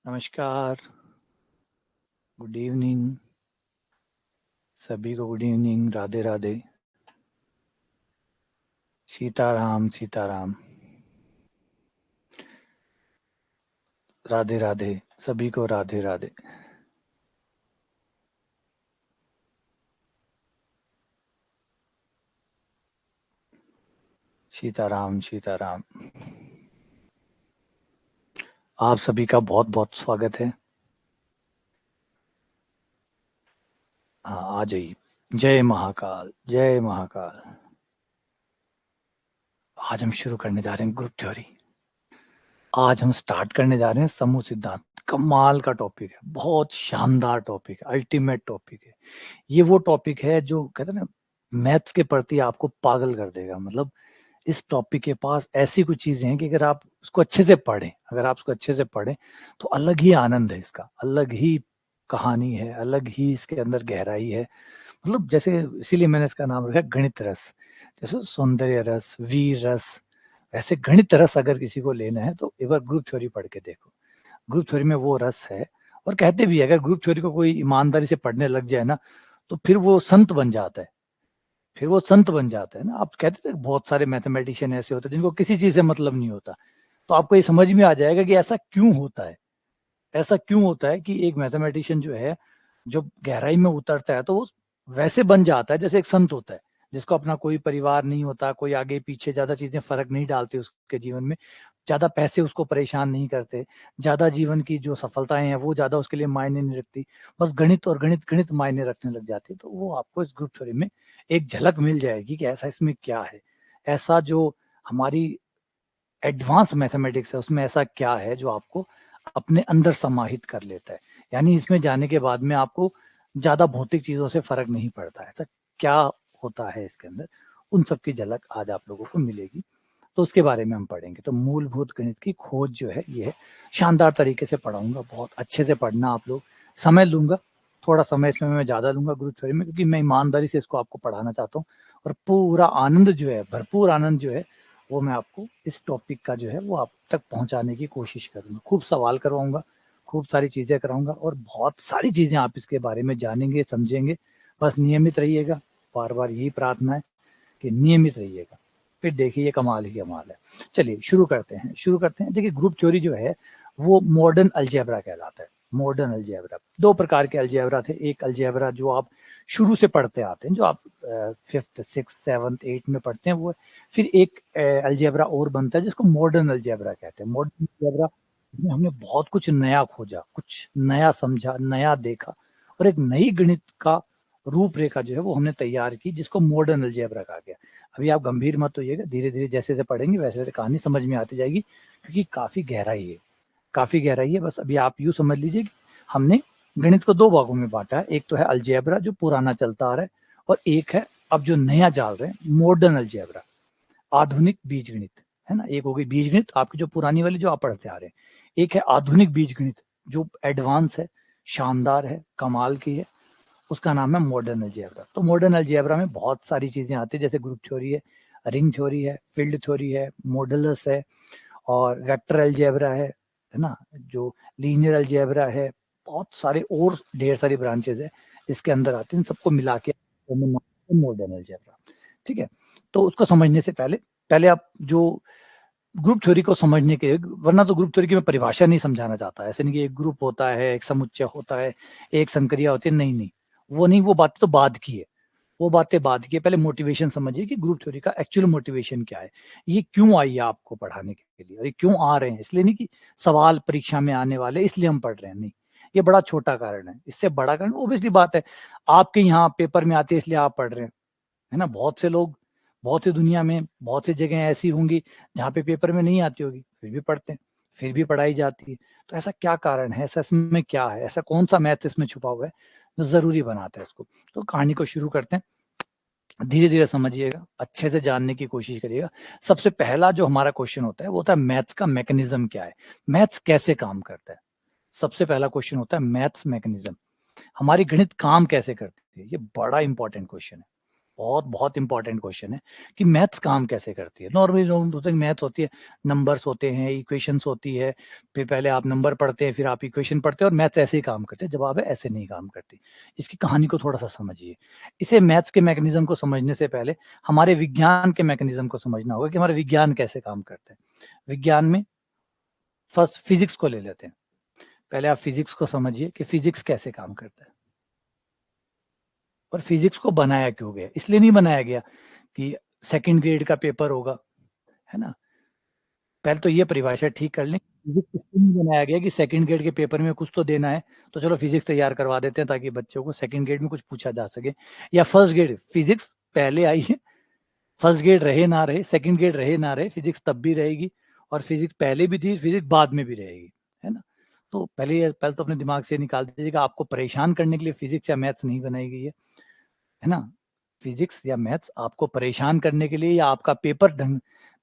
नमस्कार, good evening, सभी को गुड इवनिंग, राधे राधे, सीताराम सीताराम, राधे राधे, सभी को राधे राधे। सीताराम सीताराम। आप सभी का बहुत बहुत स्वागत है। हाँ, आ जाइए। जय महाकाल, जय महाकाल। आज हम शुरू करने जा रहे हैं ग्रुप थ्योरी। आज हम स्टार्ट करने जा रहे हैं समूह सिद्धांत। कमाल का टॉपिक है, बहुत शानदार टॉपिक है, अल्टीमेट टॉपिक है। ये वो टॉपिक है जो कहते हैं ना, मैथ्स के प्रति आपको पागल कर देगा। मतलब इस टॉपिक के पास ऐसी कुछ चीजें हैं कि अगर आप उसको अच्छे से पढ़ें, अगर आप उसको अच्छे से पढ़ें तो अलग ही आनंद है इसका, अलग ही कहानी है, अलग ही इसके अंदर गहराई है। मतलब जैसे इसीलिए मैंने इसका नाम रखा गणित रस। जैसे सौंदर्य रस, वीर रस, वैसे गणित रस अगर किसी को लेना है तो एक बार ग्रुप थ्योरी पढ़ के देखो। ग्रुप थ्योरी में वो रस है। और कहते भी है, अगर ग्रुप थ्योरी को कोई ईमानदारी से पढ़ने लग जाए ना, तो फिर वो संत बन जाता है। फिर वो संत बन जाता है ना। आप कहते थे बहुत सारे मैथमेटिशियन ऐसे होते हैं जिनको किसी चीज से मतलब नहीं होता। तो आपको ये समझ में आ जाएगा कि ऐसा क्यों होता है। ऐसा क्यों होता है कि एक मैथमेटिशियन जो है, जो गहराई में उतरता है तो वो वैसे बन जाता है जैसे एक संत होता है, जिसको अपना कोई परिवार नहीं होता, कोई आगे पीछे ज्यादा चीजें फर्क नहीं डालती उसके जीवन में, ज्यादा पैसे उसको परेशान नहीं करते, ज्यादा जीवन की जो सफलताएं हैं वो ज्यादा उसके लिए मायने नहीं रखती। बस गणित और गणित गणित मायने रखने लग जाती है। तो वो आपको इस ग्रुप थ्योरी में एक झलक मिल जाएगी कि ऐसा इसमें क्या है। ऐसा जो हमारी एडवांस मैथमेटिक्स है उसमें ऐसा क्या है जो आपको अपने अंदर समाहित कर लेता है। यानी इसमें जाने के बाद में आपको ज्यादा भौतिक चीजों से फर्क नहीं पड़ता है। ऐसा क्या होता है इसके अंदर, उन सब की झलक आज आप लोगों को मिलेगी। तो उसके बारे में हम पढ़ेंगे। तो मूलभूत गणित की खोज जो है ये है। शानदार तरीके से पढ़ाऊंगा, बहुत अच्छे से पढ़ना आप लोग। समय लूंगा, थोड़ा समय इसमें मैं ज्यादा लूंगा ग्रुप थ्योरी में, क्योंकि मैं ईमानदारी से इसको आपको पढ़ाना चाहता हूँ। और पूरा आनंद जो है, भरपूर आनंद जो है, वो मैं आपको इस टॉपिक का जो है वो आप तक पहुंचाने की कोशिश करूंगा। खूब सवाल करवाऊंगा, खूब सारी चीजें कराऊंगा और बहुत सारी चीजें आप इसके बारे में जानेंगे, समझेंगे। बस नियमित रहिएगा। बार बार यही प्रार्थना है कि नियमित रहिएगा, फिर देखिए ये कमाल ही कमाल है। चलिए शुरू करते हैं। देखिए ग्रुप थ्योरी जो है वो मॉडर्न अलजेब्रा कहलाता है। मॉडर्न अलजेब्रा, दो प्रकार के अलजेब्रा थे। एक अलजेब्रा जो आप शुरू से पढ़ते आते हैं, जो आप फिफ्थ सिक्स सेवन्थ एट में पढ़ते हैं वो। फिर एक अलजेब्रा और बनता है जिसको मॉडर्न अलजेब्रा कहते हैं। मॉडर्न अलजेब्रा में हमने बहुत कुछ नया खोजा, कुछ नया समझा, नया देखा, और एक नई गणित का रूपरेखा जो है वो हमने तैयार की, जिसको मॉडर्न अलजेब्रा कहा गया। अभी आप गंभीर मत होइएगा, धीरे धीरे जैसे जैसे पढ़ेंगे वैसे वैसे कहानी समझ में आती जाएगी, क्योंकि काफी गहराई है, काफी गहराई है। बस अभी आप यूं समझ लीजिए कि हमने गणित को दो भागों में बांटा है। एक तो है अलजेब्रा जो पुराना चलता आ रहा है, और एक है अब जो नया डाल रहे हैं मॉडर्न अलजेब्रा, आधुनिक बीज गणित। है ना, एक हो गई बीज गणित आपकी जो पुरानी वाली जो आप पढ़ते आ रहे हैं, एक है आधुनिक बीज गणित जो एडवांस है, शानदार है, कमाल की है, उसका नाम है मॉडर्न अलजेब्रा। तो मॉडर्न अलजेब्रा में बहुत सारी चीजें आती है, जैसे ग्रुप थ्योरी है, रिंग थ्योरी है, फील्ड थ्योरी है, मॉडुलस है, और वेक्टर अलजेब्रा है ना, जो लीनियर अलजेब्रा है। बहुत सारे और ढेर सारी ब्रांचेस है इसके अंदर आते हैं। इन सबको मिला के मॉडर्न अलजेब्रा। ठीक है। तो उसको समझने से पहले पहले आप जो ग्रुप थ्योरी को समझने के, वरना तो ग्रुप थ्योरी की मैं परिभाषा नहीं समझाना चाहता। ऐसे नहीं कि एक ग्रुप होता है, एक समुच्चय होता है, एक संक्रिया होती है, नहीं नहीं, वो नहीं, वो बात तो बाद की है। वो बातें बाद की है। पहले मोटिवेशन समझिए कि ग्रुप थ्योरी का एक्चुअल मोटिवेशन क्या है। ये क्यों आई है आपको पढ़ाने के लिए, और ये क्यों आ रहे हैं, इसलिए नहीं कि सवाल परीक्षा में आने वाले इसलिए हम पढ़ रहे हैं, नहीं। ये बड़ा छोटा कारण है। इससे बड़ा कारण ओब्वियसली बात है, आपके यहाँ पेपर में आती है इसलिए आप पढ़ रहे हैं। है ना, बहुत से लोग, बहुत सी दुनिया में बहुत सी जगह ऐसी होंगी जहाँ पे पेपर में नहीं आती होगी, फिर भी पढ़ते हैं, फिर भी पढ़ाई जाती है। तो ऐसा क्या कारण है, ऐसा इसमें क्या है, ऐसा कौन सा मैथ इसमें छुपा हुआ है जो जरूरी बनाता है इसको। तो कहानी को शुरू करते हैं। धीरे धीरे समझिएगा, अच्छे से जानने की कोशिश करिएगा। सबसे पहला जो हमारा क्वेश्चन होता है वो होता है मैथ्स का मैकेनिज्म क्या है, मैथ्स कैसे काम करता है। सबसे पहला क्वेश्चन होता है मैथ्स मैकेनिज्म, हमारी गणित काम कैसे करती है। ये बड़ा इंपॉर्टेंट क्वेश्चन है। बहुत बहुत इंपॉर्टेंट क्वेश्चन है कि मैथ्स काम कैसे करती है। नॉर्मली लोग होते हैं मैथ्स होती है, नंबर्स होते हैं, इक्वेशंस होती है, फिर पहले आप नंबर पढ़ते हैं, फिर आप इक्वेशन पढ़ते हैं और मैथ्स ऐसे ही काम करते हैं। जवाब है ऐसे नहीं काम करती। इसकी कहानी को थोड़ा सा समझिए। इसे मैथ्स के मैकेनिज्म को समझने से पहले हमारे विज्ञान के मैकेनिज्म को समझना होगा कि हमारा विज्ञान कैसे काम करता है। विज्ञान में फर्स्ट फिजिक्स को ले लेते हैं। पहले आप फिजिक्स को समझिए कि फिजिक्स कैसे काम करता है और फिजिक्स को बनाया क्यों गया। इसलिए नहीं बनाया गया कि सेकंड ग्रेड का पेपर होगा, है ना। पहले तो ये परिभाषा ठीक कर लें, फिजिक्स इसलिए नहीं बनाया गया कि सेकंड ग्रेड के पेपर में कुछ तो देना है, तो चलो फिजिक्स तैयार करवा देते हैं ताकि बच्चों को सेकंड ग्रेड में कुछ पूछा जा सके। या फर्स्ट ग्रेड फिजिक्स पहले आई है, फर्स्ट ग्रेड रहे ना रहे, सेकंड ग्रेड रहे ना रहे, फिजिक्स तब भी रहेगी और फिजिक्स पहले भी थी, फिजिक्स बाद में भी रहेगी, है ना। तो पहले तो अपने दिमाग से निकाल दीजिएगा, आपको परेशान करने के लिए फिजिक्स या मैथ्स नहीं बनाई गई है ना। फिजिक्स या मैथ्स आपको परेशान करने के लिए या आपका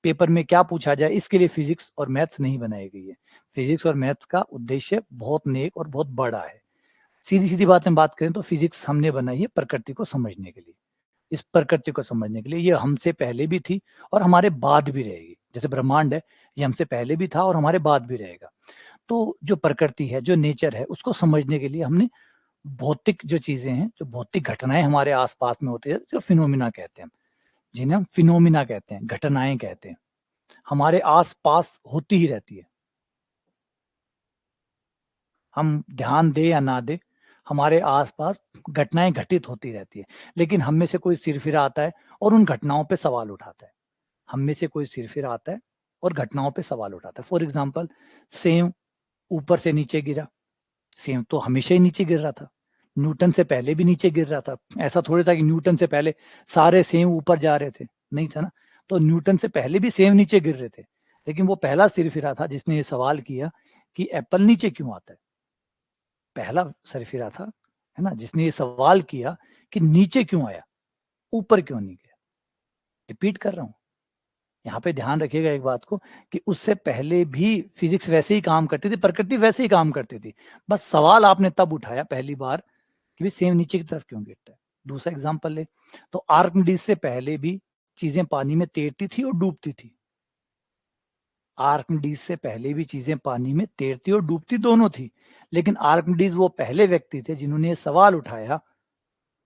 पेपर में क्या पूछा जाए इसके लिए फिजिक्स और मैथ्स नहीं बनाई गई है। फिजिक्स और मैथ्स का उद्देश्य बहुत नेक और बहुत बड़ा है। सीधी सीधी बात करें तो फिजिक्स हमने बनाई है प्रकृति को समझने के लिए। इस प्रकृति को समझने के लिए ये हमसे पहले भी थी और हमारे बाद भी रहेगी। जैसे ब्रह्मांड है, ये हमसे पहले भी था और हमारे बाद भी रहेगा। तो जो प्रकृति है, जो नेचर है, उसको समझने के लिए हमने भौतिक जो चीजें हैं, जो भौतिक घटनाएं हमारे आसपास में होती है, जो फिनोमिना कहते हैं, जिन्हें हम फिनोमिना कहते हैं, घटनाएं कहते हैं, हमारे आसपास होती ही रहती है। हम ध्यान दे या ना दे, हमारे आसपास घटनाएं घटित होती रहती है। लेकिन हम में से कोई सिरफिरा आता है और उन घटनाओं पे सवाल उठाता है। हम में से कोई सिरफिरा आता है और घटनाओं पे सवाल उठाता है। फॉर एग्जाम्पल, सेव ऊपर से नीचे गिरा। सेव तो हमेशा ही नीचे गिर रहा था, न्यूटन से पहले भी नीचे गिर रहा था। ऐसा थोड़ी था कि न्यूटन से पहले सारे सेव ऊपर जा रहे थे, नहीं था ना। तो न्यूटन से पहले भी सेव नीचे गिर रहे थे, लेकिन वो पहला सिरफिरा था जिसने ये सवाल किया कि एप्पल नीचे क्यों आता है। पहला सिरफिरा था, है ना, जिसने ये सवाल किया कि नीचे क्यों आया, ऊपर क्यों नहीं गया। रिपीट कर रहा हूं, यहाँ पे ध्यान रखिएगा एक बात को कि उससे पहले भी फिजिक्स वैसे ही काम करती थी, प्रकृति वैसे ही काम करती थी। बस सवाल आपने तब उठाया पहली बार कि भाई सेम नीचे की तरफ क्यों गिरता है। दूसरा एग्जांपल ले तो आर्कमिडीज से पहले भी चीजें पानी में तैरती थी और डूबती थी। आर्कमिडीज से पहले भी चीजें पानी में तैरती और डूबती दोनों थी। लेकिन आर्कमिडीज वो पहले व्यक्ति थे जिन्होंने ये सवाल उठाया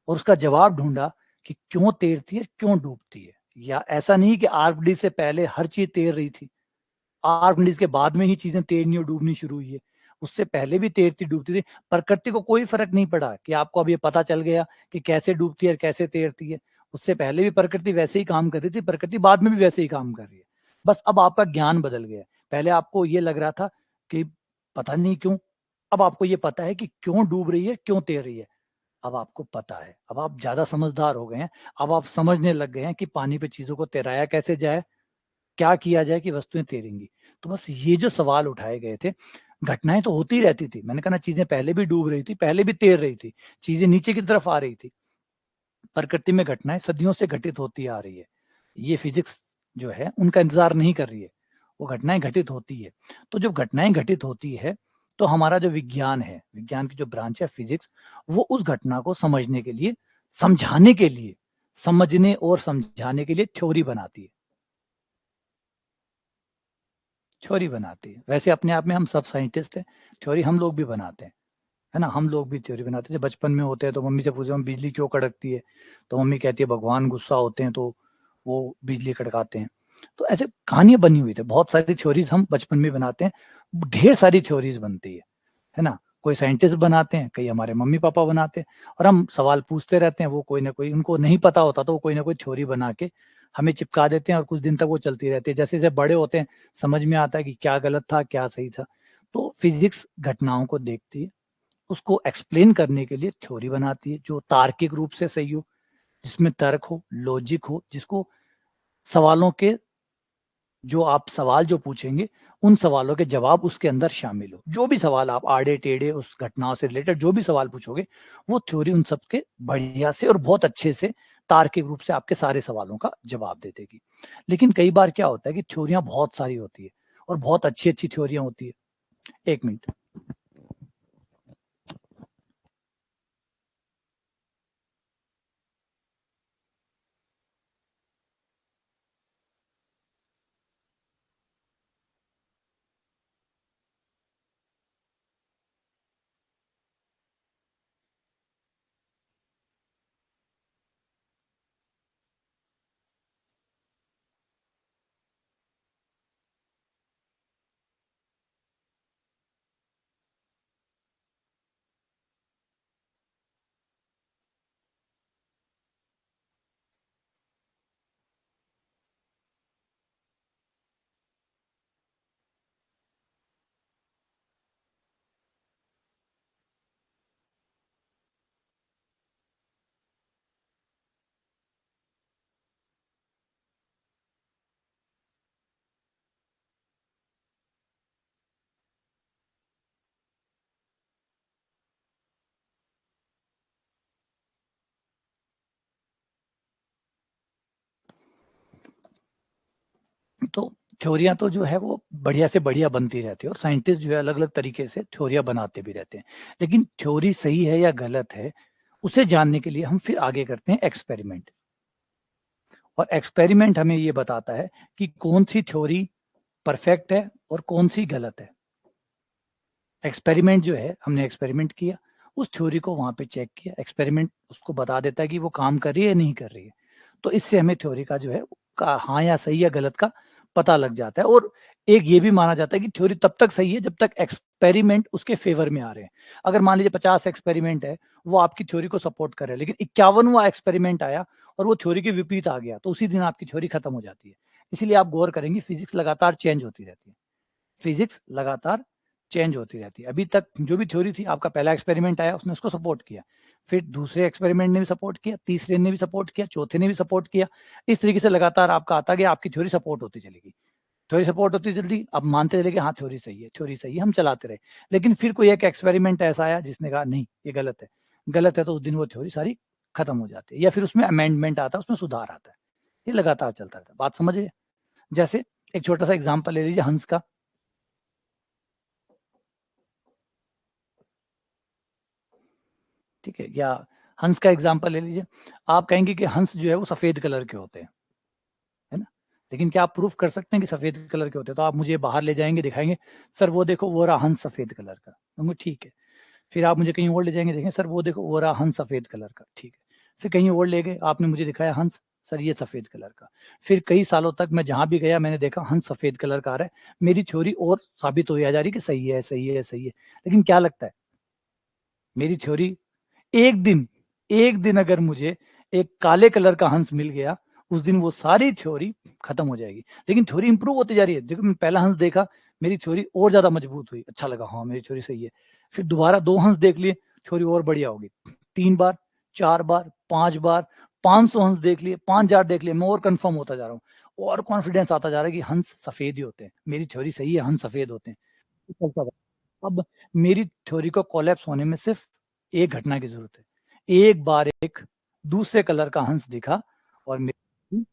और उसका जवाब ढूंढा कि क्यों तैरती है, क्यों डूबती है। या ऐसा नहीं कि आर्कमिडीज से पहले हर चीज तैर रही थी, आर्कमिडीज के बाद में ही चीजें तैरनी और डूबनी शुरू हुई है। उससे पहले भी तैरती डूबती थी। प्रकृति को कोई फर्क नहीं पड़ा कि आपको अब ये पता चल गया कि कैसे डूबती है और कैसे तैरती है। उससे पहले भी प्रकृति वैसे ही काम कर रही थी, प्रकृति बाद में भी वैसे ही काम कर रही है। बस अब आपका ज्ञान बदल गया। पहले आपको ये लग रहा था कि पता नहीं क्यों, अब आपको ये पता है कि क्यों डूब रही है, क्यों तैर रही है। अब आपको पता है, अब आप ज्यादा समझदार हो गए हैं। अब आप समझने लग गए हैं कि पानी पे चीजों को तैराया कैसे जाए, क्या किया जाए कि वस्तुएं तैरेंगी। तो बस ये जो सवाल उठाए गए थे, घटनाएं तो होती रहती थी। मैंने कहा ना, चीजें पहले भी डूब रही थी, पहले भी तैर रही थी, चीजें नीचे की तरफ आ रही थी। प्रकृति में घटनाएं सदियों से घटित होती आ रही है। ये फिजिक्स जो है उनका इंतजार नहीं कर रही है, वो घटनाएं घटित होती है। तो जब घटनाएं घटित होती है तो हमारा जो विज्ञान है, विज्ञान की जो ब्रांच है फिजिक्स, वो उस घटना को समझने के लिए, समझाने के लिए, समझने और समझाने के लिए थ्योरी बनाती है। थ्योरी बनाती है। वैसे अपने आप में हम सब साइंटिस्ट हैं, थ्योरी हम लोग भी बनाते हैं, है ना। हम लोग भी थ्योरी बनाते हैं। जब बचपन में होते हैं तो मम्मी से पूछते हैं बिजली क्यों कड़कती है, तो मम्मी कहती है भगवान गुस्सा होते हैं तो वो बिजली कड़काते हैं। तो ऐसे कहानियां बनी हुई थी, बहुत सारी थ्योरीज हम बचपन में बनाते हैं। ढेर सारी थ्योरीज बनती है ना। कोई साइंटिस्ट बनाते हैं, कई हमारे मम्मी पापा बनाते हैं, और हम सवाल पूछते रहते हैं। वो कोई ना कोई, उनको नहीं पता होता तो वो कोई ना कोई थ्योरी बना के हमें चिपका देते हैं और कुछ दिन तक वो चलती रहती है। जैसे जैसे बड़े होते हैं समझ में आता है कि क्या गलत था क्या सही था। तो फिजिक्स घटनाओं को देखती है, उसको एक्सप्लेन करने के लिए थ्योरी बनाती है जो तार्किक रूप से सही हो, जिसमें तर्क हो, लॉजिक हो, जिसको सवालों के, जो आप सवाल जो पूछेंगे उन सवालों के जवाब उसके अंदर शामिल हो। जो भी सवाल आप आड़े टेढ़े उस घटनाओं से रिलेटेड जो भी सवाल पूछोगे, वो थ्योरी उन सबके बढ़िया से और बहुत अच्छे से तार्किक रूप से आपके सारे सवालों का जवाब दे देगी। लेकिन कई बार क्या होता है कि थ्योरियां बहुत सारी होती है और बहुत अच्छी अच्छी थ्योरियां होती है। एक मिनट। तो थ्योरियाँ तो जो है वो बढ़िया से बढ़िया बनती रहती है और साइंटिस्ट जो है अलग-अलग तरीके से थ्योरियाँ बनाते भी रहते हैं। लेकिन थ्योरी सही है या गलत है, उसे जानने के लिए हम फिर आगे करते हैं एक्सपेरिमेंट। और एक्सपेरिमेंट हमें ये बताता है कि कौन-सी थ्योरी परफेक्ट है और कौन-सी गलत है। एक्सपेरिमेंट जो है, हमने एक्सपेरिमेंट किया, उस थ्योरी को वहाँ पे चेक किया, एक्सपेरिमेंट उसको बता देता है कि वो काम कर रही है या नहीं कर रही है। तो इससे हमें थ्योरी का जो है का हाँ या सही या गलत का पता लग जाता है और एक ये भी माना जाता है कि थ्योरी तब तक सही है जब तक एक्सपेरिमेंट उसके फेवर में आ रहे हैं। अगर मान लीजिए 50 एक्सपेरिमेंट है, वो आपकी थ्योरी को सपोर्ट कर रहे हैं, लेकिन 51वां एक्सपेरिमेंट आया और वो थ्योरी के विपरीत आ गया, तो उसी दिन आपकी थ्योरी खत्म हो जाती है। इसीलिए आप गौर करेंगे फिजिक्स लगातार चेंज होती रहती है। फिजिक्स लगातार चेंज होती रहती है। अभी तक जो भी थ्योरी थी, आपका पहला एक्सपेरिमेंट आया, उसने उसको सपोर्ट किया। फिर दूसरे एक्सपेरिमेंट ने भी सपोर्ट किया, तीसरे ने भी सपोर्ट किया, चौथे ने भी सपोर्ट किया। इस तरीके से लगातार आपका आता गया, आपकी थ्योरी सपोर्ट होती चलेगी। थ्योरी सपोर्ट होती चलती, अब मानते चले कि हाँ, थ्योरी सही है, हम चलाते रहे। लेकिन फिर कोई एक एक्सपेरिमेंट ऐसा आया जिसने कहा नहीं, ये गलत है। गलत है तो उस दिन वो थ्योरी सारी खत्म हो जाती है या फिर उसमें अमेंडमेंट आता है, उसमें सुधार आता है। ये लगातार चलता रहता है। बात समझ रहे? जैसे एक छोटा-सा एग्ज़ाम्पल ले लीजिए हंस का। ठीक है? या हंस का एग्ज़ाम्पल ले लीजिए। आप कहेंगे कि हंस जो है वो सफ़ेद कलर के होते हैं, है ना? लेकिन क्या आप प्रूफ़ कर सकते हैं कि सफ़ेद कलर के होते हैं? तो आप मुझे बाहर ले जाएँगे, दिखाएँगे, "सर वो देखो वो रहा हंस सफ़ेद कलर का।" मैं कहूँगा ठीक है। फिर आप मुझे कहीं और ले जाएँगे, देखें, "सर वो देखो वो रहा हंस सफ़ेद कलर का।" ठीक है। फिर कहीं और ले गए, आपने मुझे दिखाया हंस, "सर ये सफ़ेद कलर का।" फिर कई सालों तक मैं जहाँ भी गया मैंने देखा हंस सफ़ेद कलर का आ रहा है। मेरी थ्योरी और साबित होती जा रही है कि सही है, सही है, सही है। लेकिन क्या लगता है, मेरी थ्योरी एक दिन अगर मुझे एक काले कलर का हंस मिल गया, उस दिन वो सारी थ्योरी खत्म हो जाएगी। लेकिन थ्योरी इम्प्रूव होती जा रही है। देखो, मैं पहला हंस देखा, मेरी थ्योरी और ज़्यादा मजबूत हुई। अच्छा लगा, हाँ, मेरी थ्योरी सही है। फिर दोबारा 2 हंस देख लिए, थ्योरी और बढ़िया हो गई। 3 बार, 4 बार, 5 बार, 500 हंस देख लिए, 5000 देख लिए, मैं और कन्फर्म होता जा रहा हूँ। और कॉन्फिडेंस आता जा रहा है कि हंस सफ़ेद ही होते हैं। मेरी थ्योरी सही है, हंस सफ़ेद होते हैं। चलता रहा। अब मेरी थ्योरी को कोलैप्स होने में सिर्फ़ एक घटना की ज़रूरत है। एक बार एक दूसरे कलर का हंस दिखा और मेरी,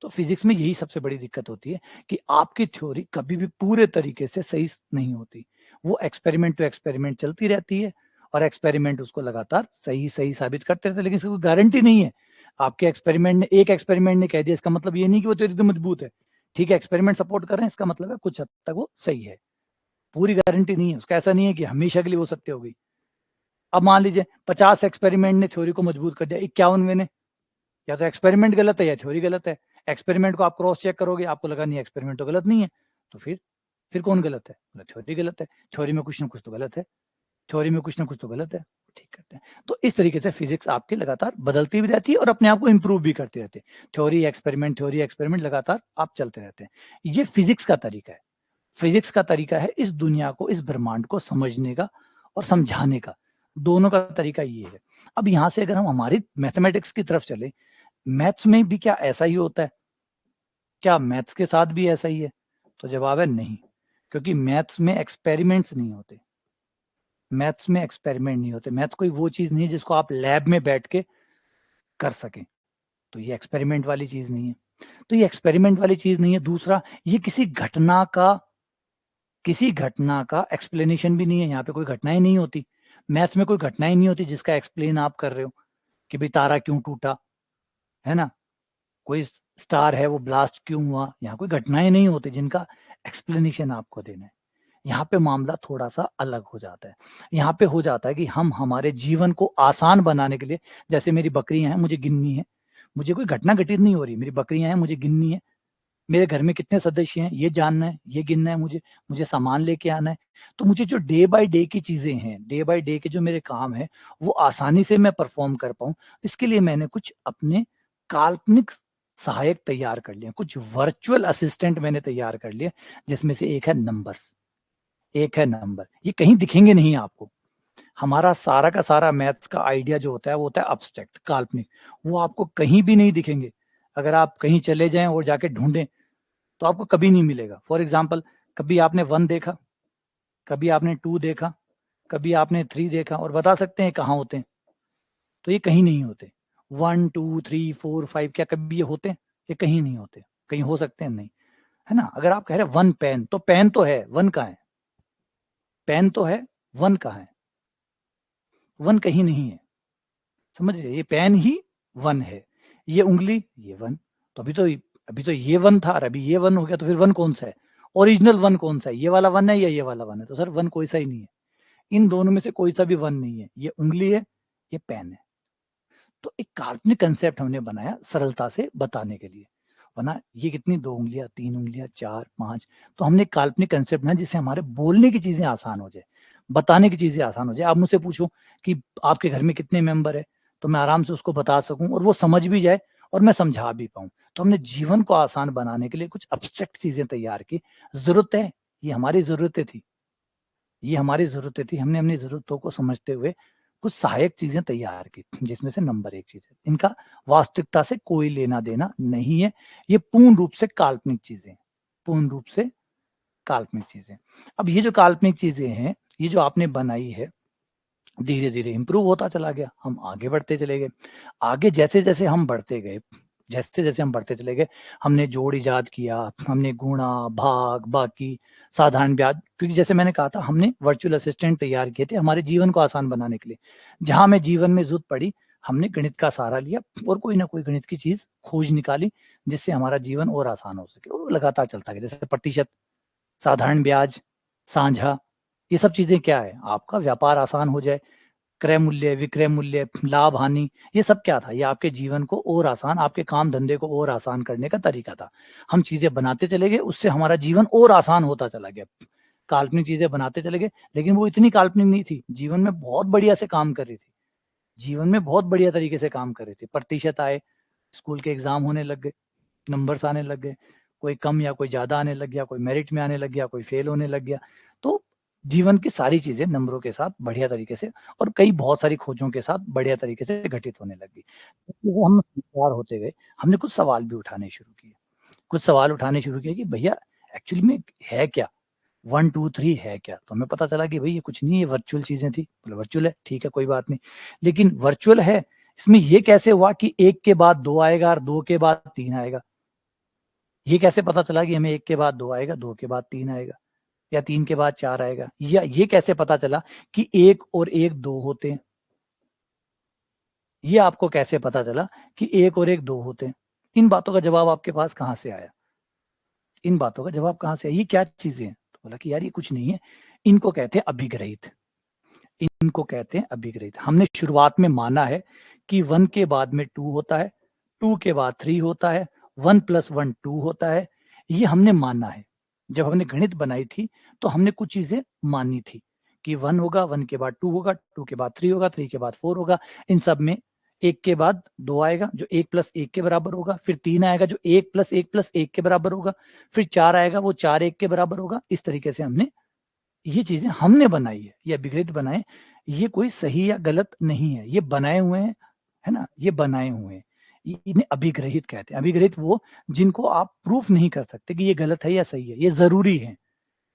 तो फिज़िक्स में यही सबसे बड़ी दिक्कत होती है कि आपकी थ्योरी कभी भी पूरे तरीके से सही नहीं होती। वो एक्सपेरिमेंट टू एक्सपेरिमेंट चलती रहती है और एक्सपेरिमेंट उसको लगातार सही साबित करते रहते हैं, लेकिन इसकी कोई गारंटी नहीं है। आपके एक्सपेरिमेंट ने एक एक्सपेरिमेंट ने कह दिया, इसका मतलब ये नहीं कि वो थ्योरी तो मजबूत है। ठीक है, एक्सपेरिमेंट सपोर्ट कर रहे हैं, इसका मतलब है कुछ हद तक वो सही है। पूरी गारंटी नहीं है, उसका ऐसा नहीं है कि हमेशा के लिए वो सत्य होगी। अब मान लीजिए 50 एक्सपेरिमेंट ने थ्योरी को मजबूत कर दिया, 51वें ने, या तो एक्सपेरिमेंट गलत है या थ्योरी गलत है। एक्सपेरिमेंट को आप क्रॉस चेक करोगे, आपको लगा नहीं एक्सपेरिमेंट तो गलत नहीं है, तो फिर कौन गलत है? बोले थ्योरी गलत है, थ्योरी में कुछ न कुछ तो गलत है, थ्योरी में कुछ न कुछ तो गलत है, ठीक करते हैं। तो इस तरीके से फिज़िक्स आपकी लगातार बदलती भी रहती है और अपने आप को इम्प्रूव भी करती रहती है। थ्योरी एक्सपेरिमेंट लगातार आप चलते रहते हैं। ये फिज़िक्स का तरीका है। फिज़िक्स का तरीका है इस दुनिया को, इस ब्रह्मांड को समझने का और समझाने का, दोनों का तरीका ये है। अब यहाँ से अगर हम हमारी मैथमेटिक्स की तरफ चलें, मैथ्स में भी क्या ऐसा ही होता है? क्या मैथ्स के साथ भी ऐसा ही है? तो जवाब है नहीं, क्योंकि मैथ्स में एक्सपेरिमेंट्स नहीं होते। मैथ्स में एक्सपेरिमेंट नहीं होते। मैथ्स कोई वो चीज़ नहीं है जिसको आप लैब में बैठ के कर सकें। तो ये एक्सपेरिमेंट वाली चीज़ नहीं है। तो ये एक्सपेरिमेंट वाली चीज़ नहीं है। दूसरा, ये किसी घटना का एक्सप्लेनेशन भी नहीं है। यहाँ पे कोई घटनाएँ नहीं होती। मैथ्स में कोई घटनाएँ नहीं होती जिसका एक्सप्लेन आप कर रहे हो कि भई तारा क्यों टूटा, है ना? कोई स्टार है वो ब्लास्ट क्यों हुआ? यहाँ कोई घटनाएँ नहीं होती जिनका एक्सप्लेनेशन आपको देना है। यहाँ पे मामला थोड़ा-सा अलग हो जाता है। यहाँ पे हो जाता है कि हम हमारे जीवन को आसान बनाने के लिए, जैसे मेरी बकरियाँ हैं, मुझे गिननी है। मुझे कोई घटना घटित नहीं हो रही, मेरी बकरियाँ हैं, मुझे गिननी है। मेरे घर में कितने सदस्य हैं, ये जानना है, ये गिनना है मुझे, मुझे सामान लेके आना है। तो मुझे जो डे बाय डे की चीज़ें हैं, डे बाय डे के जो मेरे काम हैं, वो आसानी से मैं परफ़ॉर्म कर पाऊँ, इसके लिए मैंने कुछ अपने काल्पनिक सहायक तैयार कर लिए हैं, कुछ वर्चुअल असिस्टेंट मैंने तैयार कर लिए, जिसमें से एक है नंबर। ये कहीं दिखेंगे नहीं आपको। हमारा सारा का सारा मैथ्स का आइडिया जो होता है, वो होता है एब्स्ट्रैक्ट, काल्पनिक। वो आपको कहीं भी नहीं दिखेंगे। अगर आप कहीं चले जाएँ और जाके ढूँढें, तो आपको कभी नहीं मिलेगा। फॉर एग्ज़ाम्पल, कभी आपने 1 देखा, कभी आपने 2 देखा, कभी आपने 3 देखा और बता सकते हैं कहाँ होते हैं? तो ये कहीं नहीं होते। 1, 2, 3, 4, 5 क्या कभी ये होते हैं? ये कहीं नहीं होते। कहीं हो सकते हैं? नहीं। है ना। अगर आप कह रहे हैं 1 पेन, तो पेन तो है, 1 कहाँ है? पेन तो है, 1 कहाँ है? 1 कहीं नहीं है। समझ रहे? ये पेन ही 1 है, ये उँगली ये 1। तो अभी तो ये 1 था और अभी ये 1 हो गया, तो फिर 1 कौन-सा है? ओरिजिनल 1 कौन-सा है? ये वाला 1 है या ये वाला 1 है? तो सर 1 कोई सा ही नहीं है। इन दोनों में से कोई सा भी 1 नहीं है। ये उँगली है, ये पेन है। तो एक काल्पनिक कंसेप्ट हमने बनाया सरलता से बताने के लिए, वरना ये कितनी 2 उँगलियाँ, 3 उँगलियाँ, 4, 5, तो हमने एक काल्पनिक कंसेप्ट बनाया जिससे हमारे बोलने की चीज़ें आसान हो जाए, बताने की चीज़ें आसान हो जाए। आप मुझसे पूछो कि आपके घर में कितने मेंबर हैं, तो मैं आराम से उसको बता सकूँ और वो समझ भी जाए और मैं समझा भी पाऊँ। तो हमने जीवन को आसान बनाने के लिए कुछ एब्स्ट्रैक्ट चीज़ें तैयार की। ज़रूरत है, ये हमारी ज़रूरतें थी। ये हमारी ज़रूरतें थी, हमने अपनी ज़रूरतों को समझते हुए कुछ सहायक चीज़ें तैयार की, जिसमें से नंबर 1 चीज़ है। इनका वास्तविकता से कोई लेना-देना नहीं है, ये पूर्ण रूप से काल्पनिक चीज़ें हैं, पूर्ण रूप से काल्पनिक चीज़ें। अब ये जो काल्पनिक चीज़ें हैं, ये जो आपने बनाई है, धीरे-धीरे इम्प्रूव होता चला गया, हम आगे बढ़ते चले गए। आगे जैसे-जैसे हम बढ़ते गए, जैसे-जैसे हम बढ़ते चले गए, हमने जोड़ इजाद किया, हमने गुणा, भाग, बाकी, साधारण ब्याज, क्योंकि जैसे मैंने कहा था हमने वर्चुअल असिस्टेंट तैयार किए थे हमारे जीवन को आसान बनाने के लिए। जहाँ हमें जीवन में ज़रूरत पड़ी, हमने गणित का सहारा लिया और कोई ना कोई गणित की चीज़ खोज निकाली, जिससे हमारा जीवन और आसान हो सके। वो लगातार चलता गया, जैसे प्रतिशत, साधारण ब्याज, साझा, ये सब चीज़ें क्या है? आपका व्यापार आसान हो जाए, क्रय मूल्य, विक्रय मूल्य, लाभ-हानि, ये सब क्या था? ये आपके जीवन को और आसान, आपके काम-धंधे को और आसान करने का तरीका था। हम चीज़ें बनाते चले गए, उससे हमारा जीवन और आसान होता चला गया। काल्पनिक चीज़ें बनाते चले गए, लेकिन वो इतनी काल्पनिक नहीं थी, जीवन में बहुत बढ़िया से काम कर रही थी। जीवन में बहुत बढ़िया तरीके से काम कर रही थी। प्रतिशत आए, स्कूल के एग्ज़ाम होने लग गए, नंबर्स आने लग गए, कोई कम या कोई ज़्यादा आने लग गया, कोई मेरिट में आने लग गया, कोई फेल होने लग गया। तो जीवन की सारी चीज़ें नंबरों के साथ बढ़िया तरीके से और कई बहुत सारी खोजों के साथ बढ़िया तरीके से घटित होने लग गई। जैसे हम होशियार होते गए, हमने कुछ सवाल भी उठाने शुरू किए। कुछ सवाल उठाने शुरू किए कि भैया एक्चुअली में है क्या? 1, 2, 3 है क्या? तो हमें पता चला कि भई ये कुछ नहीं है, वर्चुअल चीज़ें थी। बोले वर्चुअल है, ठीक है कोई बात नहीं। लेकिन वर्चुअल है, इसमें ये कैसे हुआ कि 1 के बाद 2 आएगा और 2 के बाद 3 आएगा? ये कैसे पता चला कि हमें 1 के बाद 2 आएगा, 2 के बाद 3 आएगा या 3 के बाद 4 आएगा? या ये कैसे पता चला कि 1 और 1 2 होते हैं? ये आपको कैसे पता चला कि 1 और 1 2 होते हैं? इन बातों का जवाब आपके पास कहाँ से आया? इन बातों का जवाब कहाँ से आया? ये क्या चीज़ें हैं? तो बोला कि यार ये कुछ नहीं है, इनको कहते हैं अभिग्रहित। इनको कहते हैं अभिग्रहित। हमने शुरुआत में माना है कि 1 के बाद में 2 होता है, 2 के बाद 3 होता है, 1 + 1 2 होता है, ये हमने माना है। जब हमने गणित बनाई थी, तो हमने कुछ चीज़ें मानी थी कि 1 होगा, 1 के बाद 2 होगा, 2 के बाद 3 होगा, 3 के बाद 4 होगा। इन सब में 1 के बाद 2 आएगा, जो 1 + 1 के बराबर होगा, फिर 3 आएगा, जो 1 + 1 + 1 के बराबर होगा, फिर 4 आएगा, वो 4 1 के बराबर होगा। इस तरीके से हमने ये चीज़ें हमने बनाई है, ये अभिग्रहित बनाए, ये कोई सही या गलत नहीं है, ये बनाए हुए हैं, है ना? ये बनाए हुए हैं। इन्हें अभिग्रहित कहते हैं। अभिग्रहित वो जिनको आप प्रूफ नहीं कर सकते कि ये गलत है या सही है, ये ज़रूरी है।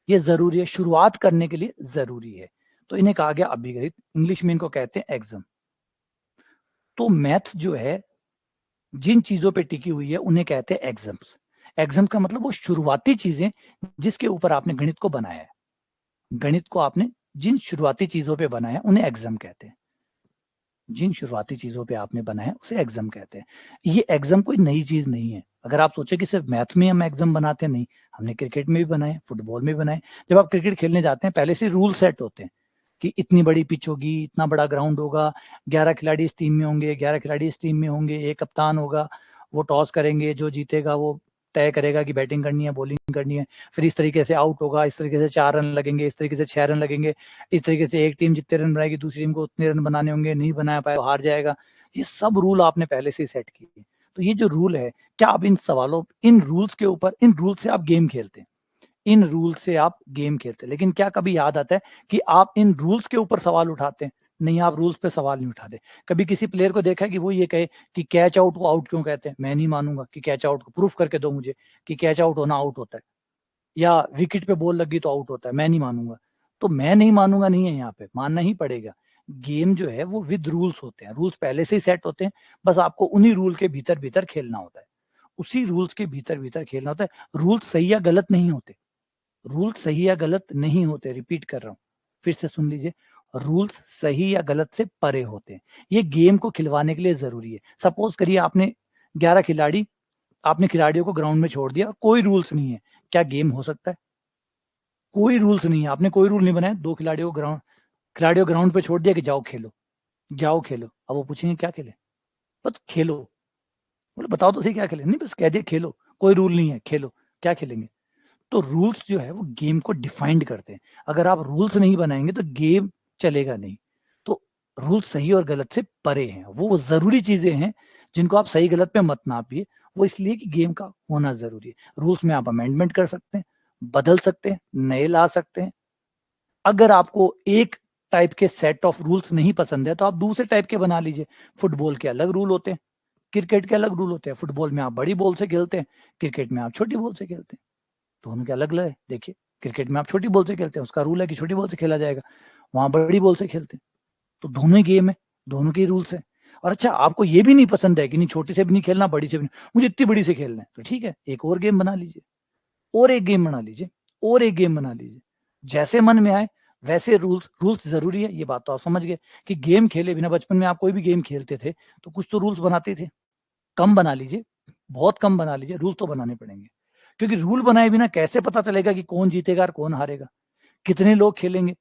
ये ज़रूरी है, शुरुआत करने के लिए ज़रूरी है। तो इन्हें कहा गया अभिग्रहित, इंग्लिश में इनको कहते हैं एक्सम। तो मैथ्स जो है, जिन चीज़ों पे टिकी हुई है, उन्हें कहते हैं एक्सम्स। एक्सम का मतलब वो शुरुआती चीज़ें जिसके ऊपर आपने गणित को बनाया है। गणित को आपने जिन शुरुआती चीज़ों पे बनाया, उन्हें एक्सम कहते हैं। जिन शुरुआती चीज़ों पे आपने बनाया, उसे एक्सम कहते हैं। ये एक्सम कोई नई चीज़ नहीं है। अगर आप सोचे कि सिर्फ़ मैथ में हम एक्सम बनाते हैं, नहीं, हमने क्रिकेट में भी बनाए, फुटबॉल में भी बनाए। जब आप क्रिकेट खेलने जाते हैं, पहले से रूल सेट होते हैं कि इतनी बड़ी पिच होगी, इतना बड़ा ग्राउंड होगा, 11 खिलाड़ी इस टीम में होंगे, 11 खिलाड़ी इस टीम में होंगे, 1 कप्तान होगा, वो टॉस करेंगे, जो जीतेगा वो तय करेगा कि बैटिंग करनी है, बॉलिंग करनी है। फिर इस तरीके से आउट होगा, इस तरीके से 4 रन लगेंगे, इस तरीके से 6 रन लगेंगे। इस तरीके से एक टीम जितने रन बनाएगी, दूसरी टीम को उतने रन बनाने होंगे, नहीं बना पाया तो हार जाएगा। ये सब रूल आपने पहले से ही सेट किए। तो ये जो रूल है, क्या आप इन रूल्स के ऊपर इन रूल से आप गेम खेलते हैं। इन रूल से आप गेम खेलते हैं। लेकिन क्या कभी याद आता है कि आप इन रूल्स के ऊपर सवाल उठाते हैं? नहीं, आप रूल्स पे सवाल नहीं उठाते। कभी किसी प्लेयर को देखा है कि वो ये कहे कि कैच आउट को आउट क्यों कहते हैं? मैं नहीं मानूँगा कि कैच आउट को प्रूफ करके दो मुझे कि कैच आउट होना आउट होता है। या विकेट पे बॉल लग गई तो आउट होता है, मैं नहीं मानूँगा। तो मैं नहीं मानूँगा नहीं है यहाँ पे, मानना ही पड़ेगा। गेम जो है वो विद रूल्स होते हैं, रूल्स पहले से ही सेट होते हैं, बस आपको उन्हीं रूल के भीतर-भीतर खेलना होता है। उसी रूल्स के भीतर भीतर खेलना होता है। रूल्स सही या गलत नहीं होते, रूल्स सही या गलत नहीं होते, रिपीट कर रहा हूँ, फिर से सुन लीजिए, रूल्स सही या गलत से परे होते हैं। ये गेम को खिलवाने के लिए जरूरी है। सपोज करिए आपने 11 खिलाड़ी, आपने खिलाड़ियों को ग्राउंड में छोड़ दिया, कोई रूल्स नहीं है, क्या गेम हो सकता है? कोई रूल्स नहीं है, आपने कोई रूल नहीं बनाया, दो खिलाड़ियों ग्राउंड पे छोड़ दिया कि जाओ खेलो, जाओ खेलो। अब वो पूछेंगे क्या खेले? बस खेलो। बोले बताओ तो सही क्या खेले? नहीं बस कह दिया खेलो, कोई रूल नहीं है, खेलो, क्या खेलेंगे? तो रूल्स जो है वो गेम को डिफाइंड करते हैं। अगर आप रूल्स नहीं बनाएंगे तो गेम चलेगा नहीं। तो रूल्स सही और गलत से परे हैं, वो जरूरी चीजें हैं जिनको आप सही गलत पे मत नापिए। वो इसलिए कि गेम का होना जरूरी है। रूल्स में आप अमेंडमेंट कर सकते हैं, बदल सकते हैं, नए ला सकते हैं। अगर आपको एक टाइप के सेट ऑफ रूल्स नहीं पसंद है तो आप दूसरे टाइप के बना लीजिए। फुटबॉल के अलग रूल होते हैं, क्रिकेट के अलग रूल होते हैं। फुटबॉल में आप बड़ी बॉल से खेलते हैं, क्रिकेट में आप छोटी बॉल से खेलते हैं, दोनों के अलग अलग है। देखिए क्रिकेट में आप छोटी बॉल से खेलते हैं, उसका रूल है कि छोटी बॉल से खेला जाएगा, वहां बड़ी बॉल से खेलते हैं। तो दोनों ही गेम है, दोनों के रूल्स हैं। और अच्छा आपको ये भी नहीं पसंद है कि नहीं छोटी से भी नहीं खेलना, बड़ी से भी नहीं, मुझे इतनी बड़ी से खेलना है, तो ठीक है एक और गेम बना लीजिए, और एक गेम बना लीजिए, और एक गेम बना लीजिए। जैसे मन में आए वैसे रूल्स, रूल्स जरूरी है, ये बात तो आप समझ गए कि गेम खेले बिना, बचपन में आप कोई भी गेम खेलते थे तो कुछ तो रूल्स बनाते थे। कम बना लीजिए, बहुत कम बना लीजिए, रूल तो बनाने पड़ेंगे। क्योंकि रूल बनाए बिना कैसे पता चलेगा कि कौन जीतेगा और कौन हारेगा, कितने लोग खेलेंगे,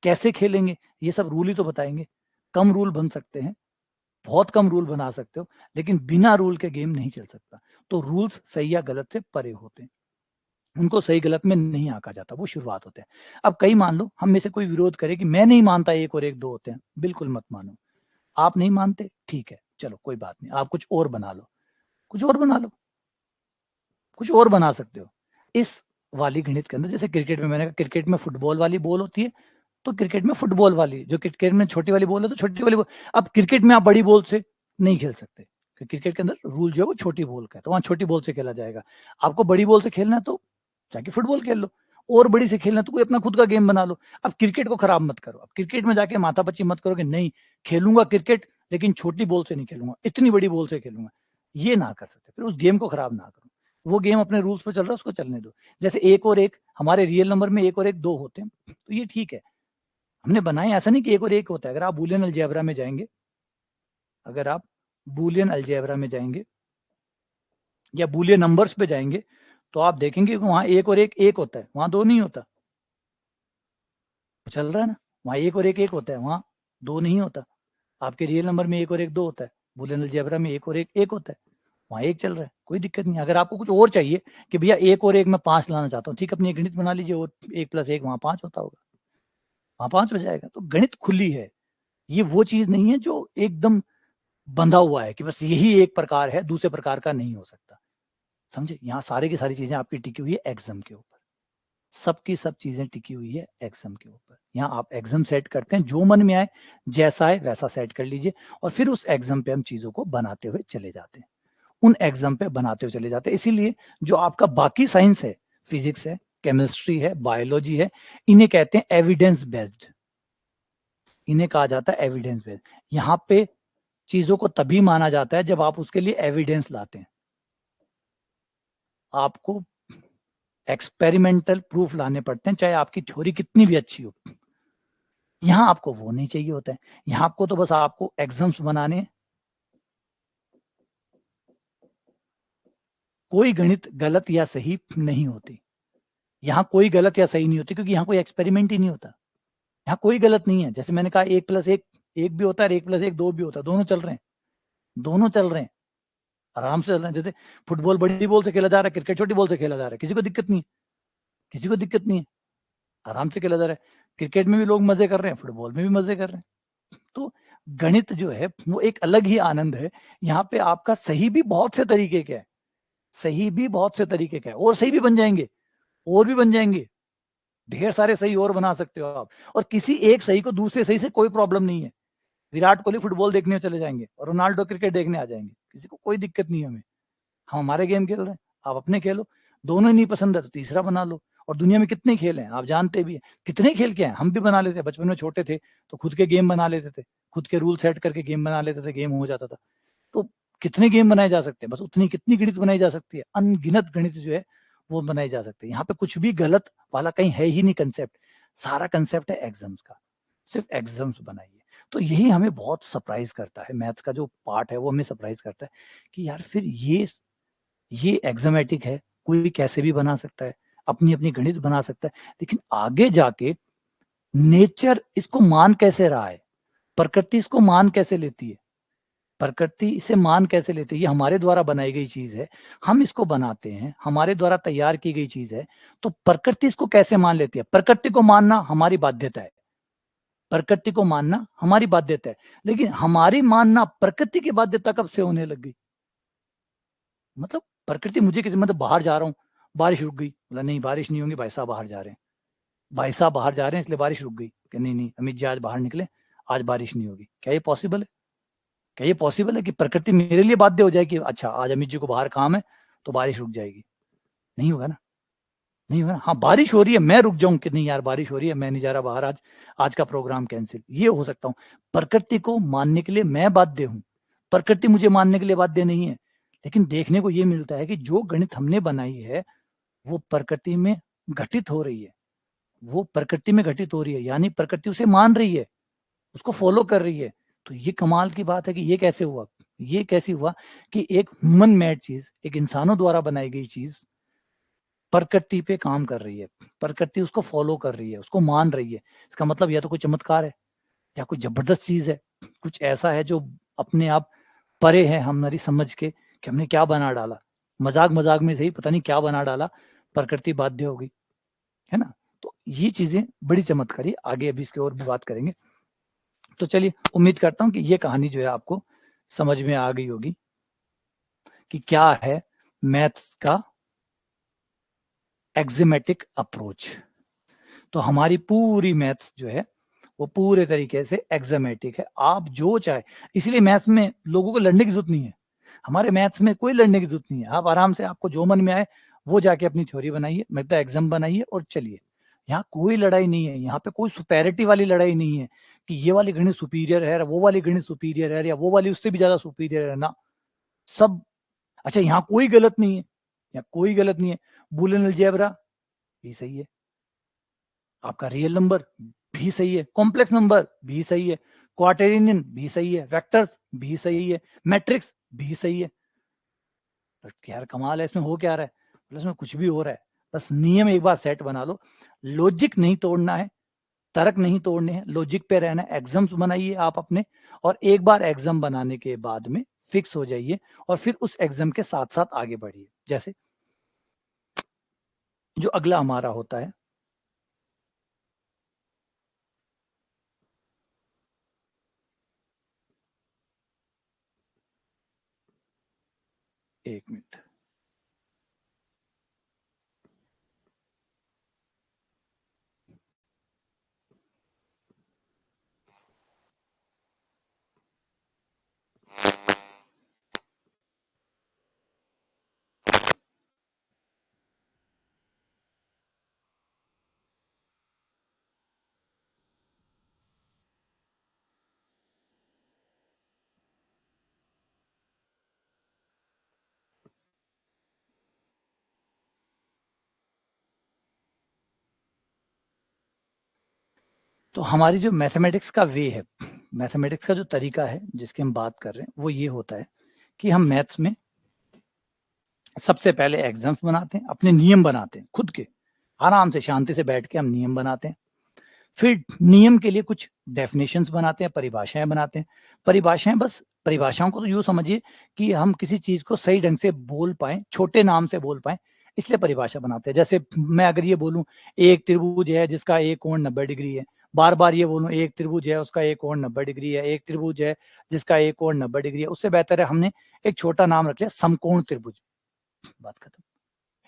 कैसे खेलेंगे, ये सब रूल ही तो बताएंगे। कम रूल बन सकते हैं, बहुत कम रूल बना सकते हो, लेकिन बिना रूल के गेम नहीं चल सकता। तो रूल्स सही या गलत से परे होते हैं, उनको सही गलत में नहीं आंका जाता, वो शुरुआत होते हैं। अब कई मान लो हम में से कोई विरोध करे कि मैं नहीं मानता एक और एक दो होते हैं, बिल्कुल मत मानो। आप नहीं मानते, ठीक है, चलो कोई बात नहीं, आप कुछ और बना लो, कुछ और बना लो, कुछ और बना सकते हो। इस वाली गणित के अंदर, जैसे क्रिकेट में मैंने कहा क्रिकेट में फुटबॉल वाली बॉल होती है, तो क्रिकेट में फुटबॉल वाली, जो क्रिकेट में छोटी वाली बॉल है तो छोटी वाली बॉल। अब क्रिकेट में आप बड़ी बॉल से नहीं खेल सकते, क्रिकेट के अंदर रूल जो है वो छोटी बॉल का है, तो वहां छोटी बॉल से खेला जाएगा। आपको बड़ी बॉल से खेलना है तो जाके फुटबॉल खेल लो, और बड़ी से खेलना है तो कोई अपना खुद का गेम बना लो। अब क्रिकेट को खराब मत करो, अब क्रिकेट में जाके माथापच्ची मत करो कि नहीं खेलूंगा क्रिकेट लेकिन छोटी बॉल से नहीं खेलूंगा, इतनी बड़ी बॉल से खेलूंगा। ये ना कर सकते, फिर उस गेम को खराब ना करो। वो गेम अपने रूल्स पे चल रहा है, उसको चलने दो। जैसे एक और एक, हमारे रियल नंबर में एक और एक दो होते हैं, तो ये ठीक है, हमने बनाए, ऐसा नहीं कि एक और एक होता है। अगर आप बूलियन अलजेब्रा में जाएंगे, अगर आप बूलियन अलजेब्रा में जाएंगे या बूलियन नंबर्स पे जाएंगे, तो आप देखेंगे कि वहां एक और एक होता है, वहां दो नहीं होता। चल रहा है ना, वहां एक होता है, वहां दो नहीं होता। आपके रियल नंबर में एक और एक दो होता है, बूलियन अलजेब्रा में एक और एक होता है, वहां एक चल रहा है, कोई दिक्कत नहीं। अगर आपको कुछ और चाहिए कि भैया एक और एक मैं 5 लाना चाहता हूँ, ठीक है, अपनी एक गणित बना लीजिए, और 1 + 1 वहां 5 होता होगा, वहां 5 हो जाएगा। तो गणित खुली है, ये वो चीज नहीं है जो एकदम बंधा हुआ है कि बस यही एक प्रकार है, दूसरे प्रकार का नहीं हो सकता। समझे, यहाँ सारे की सारी चीजें आपकी टिकी हुई है एग्जाम के ऊपर, सबकी सब चीजें टिकी हुई है एग्जाम के ऊपर। यहाँ आप एग्जाम सेट करते हैं, जो मन में आए जैसा है वैसा सेट कर लीजिए, और फिर उस एग्जाम पे हम चीजों को बनाते हुए चले जाते हैं, उन एग्जाम पे बनाते हुए चले जाते हैं। इसीलिए जो आपका बाकी साइंस है, फिजिक्स है, केमिस्ट्री है, बायोलॉजी है, इन्हें कहते हैं एविडेंस बेस्ड, इन्हें कहा जाता है एविडेंस बेस्ड। यहाँ पे चीजों को तभी माना जाता है जब आप उसके लिए एविडेंस लाते हैं। आपको एक्सपेरिमेंटल प्रूफ लाने पड़ते हैं, चाहे आपकी थ्योरी कितनी भी अच्छी हो। यहां आपको वो नहीं चाहिए होता है, यहां आपको तो बस आपको एग्जाम्स बनाने हैं। कोई गणित गलत या सही नहीं होती, यहाँ कोई गलत या सही नहीं होती, क्योंकि यहाँ कोई एक्सपेरिमेंट ही नहीं होता। यहाँ कोई गलत नहीं है। जैसे मैंने कहा 1 + 1 एक भी होता है, 1 + 1 2 भी होता है, दोनों चल रहे हैं, दोनों चल रहे हैं, आराम से चल रहे हैं। जैसे फुटबॉल बड़ी बॉल से खेला जा रहा है, क्रिकेट छोटी बॉल से खेला जा रहा है, किसी को दिक्कत नहीं है, किसी को दिक्कत नहीं है, आराम से खेला जा रहा है। क्रिकेट में भी लोग मजे कर रहे हैं, फुटबॉल में भी मजे कर रहे हैं। तो गणित जो है वो एक अलग ही आनंद है। यहाँ पे आपका सही भी बहुत से तरीके का है, सही भी बहुत से तरीके का है, और सही भी बन जाएंगे, और भी बन जाएंगे, ढेर सारे सही और बना सकते हो आप। और किसी एक सही को दूसरे सही से कोई प्रॉब्लम नहीं है। विराट कोहली फुटबॉल देखने चले जाएंगे और रोनाल्डो क्रिकेट देखने आ जाएंगे, किसी को कोई दिक्कत नहीं है। हमें, हम हमारे गेम खेल रहे हैं, आप अपने खेलो। दोनों ही नहीं पसंद है तो तीसरा बना लो। और दुनिया में कितने खेल हैं आप जानते भी हैं, कितने खेल के हैं, हम भी बना लेते हैं। बचपन में छोटे थे तो खुद के गेम बना लेते थे, खुद के रूल सेट करके गेम बना लेते थे, गेम हो जाता था। तो कितने गेम बनाए जा सकते हैं, बस उतनी कितनी गणित बनाई जा सकती है, अनगिनत गणित जो है वो बनाई जा सकती है। यहाँ पे कुछ भी गलत वाला कहीं है ही नहीं कंसेप्ट, सारा कंसेप्ट है एग्जाम्स का, सिर्फ एग्जाम्स बनाइए। तो यही हमें बहुत सरप्राइज करता है, मैथ्स का जो पार्ट है वो हमें सरप्राइज करता है कि यार फिर ये एग्जामेटिक है, कोई कैसे भी बना सकता है, अपनी अपनी गणित बना सकता है, लेकिन आगे जाके नेचर इसको मान कैसे रहा है, प्रकृति इसको मान कैसे लेती है, प्रकृति इसे मान कैसे लेती है, ये हमारे द्वारा बनाई गई चीज है, हम इसको बनाते हैं, हमारे द्वारा तैयार की गई चीज है, तो प्रकृति इसको कैसे मान लेती है। प्रकृति को मानना हमारी बाध्यता है, प्रकृति को मानना हमारी बाध्यता है, लेकिन हमारी मानना प्रकृति की बाध्यता कब से होने लग गई। मतलब प्रकृति मुझे किसी, मतलब बाहर जा रहा हूँ, बारिश रुक गई, बोला नहीं बारिश नहीं होगी, भाई साहब बाहर जा रहे हैं, भाई साहब बाहर जा रहे हैं इसलिए बारिश रुक गई, कि नहीं नहीं अमित जी आज बाहर निकले, आज बारिश नहीं होगी। क्या ये पॉसिबल है? क्या ये पॉसिबल है कि प्रकृति मेरे लिए बाध्य हो जाए कि अच्छा आज अमित जी को बाहर काम है तो बारिश रुक जाएगी? नहीं होगा ना, नहीं होगा ना। हाँ बारिश हो रही है, मैं रुक जाऊं कि नहीं यार बारिश हो रही है, मैं नहीं जा रहा बाहर, आज आज का प्रोग्राम कैंसिल, ये हो सकता हूँ। प्रकृति को मानने के लिए मैं बाध्य हूँ, प्रकृति मुझे मानने के लिए बाध्य नहीं है। लेकिन देखने को ये मिलता है कि जो गणित हमने बनाई है वो प्रकृति में घटित हो रही है, वो प्रकृति में घटित हो रही है, यानी प्रकृति उसे मान रही है, उसको फॉलो कर रही है। तो ये कमाल की बात है कि ये कैसे हुआ, ये कैसे हुआ कि एक ह्यूमन मेड चीज, एक इंसानों द्वारा बनाई गई चीज प्रकृति पे काम कर रही है, प्रकृति उसको फॉलो कर रही है, उसको मान रही है। इसका मतलब या तो कोई चमत्कार है या कोई जबरदस्त चीज है, कुछ ऐसा है जो अपने आप परे है हमारी समझ के कि हमने क्या बना डाला, मजाक मजाक में सही पता नहीं क्या बना डाला, प्रकृति बाध्य हो गई, है ना। तो ये चीजें बड़ी चमत्कारी, आगे अभी इसके और भी बात करेंगे। तो चलिए उम्मीद करता हूं कि ये कहानी जो है आपको समझ में आ गई होगी कि क्या है मैथ्स का एक्जिमेटिक अप्रोच। तो हमारी पूरी मैथ्स जो है वो पूरे तरीके से एक्जिमेटिक है, आप जो चाहे, इसलिए मैथ्स में लोगों को लड़ने की जरूरत नहीं है, हमारे मैथ्स में कोई लड़ने की जरूरत नहीं है। आप आराम से, आपको जो मन में आए वो जाके अपनी थ्योरी बनाइए, मतलब एग्जाम बनाइए और चलिए। यहाँ कोई लड़ाई नहीं है, यहाँ पे कोई सुपेरिटी वाली लड़ाई नहीं है कि ये वाली गणित सुपीरियर है, वो वाली गणित सुपीरियर है, या वो वाली उससे भी ज्यादा सुपीरियर है ना, सब अच्छा। यहाँ कोई गलत नहीं है, यहाँ कोई गलत नहीं है। बूलियन अलजेब्रा भी सही है, आपका रियल नंबर भी सही है, कॉम्प्लेक्स नंबर भी सही है, क्वार्टेरियन भी सही है, वेक्टर्स भी सही है, मैट्रिक्स भी सही है। यार कमाल है, इसमें हो क्या रहा है? प्लस में कुछ भी हो रहा है, बस नियम एक बार सेट बना लो, लॉजिक नहीं तोड़ना है, तर्क नहीं तोड़ने हैं, लॉजिक पे रहना है। एग्जाम्स बनाइए आप अपने, और एक बार एग्जाम बनाने के बाद में फिक्स हो जाइए और फिर उस एग्जाम के साथ साथ आगे बढ़िए। जैसे जो अगला हमारा होता है, एक मिनट, तो हमारी जो मैथमेटिक्स का वे है, मैथमेटिक्स का जो तरीका है जिसकी हम बात कर रहे हैं, वो ये होता है कि हम मैथ्स में सबसे पहले एग्जाम्स बनाते हैं, अपने नियम बनाते हैं खुद के, आराम से शांति से बैठ के हम नियम बनाते हैं। फिर नियम के लिए कुछ डेफिनेशंस बनाते हैं, परिभाषाएं बनाते हैं। परिभाषाएं, बस परिभाषाओं को तो यूँ समझिए कि हम किसी चीज को सही ढंग से बोल पाए, छोटे नाम से बोल पाए, इसलिए परिभाषा बनाते हैं। जैसे मैं अगर ये बोलूं एक त्रिभुज है जिसका एक कोण 90 डिग्री है, बार बार ये बोलूं एक त्रिभुज है उसका एक कोण 90 डिग्री है, एक त्रिभुज है जिसका एक कोण 90 डिग्री है, उससे बेहतर है हमने एक छोटा नाम रख लिया समकोण त्रिभुज, बात खत्म।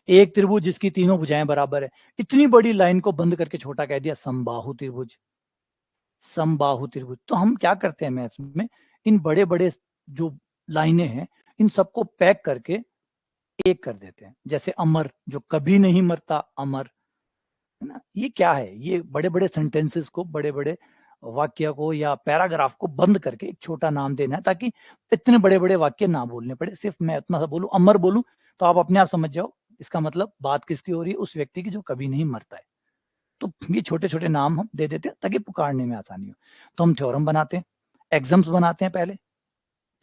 एक त्रिभुज जिसकी तीनों भुजाएं बराबर है, इतनी बड़ी लाइन को बंद करके छोटा कह दिया समबाहु त्रिभुज, समबाहु त्रिभुज। तो हम क्या करते हैं मैथ्स में, इन बड़े बड़े जो लाइनें हैं इन सबको पैक करके एक कर देते हैं। जैसे अमर, जो कभी नहीं मरता, अमर, है ना। ये क्या है, ये बड़े बड़े सेंटेंसेस को, बड़े बड़े वाक्य को या पैराग्राफ को बंद करके एक छोटा नाम देना है, ताकि इतने बड़े बड़े वाक्य ना बोलने पड़े। सिर्फ मैं इतना सा बोलूं, अमर बोलूं, तो आप अपने आप समझ जाओ इसका मतलब बात किसकी हो रही है, उस व्यक्ति की जो कभी नहीं मरता है। तो ये छोटे छोटे नाम हम दे देते हैं ताकि पुकारने में आसानी हो। तो हम थ्योरम बनाते हैं, एग्जाम्स बनाते हैं पहले,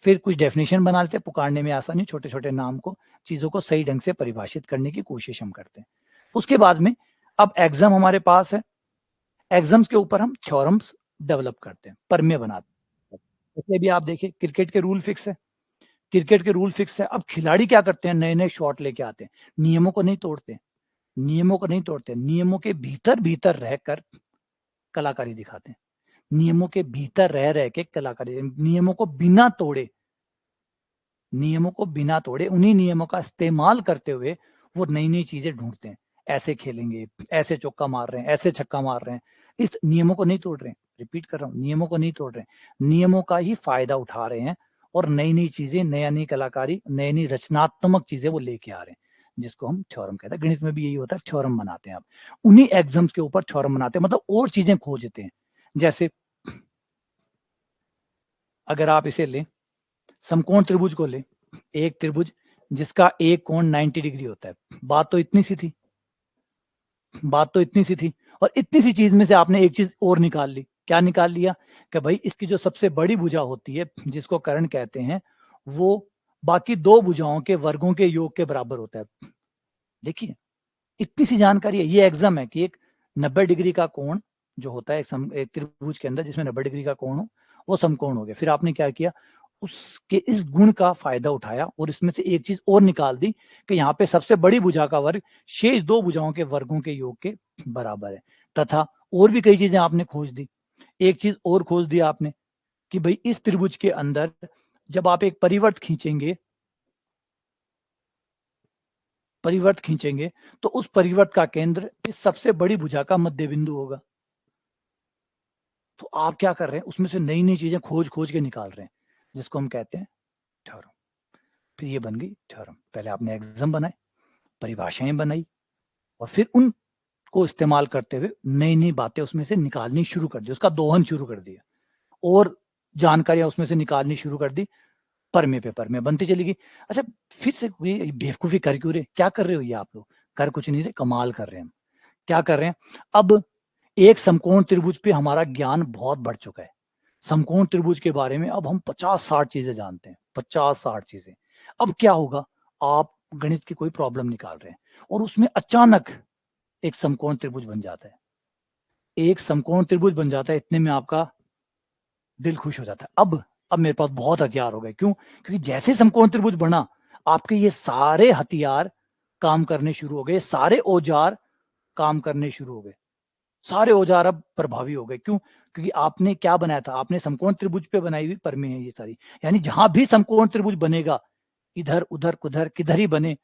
फिर कुछ डेफिनेशन बना लेते हैं, पुकारने में आसानी, छोटे छोटे नाम को, चीजों को सही ढंग से परिभाषित करने की कोशिश हम करते हैं। उसके बाद में अब एग्जाम हमारे पास है, एग्जाम्स के ऊपर हम थ्योरम्स डेवलप करते हैं, प्रमेय बनाते हैं। जैसे भी आप देखिए क्रिकेट के रूल फिक्स है, क्रिकेट के रूल फिक्स है। अब खिलाड़ी क्या करते हैं, नए नए शॉट लेके आते हैं, नियमों को नहीं तोड़ते, नियमों को नहीं तोड़ते, नियमों के भीतर भीतर रहकर कलाकारी दिखाते हैं, नियमों के भीतर रह रह के कलाकारी, नियमों को बिना तोड़े, नियमों को बिना तोड़े, उन्हीं नियमों का इस्तेमाल करते हुए वो नई नई चीजें ढूंढते हैं। ऐसे खेलेंगे, ऐसे चौका मार रहे हैं, ऐसे छक्का मार रहे हैं, इस नियमों को नहीं तोड़ रहे हैं। रिपीट कर रहा हूं, नियमों को नहीं तोड़ रहे हैं, नियमों का ही फायदा उठा रहे हैं और नई नई चीजें, नया नई कलाकारी, नई नई रचनात्मक चीजें वो लेके आ रहे हैं, जिसको हम थ्योरम कहते हैं। गणित में भी यही होता है, थ्योरम बनाते हैं आप, उन्हीं एग्जाम्स के ऊपर थ्योरम बनाते हैं, मतलब और चीजें खोजते हैं। जैसे अगर आप इसे लें, समकोण त्रिभुज को लें, एक त्रिभुज जिसका एक कोण 90 डिग्री होता है, बात तो इतनी सी थी, बात तो इतनी सी थी, और इतनी सी चीज में से आपने एक चीज और निकाल ली। क्या निकाल लिया कि भाई इसकी जो सबसे बड़ी भुजा होती है, जिसको कर्ण कहते हैं, वो बाकी दो भुजाओं के वर्गों के योग के बराबर होता है। देखिए इतनी सी जानकारी है, ये एग्जाम है कि एक 90 डिग्री का कोण जो होता है एक त्रिभुज के अंदर जिसमें 90 डिग्री का कोण हो, वो समकोण हो गया। फिर आपने क्या किया, उसके इस गुण का फायदा उठाया और इसमें से एक चीज और निकाल दी कि यहाँ पे सबसे बड़ी भुजा का वर्ग शेष दो भुजाओं के वर्गों के योग के बराबर है। तथा और भी कई चीजें आपने खोज दी। एक चीज और खोज दी आपने कि भाई इस त्रिभुज के अंदर जब आप एक परिवर्त खींचेंगे, परिवर्त खींचेंगे तो उस परिवर्त का केंद्र इस सबसे बड़ी भुजा का मध्य बिंदु होगा। तो आप क्या कर रहे हैं, उसमें से नई नई चीजें खोज खोज के निकाल रहे हैं, जिसको हम कहते हैं थ्योरम। फिर ये बन गई थ्योरम। पहले आपने एग्जाम बनाए, परिभाषाएं बनाई, और फिर उनको इस्तेमाल करते हुए नई नई बातें उसमें से निकालनी शुरू कर दी, उसका दोहन शुरू कर दिया और जानकारियां उसमें से निकालनी शुरू कर दी, परमे पे परमे बनती चली गई। अच्छा, फिर से बेवकूफी कर क्यों रहे, क्या कर रहे हो ये आप लोग, कर कुछ नहीं रहे, कमाल कर रहे हैं हम। क्या कर रहे हैं, अब एक समकोण त्रिभुज पे हमारा ज्ञान बहुत बढ़ चुका है। समकोण त्रिभुज के बारे में अब हम 50-60 चीजें जानते हैं, 50-60 चीजें। अब क्या होगा, आप गणित की कोई प्रॉब्लम निकाल रहे हैं और उसमें अचानक एक समकोण त्रिभुज बन जाता है, एक समकोण त्रिभुज बन जाता है, इतने में आपका दिल खुश हो जाता है। अब मेरे पास बहुत हथियार हो गए। क्यों? क्योंकि जैसे समकोण त्रिभुज बना, आपके ये सारे हथियार काम करने शुरू हो गए, सारे औजार काम करने शुरू हो गए, सारे औजार अब प्रभावी हो गए। क्यों? क्योंकि आपने क्या बनाया था, आपने समकोण त्रिभुज पे बनाई हुई परमेय है ये सारी, यानी जहां भी समकोण त्रिभुज बनेगा, इधर उधर कुधर किधर ही बने,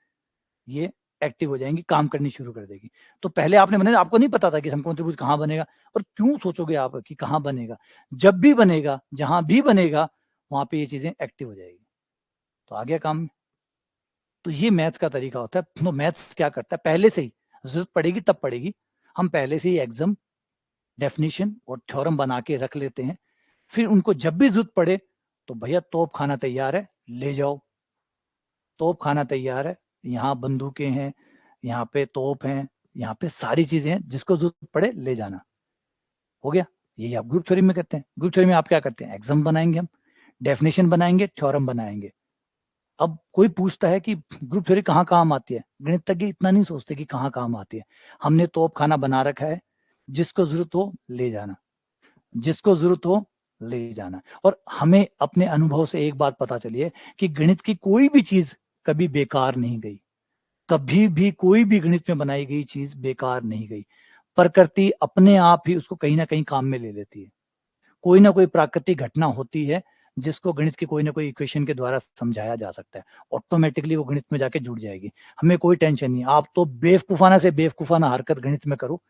ये एक्टिव हो जाएंगी, काम करनी शुरू कर देगी। तो पहले आपने बनाया, आपको नहीं पता था कि समकोण त्रिभुज कहां बनेगा, और क्यों सोचोगे आप कि कहां बनेगा, जब भी बनेगा, जहां भी बनेगा, वहां पे ये चीजें एक्टिव हो जाएगी, तो आ गया काम। तो ये मैथ्स का तरीका होता है। तो मैथ्स क्या करता है, पहले से ही जरूरत पड़ेगी तब पड़ेगी, हम पहले से ही एग्जाम डेफिनेशन और थ्योरम बना के रख लेते हैं। फिर उनको जब भी जरूरत पड़े तो भैया तोप खाना तैयार है, ले जाओ, तोप खाना तैयार है, यहाँ बंदूकें हैं, यहाँ पे तोप हैं, यहाँ पे सारी चीजें हैं, जिसको जरूरत पड़े ले जाना। हो गया। यही आप ग्रुप थ्योरी में करते हैं। ग्रुप थ्योरी में आप क्या करते हैं, एग्जाम बनाएंगे, हम डेफिनेशन बनाएंगे, थ्योरम बनाएंगे। अब कोई पूछता है कि ग्रुप थ्योरी कहाँ काम आती है, गणितज्ञ इतना नहीं सोचते कि कहाँ काम आती है। हमने तोप खाना बना रखा है, जिसको जरूरत हो ले जाना, जिसको जरूरत हो ले जाना। और हमें अपने अनुभव से एक बात पता चली है कि गणित की कोई भी चीज कभी बेकार नहीं गई, कभी भी कोई भी गणित में बनाई गई चीज बेकार नहीं गई। प्रकृति अपने आप ही उसको कहीं ना कहीं काम में ले लेती है। कोई ना कोई प्राकृतिक घटना होती है जिसको गणित के कोई ना कोई इक्वेशन के द्वारा समझाया जा सकता है, ऑटोमेटिकली वो गणित में जाके जुड़ जाएगी। हमें कोई टेंशन नहीं, आप तो बेवकूफाना से बेवकूफाना हरकत गणित में करो,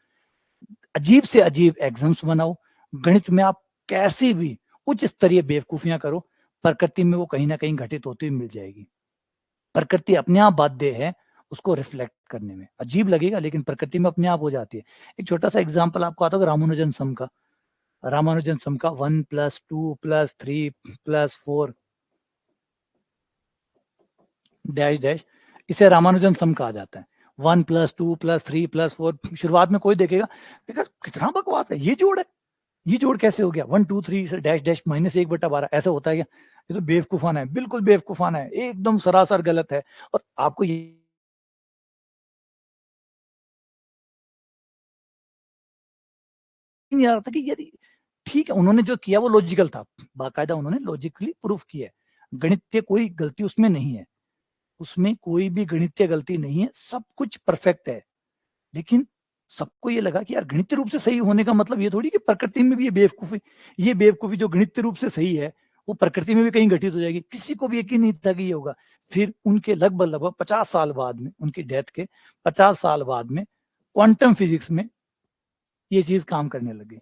अजीब से अजीब एग्जाम्स बनाओ, गणित में आप कैसी भी उच्च स्तरीय बेवकूफियां करो, प्रकृति में वो कहीं ना कहीं घटित होती हुई मिल जाएगी। प्रकृति अपने आप बाध्य है उसको रिफ्लेक्ट करने में, अजीब लगेगा लेकिन प्रकृति में अपने आप हो जाती है। एक छोटा सा एग्जाम्पल आपको आता होगा रामानुजन सम का, रामानुजन सम का 1 + 2 + 3 + 4 डैश डैश, इसे रामानुजन सम कहा जाता है। 1 + 2 + 3 + 4, शुरुआत में कोई देखेगा कितना बकवास है, ये जोड़ है, ये जोड़ कैसे हो गया 1 2 3 से डैश डैश -1/12 ऐसा होता है क्या? ये तो बेवकूफाना है, बिल्कुल बेवकूफाना है, एकदम सरासर गलत है। और आपको ये नहीं आ रहा था कि यार ठीक है, उन्होंने जो किया वो लॉजिकल था, बाकायदा उन्होंने लॉजिकली प्रूफ किया है, गणितीय कोई गलती उसमें नहीं है, उसमें कोई भी गणितीय गलती नहीं है, सब कुछ परफेक्ट है। लेकिन सबको ये लगा कि यार गणितीय रूप से सही होने का मतलब ये थोड़ी कि प्रकृति में भी ये बेवकूफी जो गणितीय रूप से सही है वो प्रकृति में भी कहीं घटित हो जाएगी, किसी को भी यकीन नहीं था कि ये होगा। फिर उनके लगभग लगभग 50 साल बाद में, उनकी डेथ के 50 साल बाद में क्वांटम फिजिक्स में ये चीज काम करने लगी।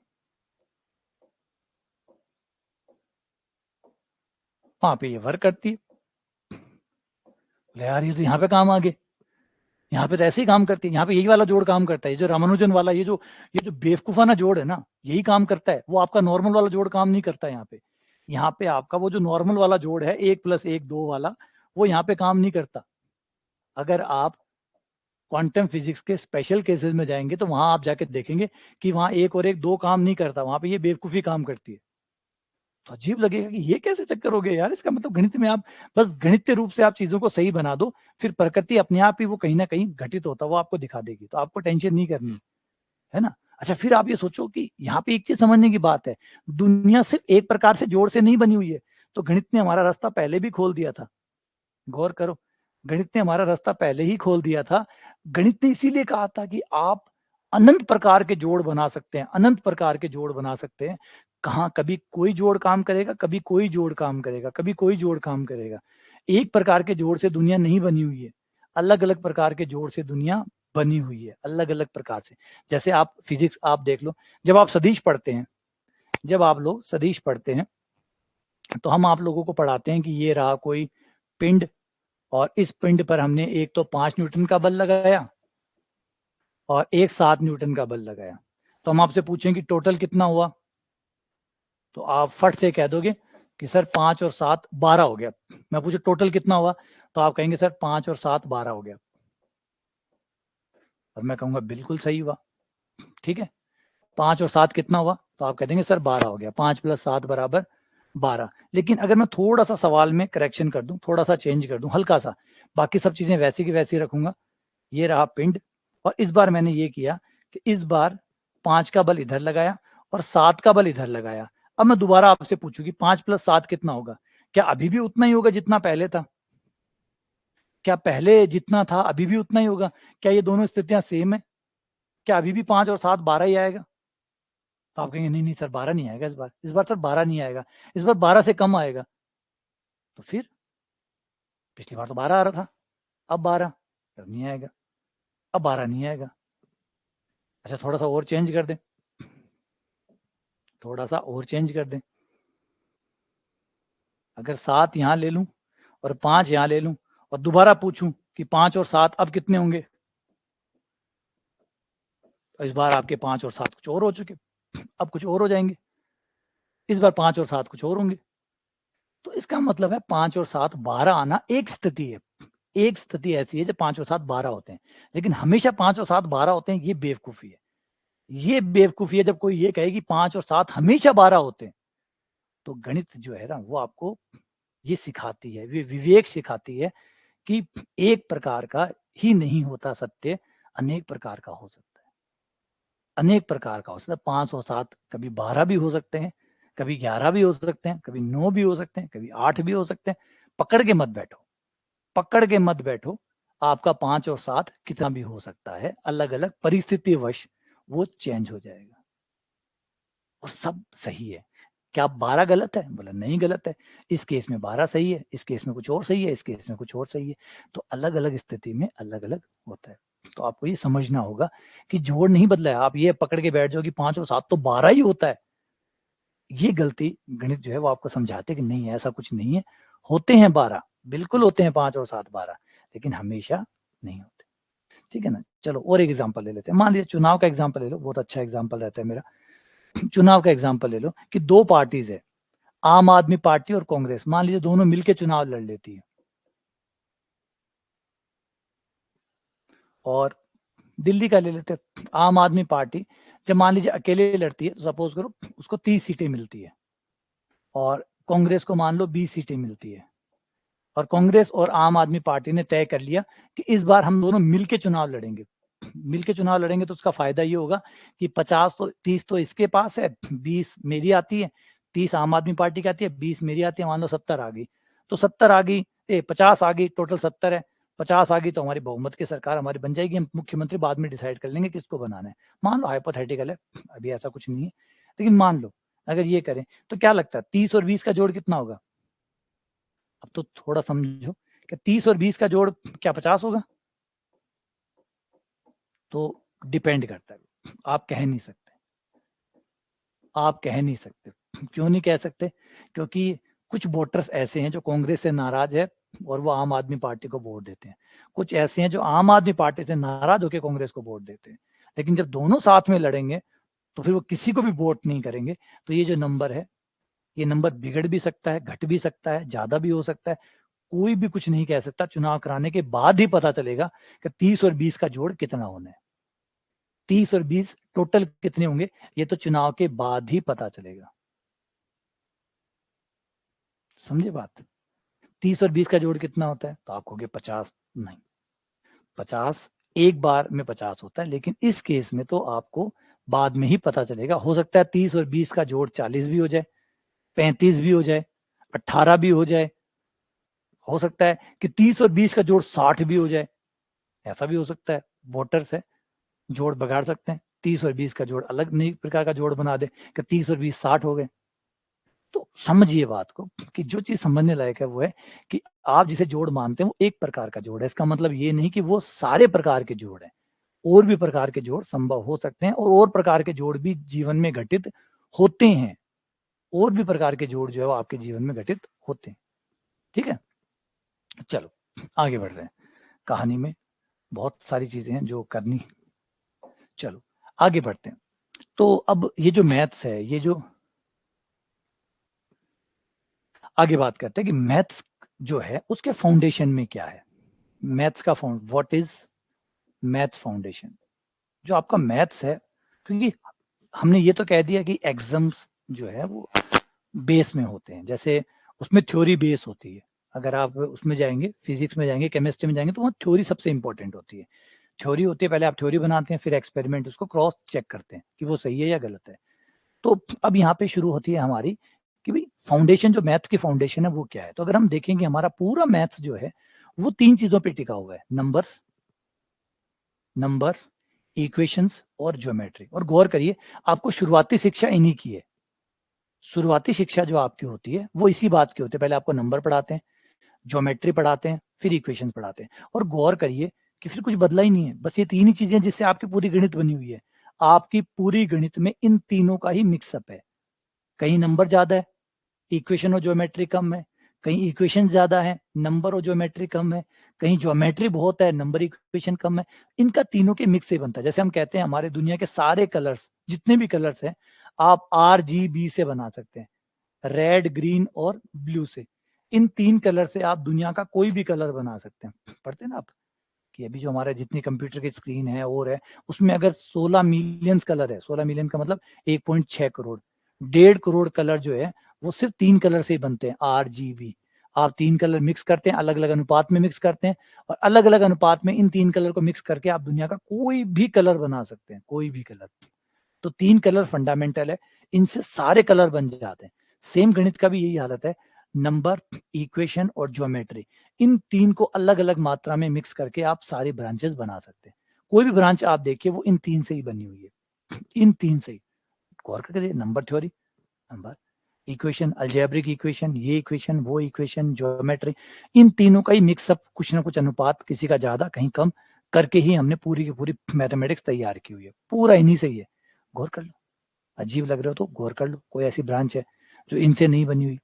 वहां पे ये वर्क करती है, यार ये तो यहाँ पे काम आ गए, यहाँ पे तो ऐसे ही काम करती है, यहाँ पे यही वाला जोड़ काम करता है, ये जो रामानुजन वाला ये जो बेवकूफाना जोड़ है ना, यही काम करता है, वो आपका नॉर्मल वाला जोड़ काम नहीं करता है यहाँ पे। यहाँ पे आपका वो जो नॉर्मल वाला जोड़ है 1 + 1 2 वाला, वो यहाँ पे काम नहीं करता। अगर आप क्वांटम फिजिक्स के स्पेशल केसेस में जाएंगे तो वहां आप जाके देखेंगे कि वहां 1 और 1 2 काम नहीं करता, वहां पे ये बेवकूफी काम करती है। तो अजीब लगेगा कि ये कैसे चक्कर हो गया यार, इसका मतलब गणित में आप बस गणितीय रूप से आप चीजों को सही बना दो, फिर प्रकृति अपने आप ही वो कहीं ना कहीं घटित होता वो आपको दिखा देगी, तो आपको टेंशन नहीं करनी है ना। अच्छा, फिर आप ये सोचो कि यहाँ पे एक चीज समझने की बात है, दुनिया सिर्फ एक प्रकार से जोड़ से नहीं बनी हुई है, तो गणित ने हमारा रास्ता पहले भी खोल दिया था। गौर करो, गणित ने हमारा रास्ता पहले ही खोल दिया था। गणित ने इसीलिए कहा था कि आप अनंत प्रकार के जोड़ बना सकते हैं, अनंत प्रकार के जोड़ बना सकते हैं। कहाँ कभी कोई जोड़ काम करेगा, कभी कोई जोड़ काम करेगा, कभी कोई जोड़ काम करेगा। एक प्रकार के जोड़ से दुनिया नहीं बनी हुई है, अलग अलग प्रकार के जोड़ से दुनिया बनी हुई है, अलग अलग प्रकार से। जैसे आप फिजिक्स आप देख लो, जब आप सदिश पढ़ते हैं, जब आप लोग सदिश पढ़ते हैं तो हम आप लोगों को पढ़ाते हैं कि ये रहा कोई पिंड, और इस पिंड पर हमने एक तो 5 न्यूटन का बल लगाया और एक 7 न्यूटन का बल लगाया। तो हम आपसे पूछें कि टोटल कितना हुआ, तो आप फट से कह दोगे कि सर 5 और 7 12 हो गया। मैं पूछूं टोटल कितना हुआ, तो आप कहेंगे सर 5 और 7 12 हो गया। और मैं कहूंगा बिल्कुल सही हुआ, ठीक है। 5 और 7 कितना हुआ, तो आप कह देंगे सर 12 हो गया, 5 + 7 = 12। लेकिन अगर मैं थोड़ा सा सवाल में करेक्शन कर दूं, थोड़ा सा चेंज कर दूं, हल्का सा, बाकी सब चीजें वैसी की वैसी रखूंगा, ये रहा पिंड, और इस बार मैंने ये किया कि इस बार 5 का बल इधर लगाया और 7 का बल इधर लगाया। अब मैं दोबारा आपसे पूछूं कि 5 + 7 कितना होगा, क्या अभी भी उतना ही होगा जितना पहले था? क्या पहले जितना था अभी भी उतना ही होगा? क्या ये दोनों स्थितियां सेम है? क्या अभी भी 5 और 7 12 ही आएगा? तो आप कहेंगे नहीं नहीं सर 12 नहीं आएगा, इस बार सर 12 नहीं आएगा, इस बार 12 से कम आएगा। तो फिर पिछली बार तो 12 आ रहा था, अब 12, अब नहीं आएगा, अब 12 नहीं आएगा। अच्छा, थोड़ा सा और चेंज कर दें, थोड़ा सा और चेंज कर दें, अगर 7 यहां ले लूं और 5 यहां ले लूं और दोबारा पूछूं कि 5 और 7 अब कितने होंगे, तो इस बार आपके 5 और 7 कुछ और हो चुके, अब कुछ और हो जाएंगे, इस बार 5 और 7 कुछ और होंगे। तो इसका मतलब है 5 और 7 12 आना एक स्थिति है, एक स्थिति ऐसी है जब 5 और 7 12 होते हैं, लेकिन हमेशा 5 और 7 12 होते हैं, ये बेवकूफी है। ये बेवकूफी है जब कोई ये कहे कि 5 और 7 हमेशा 12 होते हैं। तो गणित जो है ना वो आपको ये सिखाती है, विवेक सिखाती है कि एक प्रकार का ही नहीं होता सत्य, अनेक प्रकार का हो सकता है, अनेक प्रकार का हो सकता है। 5 और 7 कभी 12 भी हो सकते हैं, कभी 11 भी हो सकते हैं, कभी 9 भी हो सकते हैं, कभी 8 भी हो सकते हैं। पकड़ के मत बैठो, पकड़ के मत बैठो, आपका 5 और 7 कितना भी हो सकता है, अलग अलग परिस्थिति वश वो चेंज हो जाएगा और सब सही है। क्या 12 गलत है? बोला नहीं गलत है, इस केस में 12 सही है, इस केस में कुछ और सही है, इस केस में कुछ और सही है। तो अलग अलग स्थिति में अलग अलग होता है। तो आपको ये समझना होगा कि जोड़ नहीं बदला है, आप ये पकड़ के बैठ जाओ कि 5 और 7 तो 12 ही होता है। ये गलती गणित जो है वो आपको समझाते कि नहीं ऐसा कुछ नहीं है, होते हैं 12, बिल्कुल होते हैं 5 और 7 12, लेकिन हमेशा नहीं होते। ठीक है ना। चलो और एक एग्जांपल ले लेते हैं, मान लीजिए चुनाव का एग्जांपल ले लो, बहुत अच्छा एग्जांपल रहता है मेरा। चुनाव का एग्जाम्पल ले लो कि दो पार्टीज है, आम आदमी पार्टी और कांग्रेस, मान लीजिए दोनों मिलकर चुनाव लड़ लेती है, और दिल्ली का ले लेते हैं, आम आदमी पार्टी जब मान लीजिए अकेले लड़ती है, तो सपोज करो उसको 30 सीटें मिलती है, और कांग्रेस को मान लो 20 सीटें मिलती है, और कांग्रेस और आम आदमी पार्टी ने तय कर लिया कि इस बार हम दोनों मिलके चुनाव लड़ेंगे। मिलके चुनाव लड़ेंगे तो उसका फायदा ये होगा कि 50 तो 30 तो इसके पास है, 20 मेरी आती है, 30 आम आदमी पार्टी की आती है, 20 मेरी आती है, मान लो 70 आ गई, तो 70 आ गई, 50 आ गई, टोटल 70 है, 50 आ गई तो हमारी बहुमत की सरकार हमारी बन जाएगी, हम मुख्यमंत्री बाद में डिसाइड कर लेंगे किसको बनाना है। मान लो हाइपोथेटिकल है, अभी ऐसा कुछ नहीं है, लेकिन मान लो अगर ये करें तो क्या लगता है 30 और 20 का जोड़ कितना होगा? अब तो थोड़ा समझो कि 30 और 20 का जोड़ क्या 50 होगा? तो डिपेंड करता है, आप कह नहीं सकते, आप कह नहीं सकते। क्यों नहीं कह सकते? क्योंकि कुछ वोटर्स ऐसे हैं जो कांग्रेस से नाराज है और वो आम आदमी पार्टी को वोट देते हैं, कुछ ऐसे हैं जो आम आदमी पार्टी से नाराज होकर कांग्रेस को वोट देते हैं, लेकिन जब दोनों साथ में लड़ेंगे तो फिर वो किसी को भी वोट नहीं करेंगे। तो ये जो नंबर है, ये नंबर बिगड़ भी सकता है, घट भी सकता है, ज्यादा भी हो सकता है, कोई भी कुछ नहीं कह सकता। चुनाव कराने के बाद ही पता चलेगा कि 30 और 20 का जोड़ कितना होना है, 30 और 20 टोटल कितने होंगे, ये तो चुनाव के बाद ही पता चलेगा। समझे बात? 30 और 20 का जोड़ कितना होता है? तो आप कहोगे 50, नहीं, 50 एक बार में 50 होता है, लेकिन इस केस में तो आपको बाद में ही पता चलेगा। हो सकता है 30 और 20 का जोड़ 40 भी हो जाए, 35 भी हो जाए, 18 भी हो जाए, हो सकता है कि 30 और 20 का जोड़ 60 भी हो जाए, ऐसा भी हो सकता है। वोटर्स है, जोड़ बिगाड़ सकते हैं, 30 और 20 का जोड़ अलग नई प्रकार का जोड़ बना दे कि 30 और 20 60 हो गए। तो समझिए बात को कि जो चीज समझने लायक है वो है कि आप जिसे जोड़ मानते हैं वो एक प्रकार का जोड़ है, इसका मतलब ये नहीं कि वो सारे प्रकार के जोड़ हैं। और भी प्रकार के जोड़ संभव हो सकते हैं, और प्रकार के जोड़ भी जीवन में घटित होते हैं, और भी प्रकार के जोड़ जो है वो आपके जीवन में घटित होते हैं। ठीक है, चलो आगे बढ़ रहे हैं, कहानी में बहुत सारी चीजें हैं जो करनी। चलो आगे बढ़ते हैं। तो अब ये जो मैथ्स है, ये जो आगे बात करते हैं कि मैथ्स जो है उसके फाउंडेशन में क्या है। मैथ्स का व्हाट इज मैथ्स फाउंडेशन? जो आपका मैथ्स है, क्योंकि हमने ये तो कह दिया कि एग्जाम्स जो है वो बेस में होते हैं, जैसे उसमें थ्योरी बेस होती है। अगर आप उसमें जाएंगे, फिजिक्स में जाएंगे, केमिस्ट्री में जाएंगे, तो वहाँ थ्योरी सबसे इंपॉर्टेंट होती है। थ्योरी होती है, पहले आप थ्योरी बनाते हैं, फिर एक्सपेरिमेंट उसको क्रॉस चेक करते हैं कि वो सही है या गलत है। तो अब यहाँ पे शुरू होती है हमारी कि भाई फाउंडेशन, जो मैथ्स की फाउंडेशन है वो क्या है। तो अगर हम देखेंगे हमारा पूरा मैथ्स जो है वो तीन चीजों पे टिका हुआ है, नंबर्स, नंबर्स, इक्वेशंस और ज्योमेट्री। और गौर करिए, आपको शुरुआती शिक्षा इन्हीं की है। शुरुआती शिक्षा जो आपकी होती है वो इसी बात की होती है, पहले आपको नंबर पढ़ाते हैं, ज्योमेट्री पढ़ाते हैं, फिर इक्वेशन पढ़ाते हैं। और गौर करिए कि फिर कुछ बदला ही नहीं है, बस ये तीन ही चीजें जिससे आपकी पूरी गणित बनी हुई है। आपकी पूरी गणित में इन तीनों का ही मिक्सअप है। कहीं नंबर ज्यादा है, इक्वेशन और ज्योमेट्री कम है, कहीं इक्वेशन ज्यादा है, नंबर और ज्योमेट्री कम है, कहीं ज्योमेट्री बहुत है, नंबर इक्वेशन कम है। इनका तीनों के मिक्स से बनता है। जैसे हम कहते हैं हमारे दुनिया के सारे कलर्स, जितने भी कलर्स हैं, आप RGB से बना सकते हैं, रेड, ग्रीन और ब्लू से। इन तीन कलर से आप दुनिया का कोई भी कलर बना सकते हैं। पढ़ते हैं ना आप कि अभी जो हमारे जितनी कंप्यूटर की स्क्रीन है और है, उसमें अगर 16 मिलियन कलर है, 16 मिलियन का मतलब 1.6 करोड़, 1.5 करोड़ कलर जो है वो सिर्फ तीन कलर से ही बनते हैं, RGB। आप तीन कलर मिक्स करते हैं, अलग अलग अनुपात में मिक्स करते हैं, और अलग अलग अनुपात में इन तीन कलर को मिक्स करके आप दुनिया का कोई भी कलर बना सकते हैं, कोई भी कलर। तो तीन कलर फंडामेंटल है, इनसे सारे कलर बन जाते हैं। सेम गणित का भी यही हालत है, नंबर, इक्वेशन और ज्योमेट्री, इन तीन को अलग अलग मात्रा में मिक्स करके आप सारी ब्रांचेस बना सकते हैं। कोई भी ब्रांच आप देखिए वो इन तीन से ही बनी हुई है, इन तीन से ही। गौर करके देखिए, number theory, number equation, algebraic equation, ये इक्वेशन वो इक्वेशन, ज्योमेट्री, इन तीनों का ही मिक्सअप, कुछ ना कुछ अनुपात, किसी का ज्यादा कहीं कम करके ही हमने पूरी की पूरी मैथमेटिक्स तैयार की हुई है, पूरा इन्हीं से ही है। गौर कर लो, अजीब लग रहा हो तो गौर कर लो, कोई ऐसी ब्रांच है जो इनसे नहीं बनी हुई?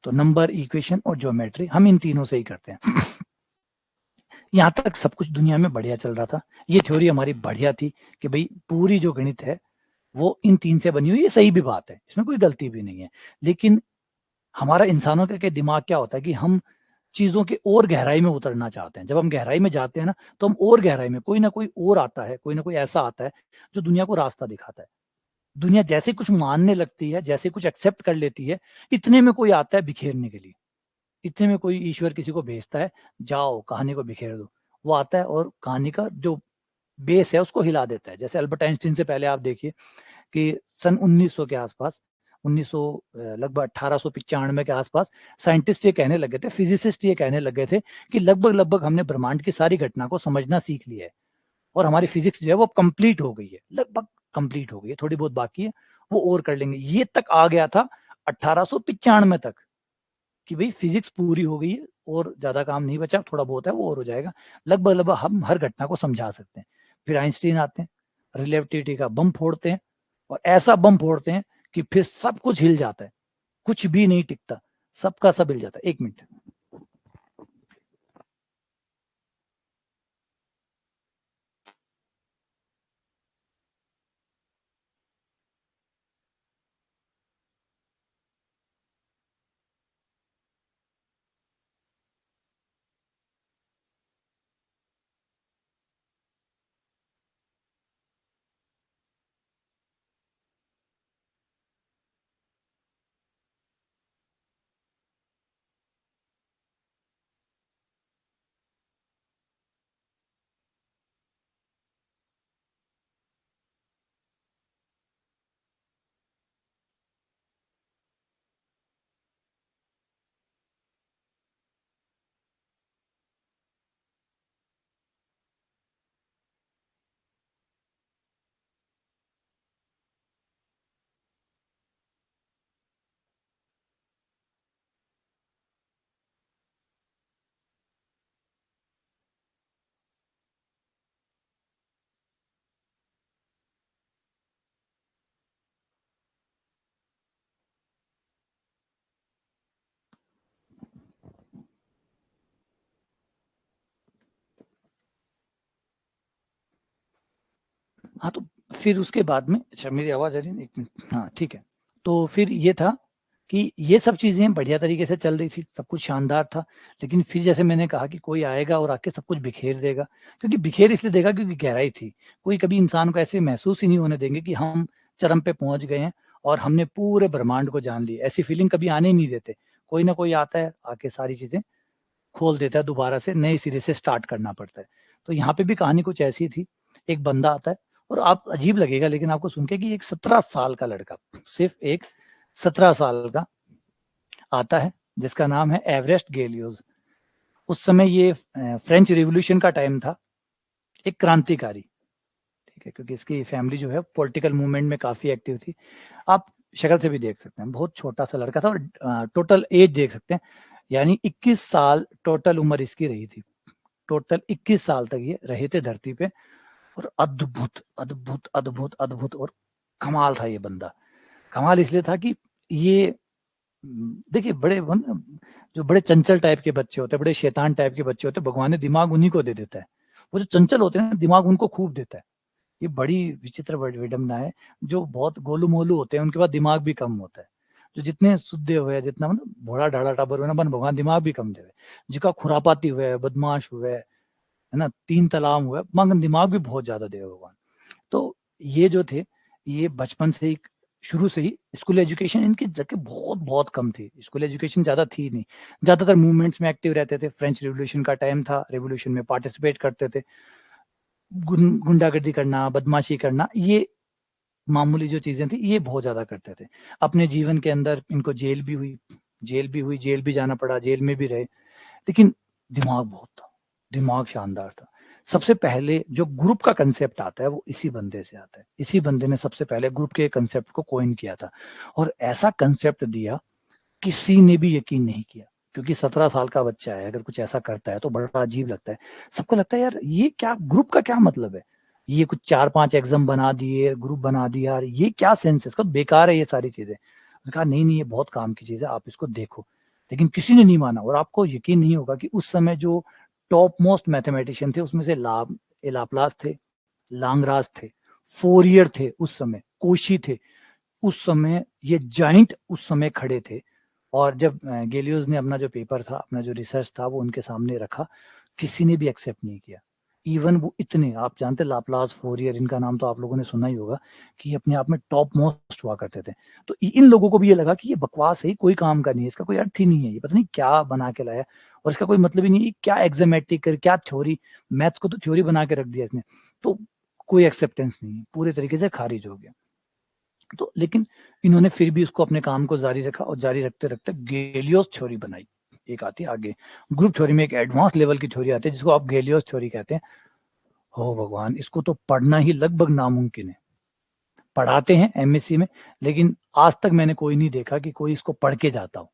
तो नंबर, इक्वेशन और ज्योमेट्री, हम इन तीनों से ही करते हैं। यहाँ तक सब कुछ दुनिया में बढ़िया चल रहा था, ये थ्योरी हमारी बढ़िया थी कि भाई पूरी जो गणित है वो इन 3 से बनी हुई है, ये सही भी बात है, इसमें कोई गलती भी नहीं है। लेकिन हमारा इंसानों के दिमाग क्या होता है कि हम चीज़ों की और गहराई में उतरना चाहते हैं। जब हम गहराई में जाते हैं ना, तो हम और गहराई में कोई ना कोई और आता है, कोई ना कोई ऐसा आता है, जो दुनिया को रास्ता दिखाता है। दुनिया जैसे कुछ मानने लगती है, जैसे कुछ एक्सेप्ट कर लेती है, इतने में कोई आता है बिखेरने के लिए। इतने में कोई ईश्वर किसी को भेजता है, जाओ कहानी को बिखेर दो। वो आता है और कहानी का जो बेस है उसको हिला देता है। जैसे अल्बर्ट आइंस्टीन से पहले आप देखिए कि सन 1900 के आसपास, 1900 लगभग 1895 के आसपास साइंटिस्ट ये कहने लगे थे, फिजिसिस्ट ये कहने लगे थे कि लगभग हमने ब्रह्मांड की सारी घटना को समझना सीख लिया है और हमारी फिजिक्स जो है वो कंप्लीट हो गई है, लगभग कंप्लीट हो गई है, थोड़ी बहुत बाकी है, वो और कर लेंगे। ये तक आ गया था 1895 तक कि भाई फिजिक्स पूरी हो गई है और ज्यादा काम नहीं बचा, थोड़ा बहुत है वो और हो जाएगा, लगभग हम हर घटना को समझा सकते हैं। फिर आइंस्टीन आते हैं, रिलेटिविटी का बम फोड़ते हैं और ऐसा बम फोड़ते हैं कि फिर सब कुछ हिल जाता है, कुछ भी नहीं टिकता, सबका सब हिल जाता है। 1 मिनट। हाँ, तो फिर उसके बाद में, अच्छा मेरी आवाज़ आ रही है? 1 मिनट, हाँ, ठीक है। तो फिर ये था कि ये सब चीज़ें बढ़िया तरीके से चल रही थी, सब कुछ शानदार था। लेकिन फिर जैसे मैंने कहा कि कोई आएगा और आके सब कुछ बिखेर देगा, क्योंकि बिखेर इसलिए देगा क्योंकि गहराई थी। कोई कभी इंसान को ऐसे महसूस ही नहीं होने देंगे कि हम चरम पे पहुँच गए हैं और हमने पूरे ब्रह्मांड को जान लिया। ऐसी फीलिंग कभी आने ही नहीं देते। कोई ना कोई आता है, आके सारी चीज़ें खोल देता है, दोबारा से नए सिरे से स्टार्ट करना पड़ता है। तो यहाँ पे भी कहानी कुछ ऐसी थी, एक बंदा आता है और आप अजीब लगेगा लेकिन आपको सुन के कि एक 17 साल का लड़का, सिर्फ एक 17 साल का आता है जिसका नाम है एवरेस्ट गेलियोस। उस समय ये फ्रेंच रिवॉल्यूशन का टाइम था, एक क्रांतिकारी, ठीक है, क्योंकि इसकी फैमिली जो है पॉलिटिकल मूवमेंट में काफ़ी एक्टिव थी। आप शक्ल से भी देख सकते हैं, बहुत छोटा-सा लड़का था और टोटल एज देख सकते हैं, यानी 21 साल टोटल उम्र इसकी रही थी। टोटल 21 साल तक ये रहे थे धरती पे और अद्भुत, अद्भुत, अद्भुत, अद्भुत और कमाल था ये बंदा। कमाल इसलिए था कि ये देखिए बड़े जो बड़े चंचल टाइप के बच्चे होते हैं, बड़े शैतान टाइप के बच्चे होते हैं, भगवान ने दिमाग उन्हीं को दे देता है। वो जो चंचल होते हैं ना, दिमाग उनको खूब देता है। ये बड़ी विचित्र विडंबना है। जो बहुत गोलू-मोलू होते हैं, उनके पास दिमाग भी कम होता है। जो जितने शुद्धे हुए, जितना मतलब भोला ढाला टाबर हुए ना, मन भगवान दिमाग भी कम देवे। जिसका खुरापाती हुए, बदमाश हुए, है ना, 3 तलाम हुए, मगर दिमाग भी बहुत ज़्यादा देवे भगवान। तो ये जो थे, ये बचपन से ही, शुरू से ही स्कूल एजुकेशन इनकी जगह बहुत-बहुत कम थी। स्कूल एजुकेशन ज़्यादा थी नहीं। ज़्यादातर मूवमेंट्स में एक्टिव रहते थे। फ्रेंच रिवॉल्यूशन का टाइम था, रिवॉल्यूशन में पार्टिसिपेट करते थे। गुंडागर्दी करना, बदमाशी करना, ये मामूली जो चीज़ें थी, ये बहुत ज़्यादा करते थे। अपने जीवन के अंदर इनको जेल भी जाना पड़ा, जेल में भी रहे। लेकिन दिमाग बहुत था, दिमाग शानदार था। सबसे पहले जो ग्रुप का कांसेप्ट आता है, वो इसी बंदे से आता है। इसी बंदे ने सबसे पहले ग्रुप के कांसेप्ट को कॉइन किया था और ऐसा कांसेप्ट दिया, किसी ने भी यकीन नहीं किया। क्योंकि 17 साल का बच्चा है, अगर कुछ ऐसा करता है तो बड़ा अजीब लगता है। सबको लगता है यार ये क्या, ग्रुप का क्या मतलब है? ये कुछ 4-5 एग्ज़ाम बना दिए, ग्रुप बना दिया, यार ये क्या सेंस है इसका? बेकार है ये सारी चीज़ें। उसने कहा नहीं, ये बहुत काम की चीज़ है, आप इसको देखो। लेकिन किसी ने नहीं माना और आपको यकीन नहीं होगा कि उस समय जो टॉप मोस्ट मैथमेटिशियन थे, उसमें से लाप्लास थे, लांगराज थे, फोरियर थे उस समय, कोशी थे, उस समय ये जाइंट उस समय खड़े थे। और जब गैलियोस ने अपना जो पेपर था, अपना जो रिसर्च था, वो उनके सामने रखा, किसी ने भी एक्सेप्ट नहीं किया। इवन वो इतने, आप जानते लाप्लास, फोरियर, इनका नाम तो आप लोगों ने सुना ही होगा कि ये अपने आप में टॉप मोस्ट हुआ करते थे। तो इन लोगों को भी ये लगा कि ये बकवास है, कोई काम का नहीं है, इसका कोई अर्थ ही नहीं है, ये पता नहीं क्या बना के लाया और इसका कोई मतलब ही नहीं है, क्या एग्जामेटिक, क्या थ्योरी, मैथ्स को तो थ्योरी बना के रख दिया इसने। तो कोई एक्सेप्टेंस नहीं है, पूरे तरीके से खारिज हो गया। तो लेकिन इन्होंने फिर भी उसको अपने काम को जारी रखा और जारी रखते रखते गैलियोस थ्योरी बनाई। एक आती है आगे ग्रुप थ्योरी में, एक एडवांस लेवल की थ्योरी आती है जिसको आप गैलियोस थ्योरी कहते हैं। हो भगवान, इसको तो पढ़ना ही लगभग नामुमकिन है। पढ़ाते हैं एमएससी में, लेकिन आज तक मैंने कोई नहीं देखा कि कोई इसको पढ़ के जाता हो।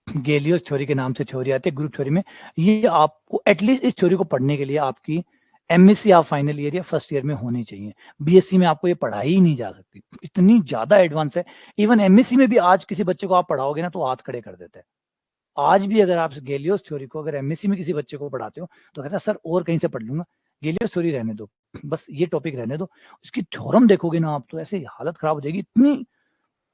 गैलियोस थ्योरी के नाम से थ्योरी आती है ग्रुप थ्योरी में। ये आपको एटलीस्ट इस थ्योरी को पढ़ने के लिए आपकी एमएससी आप फाइनल ईयर या फर्स्ट ईयर में होनी चाहिए। बीएससी में आपको ये पढ़ाई ही नहीं जा सकती, इतनी ज्यादा एडवांस है। इवन एमएससी में भी आज किसी बच्चे को आप पढ़ाओगे ना तो हाथ खड़े कर देते हैं। आज भी अगर आप गैलियोस थ्योरी को अगर एमएससी में किसी बच्चे को पढ़ाते हो तो कहता है सर और कहीं से पढ़ लूंगा, गैलियोस थ्योरी रहने दो, बस ये टॉपिक रहने दो। उसकी थ्योरम देखोगे ना आप तो ऐसे हालत खराब हो जाएगी, इतनी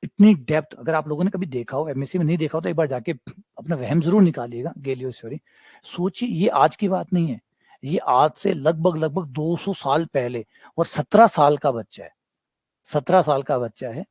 इतनी डेप्थ। अगर आप लोगों ने कभी देखा हो, एमएससी में नहीं देखा हो तो एक बार जाके अपना वहम जरूर निकालिएगा गैलियोस थ्योरी। सोचिए, ये आज की बात नहीं है, ये आज से लगभग लगभग 200 साल पहले, और 17 साल का बच्चा है, 17 साल का बच्चा है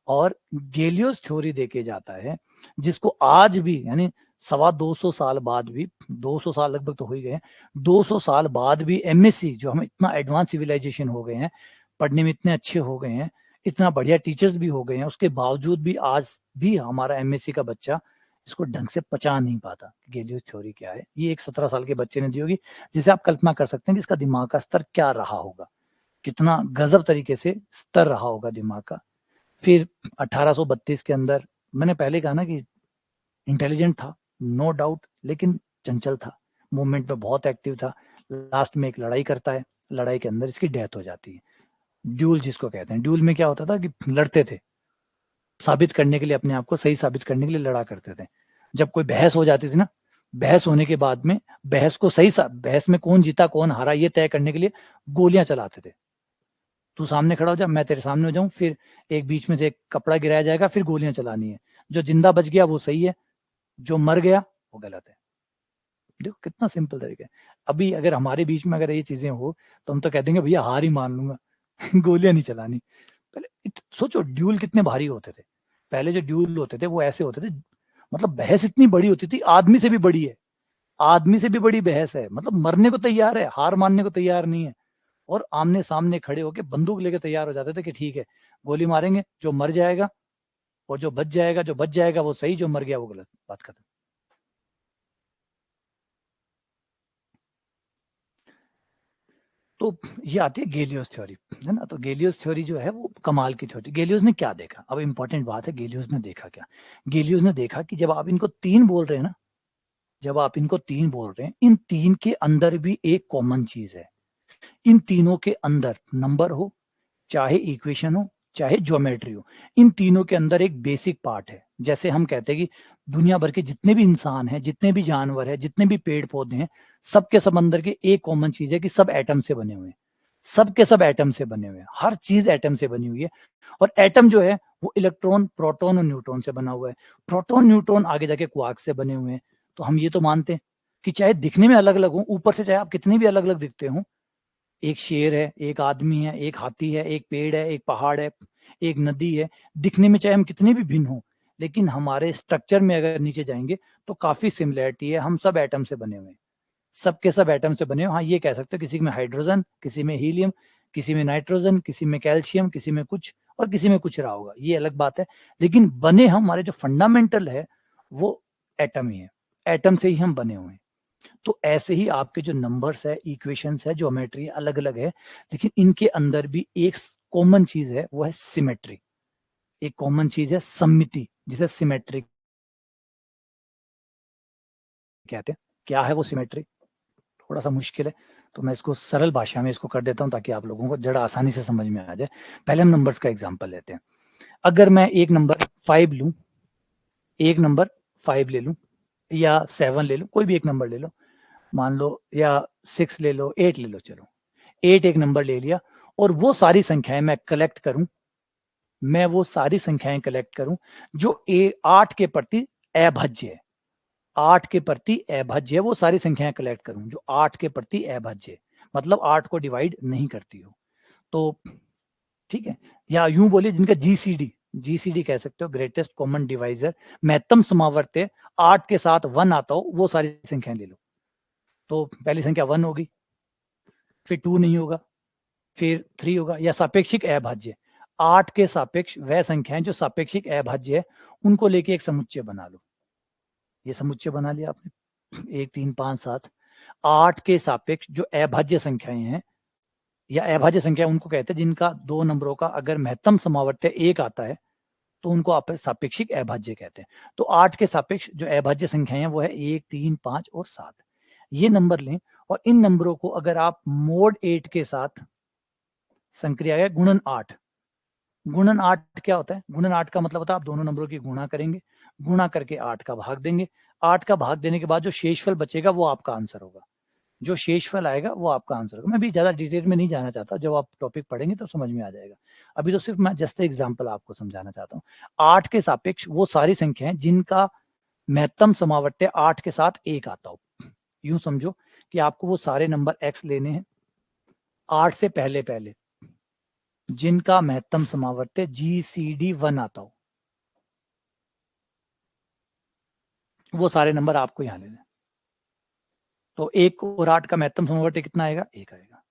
और गैलियोस थ्योरी देके जाता है, जिसको आज भी यानी 250 साल बाद भी, 200 साल लगभग तो हो ही गए, 200 साल बाद भी एमएससी, जो हम इतना एडवांस सिविलाइजेशन हो गए हैं, पढ़ने में इतने अच्छे हो गए हैं, इतना बढ़िया टीचर्स भी हो गए हैं, उसके बावजूद भी आज भी हमारा एमएससी का बच्चा इसको ढंग से पचा नहीं पाता गैलियोस थ्योरी क्या है। ये एक 17 साल के बच्चे ने दी होगी, जिसे आप कल्पना कर सकते हैं कि इसका दिमाग का स्तर क्या रहा होगा, कितना गजब तरीके से स्तर रहा होगा दिमाग का। फिर 1832 के अंदर, मैंने पहले कहा ना कि इंटेलिजेंट था, नो डाउट, लेकिन चंचल था, मूवमेंट में बहुत एक्टिव था। लास्ट में एक लड़ाई करता है, लड़ाई के अंदर इसकी डेथ हो जाती है। ड्यूल जिसको कहते हैं, ड्यूल में क्या होता था कि लड़ते थे, साबित करने के लिए, अपने आप को सही साबित करने के लिए लड़ा करते थे। जब कोई बहस हो जाती थी ना, बहस होने के बाद में बहस को बहस में कौन जीता कौन हारा ये तय करने के लिए गोलियां चलाते थे। तू सामने खड़ा हो जा, मैं तेरे सामने हो जाऊं, फिर एक बीच में से एक कपड़ा गिराया जाएगा, फिर गोलियां चलानी है। जो जिंदा बच गया वो सही है, जो मर गया वो गलत है। देखो कितना सिंपल तरीका है। अभी अगर हमारे बीच में अगर ये चीजें हो तो हम तो कह देंगे भैया हार ही मान लूंगा गोलियां नहीं चलानी। पहले सोचो ड्यूल कितने भारी होते थे। पहले जो ड्यूल होते थे वो ऐसे होते थे, मतलब बहस इतनी बड़ी होती थी, आदमी से भी बड़ी है, आदमी से भी बड़ी बहस है, मतलब मरने को तैयार है, हार मानने को तैयार नहीं है। और आमने सामने खड़े होके बंदूक लेके तैयार हो जाते थे कि ठीक है गोली मारेंगे, जो मर जाएगा, और जो बच जाएगा, जो बच जाएगा वो सही, जो मर गया वो गलत, बात खत्म। तो ये आती है गैलियोस थ्योरी, है ना। तो गैलियोस थ्योरी जो है वो कमाल की थ्योरी। गैलियोस ने क्या देखा, अब इंपॉर्टेंट बात है, गैलियोस ने देखा क्या। गैलियोस ने देखा कि जब आप इनको तीन बोल रहे हैं ना, जब आप इनको तीन बोल रहे हैं, इन तीन के अंदर भी एक कॉमन चीज है। इन तीनों के अंदर नंबर हो, चाहे इक्वेशन हो, चाहे ज्योमेट्री हो, इन तीनों के अंदर एक बेसिक पार्ट है। जैसे हम कहते हैं कि दुनिया भर के जितने भी इंसान हैं, जितने भी जानवर हैं, जितने भी पेड़ पौधे हैं, सबके सब अंदर के एक कॉमन चीज है कि सब एटम से बने हुए हैं। सब के सब एटम से बने हुए हैं, हर चीज एटम से बनी हुई है। और एटम जो है वो इलेक्ट्रॉन, प्रोटॉन और न्यूट्रॉन से बना हुआ है। प्रोटॉन न्यूट्रॉन आगे जाके क्वार्क से बने हुए हैं। तो हम ये तो मानते हैं कि चाहे दिखने में अलग अलग हो, ऊपर से चाहे आप कितने भी अलग अलग दिखते हो, एक शेर है, एक आदमी है, एक हाथी है, एक पेड़ है, एक पहाड़ है, एक नदी है, दिखने में चाहे हम कितने भी भिन्न हो, लेकिन हमारे स्ट्रक्चर में अगर नीचे जाएंगे तो काफी सिमिलैरिटी है। हम सब एटम से बने हुए हैं, सबके सब एटम से बने हुए। हाँ ये कह सकते हो किसी में हाइड्रोजन, किसी में हीलियम, किसी में नाइट्रोजन, किसी में कैल्शियम, किसी में कुछ और किसी में कुछ रहा होगा, ये अलग बात है। लेकिन बने हमारे जो फंडामेंटल है वो एटम ही है, एटम से ही हम बने हुए हैं। तो ऐसे ही आपके जो नंबर्स है, इक्वेशंस है, ज्योमेट्री अलग अलग है, लेकिन इनके अंदर भी एक कॉमन चीज है, वो है सिमेट्री। एक कॉमन चीज है सममिति, जिसे सिमेट्री कहते हैं। क्या है वो सिमेट्री, थोड़ा सा मुश्किल है, तो मैं इसको सरल भाषा में इसको कर देता हूं ताकि आप लोगों को जरा आसानी से समझ में आ जाए। पहले हम नंबर्स का एग्जांपल लेते हैं। अगर मैं एक नंबर 5 लूं, एक नंबर 5 ले लूं या 7 ले लूं, कोई भी एक नंबर ले लो, मान लो, या 6 ले लो, 8 ले लो, चलो 8 एक नंबर ले लिया, और वो सारी संख्याएं मैं कलेक्ट करूं, मैं वो सारी संख्याएं कलेक्ट करूं जो 8 के प्रति अभाज्य है, 8 के प्रति अभाज्य है, वो सारी संख्याएं कलेक्ट करूं जो 8 के प्रति अभाज्य है, मतलब 8 को डिवाइड नहीं करती हो। तो ठीक है, या यूं बोलिए जिनका जीसीडी, जीसीडी कह सकते हो, ग्रेटेस्ट कॉमन डिवाइजर, महत्तम समावर्त्य 8 के साथ 1 आता हो, वो सारी संख्याएं ले लो। तो पहली संख्या 1 होगी, फिर 2 नहीं होगा, फिर 3 होगा, या सापेक्षिक अभाज्य 8 के सापेक्ष वह संख्याएं जो सापेक्षिक अभाज्य है, उनको लेके एक समुच्चय बना लो। ये समुच्चय बना लिया आपने, 1 3 5 7, 8 के सापेक्ष जो अभाज्य संख्याएं हैं, या अभाज्य संख्या उनको कहते हैं जिनका दो नंबरों का अगर महत्तम समावर्त्य 1 आता है तो उनको आप सापेक्षिक अभाज्य कहते हैं। तो 8 के सापेक्ष जो अभाज्य संख्याएं हैं वो है 1 3 5 और 7, ये नंबर लें और इन नंबरों को अगर आप मोड 8 के साथ संक्रिया है गुणन 8, गुणन 8 क्या होता है, गुणन 8 का मतलब होता है आप दोनों नंबरों की गुणा करेंगे, गुणा करके 8 का भाग देंगे, 8 का भाग देने के बाद जो शेषफल बचेगा वो आपका आंसर होगा, जो शेषफल आएगा वो आपका आंसर होगा। मैं भी ज्यादा डिटेल में नहीं जाना चाहता, जब आप टॉपिक पढ़ेंगे तो समझ में आ जाएगा, अभी तो सिर्फ मैं जस्ट एग्जांपल आपको समझाना चाहता हूँ। 8 के सापेक्ष वो सारी संख्याएं जिनका महत्तम समावर्त्य 8 के साथ 1 आता हो, यूं समझो कि आपको वो सारे नंबर x लेने हैं 8 से पहले पहले जिनका महत्तम समावर्त्य GCD 1 आता हो, वो सारे नंबर आपको यहां लेने। तो 1 और 8 का महत्तम समावर्त्य कितना आएगा, 1 आएगा,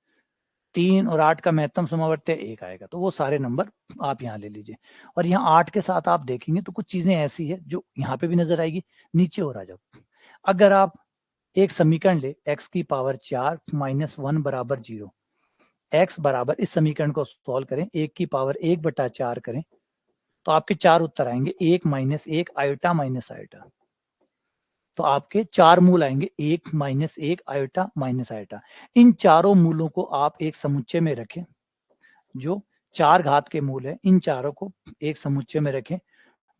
3 और 8 का महत्तम समावर्त्य 1 आएगा, तो वो सारे नंबर आप यहाँ ले लीजिए। और यहाँ 8 के साथ आप देखेंगे तो कुछ चीजें ऐसी है जो यहाँ पे भी नजर आएगी, नीचे और आ जाओ। अगर आप एक समीकरण ले x की पावर 4 माइनस 1 बराबर 0, x बराबर, इस समीकरण को सॉल्व करें, 1 की पावर 1/4 करें तो आपके 4 उत्तर आएंगे, 1 माइनस 1 आयोटा माइनस आयोटा, तो आपके 4 मूल आएंगे, 1 माइनस 1 आयोटा माइनस आयोटा। इन चारों मूलों को आप एक समुच्चय में रखें, जो 4 घात के मूल है, इन चारों को एक समुच्चय में रखें,